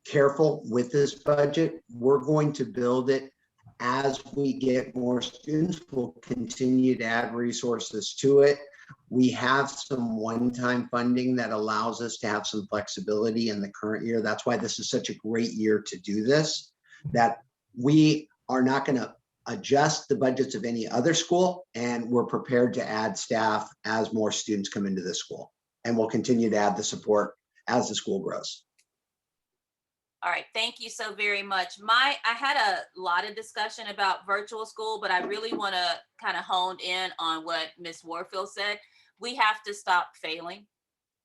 S15: careful with this budget. We're going to build it as we get more students. We'll continue to add resources to it. We have some one-time funding that allows us to have some flexibility in the current year. That's why this is such a great year to do this, that we are not going to adjust the budgets of any other school, and we're prepared to add staff as more students come into the school. And we'll continue to add the support as the school grows.
S2: All right, thank you so very much. I had a lot of discussion about virtual school, but I really want to kind of hone in on what Ms. Warfield said. We have to stop failing.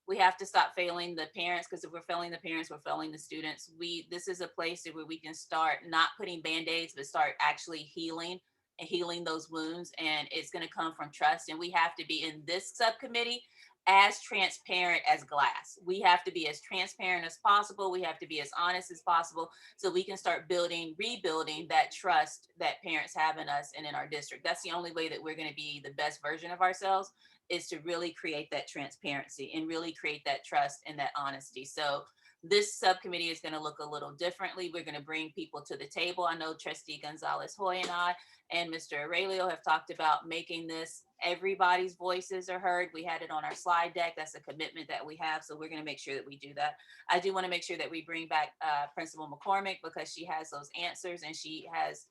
S2: We have to stop failing the parents, because if we're failing the parents, we're failing the students. This is a place where we can start not putting Band-Aids, but start actually healing and healing those wounds. And it's going to come from trust. And we have to be in this subcommittee as transparent as glass. We have to be as transparent as possible. We have to be as honest as possible, so we can start rebuilding that trust that parents have in us and in our district. That's the only way that we're going to be the best version of ourselves, is to really create that transparency and really create that trust and that honesty. So this subcommittee is going to look a little differently. We're going to bring people to the table. I know Trustee Gonzalez-Hoy and I and Mr. Aurelio have talked about making this everybody's voices are heard. We had it on our slide deck. That's a commitment that we have. So we're going to make sure that we do that. I do want to make sure that we bring back Principal McCormick, because she has those answers and she has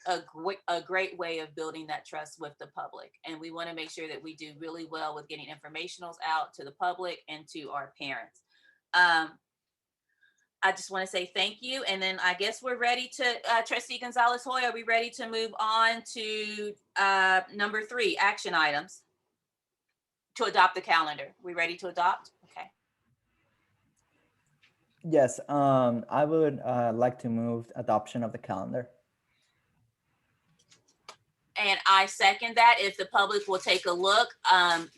S2: a great way of building that trust with the public. And we want to make sure that we do really well with getting informationals out to the public and to our parents. I just want to say thank you. And then I guess we're ready to, Trustee Gonzalez-Hoy, are we ready to move on to number 3, action items to adopt the calendar? We ready to adopt? Okay.
S3: Yes, I would like to move adoption of the calendar.
S2: And I second that. If the public will take a look,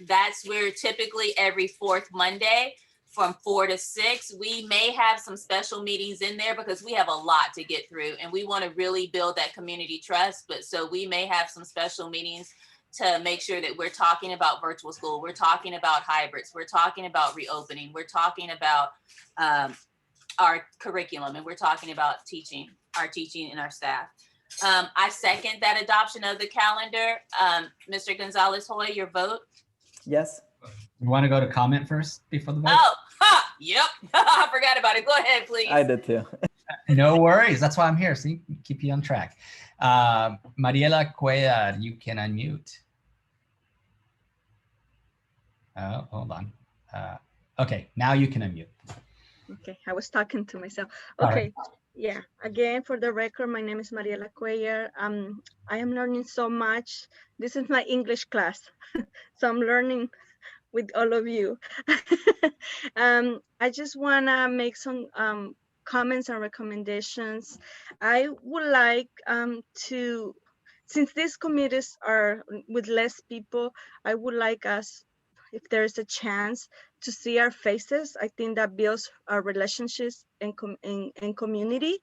S2: that's where typically every 4th Monday from 4 to 6, we may have some special meetings in there because we have a lot to get through and we want to really build that community trust. But so we may have some special meetings to make sure that we're talking about virtual school. We're talking about hybrids. We're talking about reopening. We're talking about our curriculum, and we're talking about our teaching and our staff. I second that adoption of the calendar. Mr. Gonzalez-Hoy, your vote?
S3: Yes.
S1: You want to go to comment first before the vote?
S2: Oh, yep. I forgot about it. Go ahead, please.
S3: I did too.
S1: No worries. That's why I'm here. See, keep you on track. Mariela Cuellar, you can unmute. Oh, hold on. Okay, now you can unmute.
S4: Okay, I was talking to myself. Okay, yeah. Again, for the record, my name is Mariela Cuellar. I am learning so much. This is my English class, so I'm learning with all of you. I just wanna make some comments and recommendations. I would like to, since these committees are with less people, I would like us, if there's a chance, to see our faces. I think that builds our relationships and community,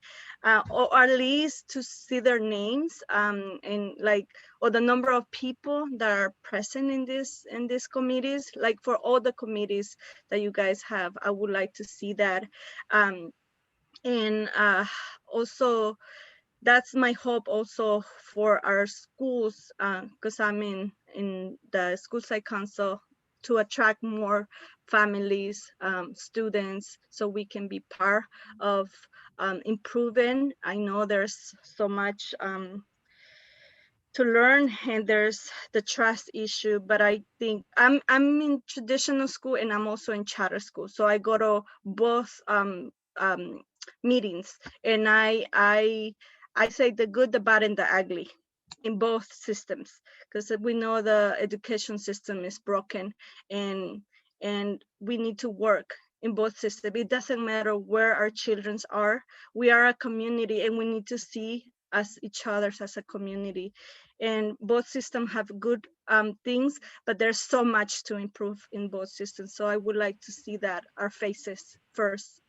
S4: or at least to see their names and like, or the number of people that are present in these committees. Like for all the committees that you guys have, I would like to see that. And also, that's my hope also for our schools, because I'm in the school site council, to attract more families, students, so we can be part of improving. I know there's so much to learn, and there's the trust issue, but I think I'm in traditional school and I'm also in charter school. So I go to both meetings, and I say the good, the bad, and the ugly in both systems, because we know the education system is broken, and we need to work in both systems. It doesn't matter where our children are. We are a community and we need to see as each other as a community. And both systems have good things, but there's so much to improve in both systems. So I would like to see that our faces first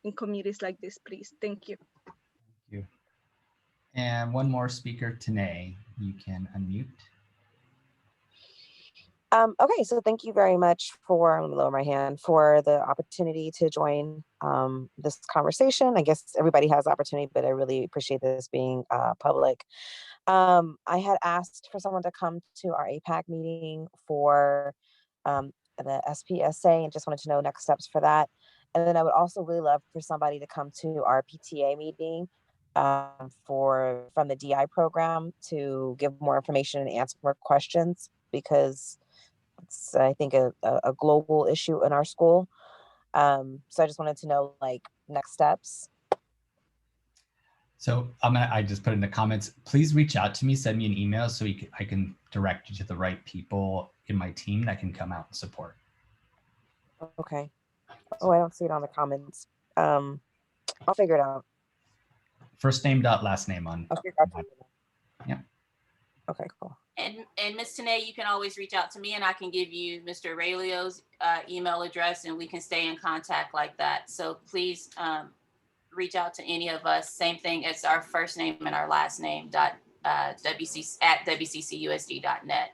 S4: in communities like this, please. Thank you.
S1: Thank you. And one more speaker, Tinay, you can unmute.
S6: Okay, so thank you very much for, let me lower my hand, for the opportunity to join this conversation. I guess everybody has the opportunity, but I really appreciate this being public. I had asked for someone to come to our APAC meeting for the Spsa and just wanted to know next steps for that. And then I would also really love for somebody to come to our PTA meeting from the DI program to give more information and answer more questions, because it's, I think, a global issue in our school. So I just wanted to know, like, next steps.
S1: So I just put in the comments, please reach out to me, send me an email so I can direct you to the right people in my team that can come out and support.
S6: Okay. Oh, I don't see it on the comments. I'll figure it out.
S1: First name dot last name on.
S6: I'll figure it out.
S1: Yeah.
S6: Okay, cool.
S2: And Ms. Tinay, you can always reach out to me and I can give you Mr. Aurelio's email address and we can stay in contact like that. So please reach out to any of us. Same thing as our first name and our last name at WCCUSD.net.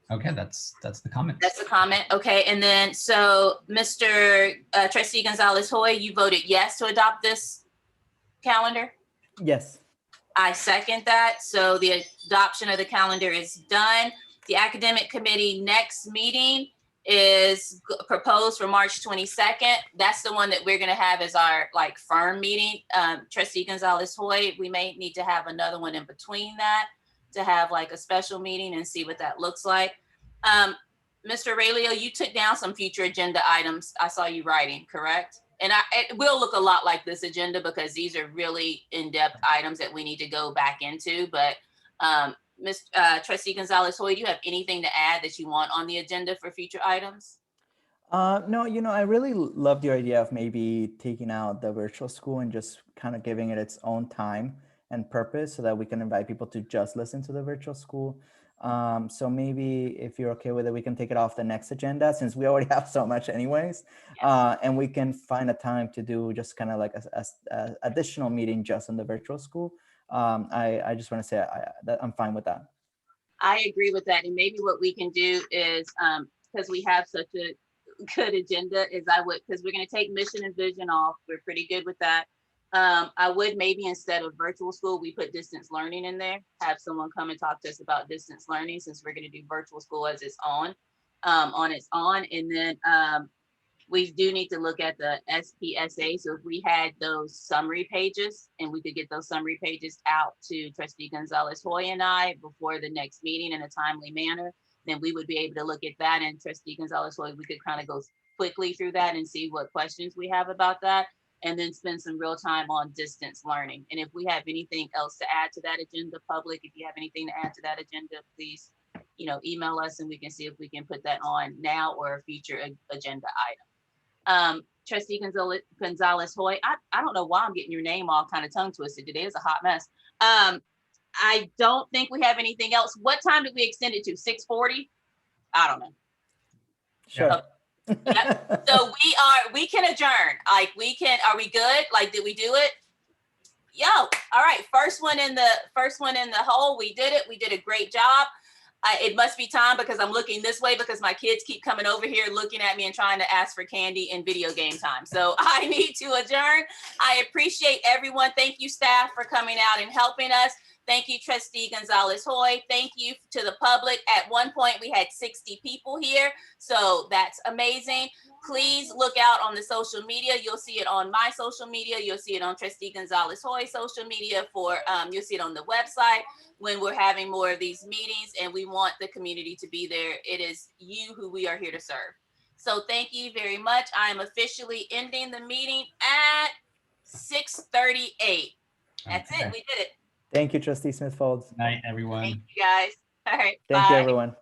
S1: Okay, that's the comment.
S2: That's the comment. Okay, and then so Mr. Trustee Gonzalez-Hoy, you voted yes to adopt this calendar?
S3: Yes.
S2: I second that. So the adoption of the calendar is done. The academic committee next meeting is proposed for March 22nd. That's the one that we're going to have as our like firm meeting. Trustee Gonzalez-Hoy, we may need to have another one in between that to have like a special meeting and see what that looks like. Mr. Aurelio, you took down some future agenda items. I saw you writing, correct? And it will look a lot like this agenda because these are really in-depth items that we need to go back into. But Trustee Gonzalez-Hoy, do you have anything to add that you want on the agenda for future items?
S3: No, I really loved your idea of maybe taking out the virtual school and just kind of giving it its own time and purpose so that we can invite people to just listen to the virtual school. So maybe if you're okay with it, we can take it off the next agenda since we already have so much anyways. Yes. And we can find a time to do just kind of like a additional meeting just on the virtual school. I just want to say that I'm fine with that.
S2: I agree with that. And maybe what we can do is, because we have such a good agenda, is because we're going to take mission and vision off. We're pretty good with that. I would maybe instead of virtual school, we put distance learning in there, have someone come and talk to us about distance learning since we're going to do virtual school as its own, And then we do need to look at the Spsa. So if we had those summary pages and we could get those summary pages out to Trustee Gonzalez-Hoy and I before the next meeting in a timely manner, then we would be able to look at that. And Trustee Gonzalez-Hoy, we could kind of go quickly through that and see what questions we have about that, and then spend some real time on distance learning. And if we have anything else to add to that agenda, public, if you have anything to add to that agenda, please, email us and we can see if we can put that on now or a future agenda item. Trustee Gonzalez-Hoy, I don't know why I'm getting your name all kind of tongue twisted today. It's a hot mess. I don't think we have anything else. What time did we extend it to? 6:40? I don't know.
S3: Sure.
S2: Yep. So we can adjourn. Like are we good? Like, did we do it? Yo, all right. First one in the hole. We did it. We did a great job. It must be time because I'm looking this way because my kids keep coming over here looking at me and trying to ask for candy and video game time. So I need to adjourn. I appreciate everyone. Thank you, staff, for coming out and helping us. Thank you, Trustee Gonzalez-Hoy. Thank you to the public. At one point, we had 60 people here, so that's amazing. Please look out on the social media. You'll see it on my social media. You'll see it on Trustee Gonzalez-Hoy's social media. You'll see it on the website when we're having more of these meetings, and we want the community to be there. It is you who we are here to serve. So thank you very much. I am officially ending the meeting at 6:38. That's it. We did it.
S3: Thank you, Trustee Smith-Folds.
S1: Good night, everyone.
S2: Thank you, guys. All right.
S3: Thank you, everyone.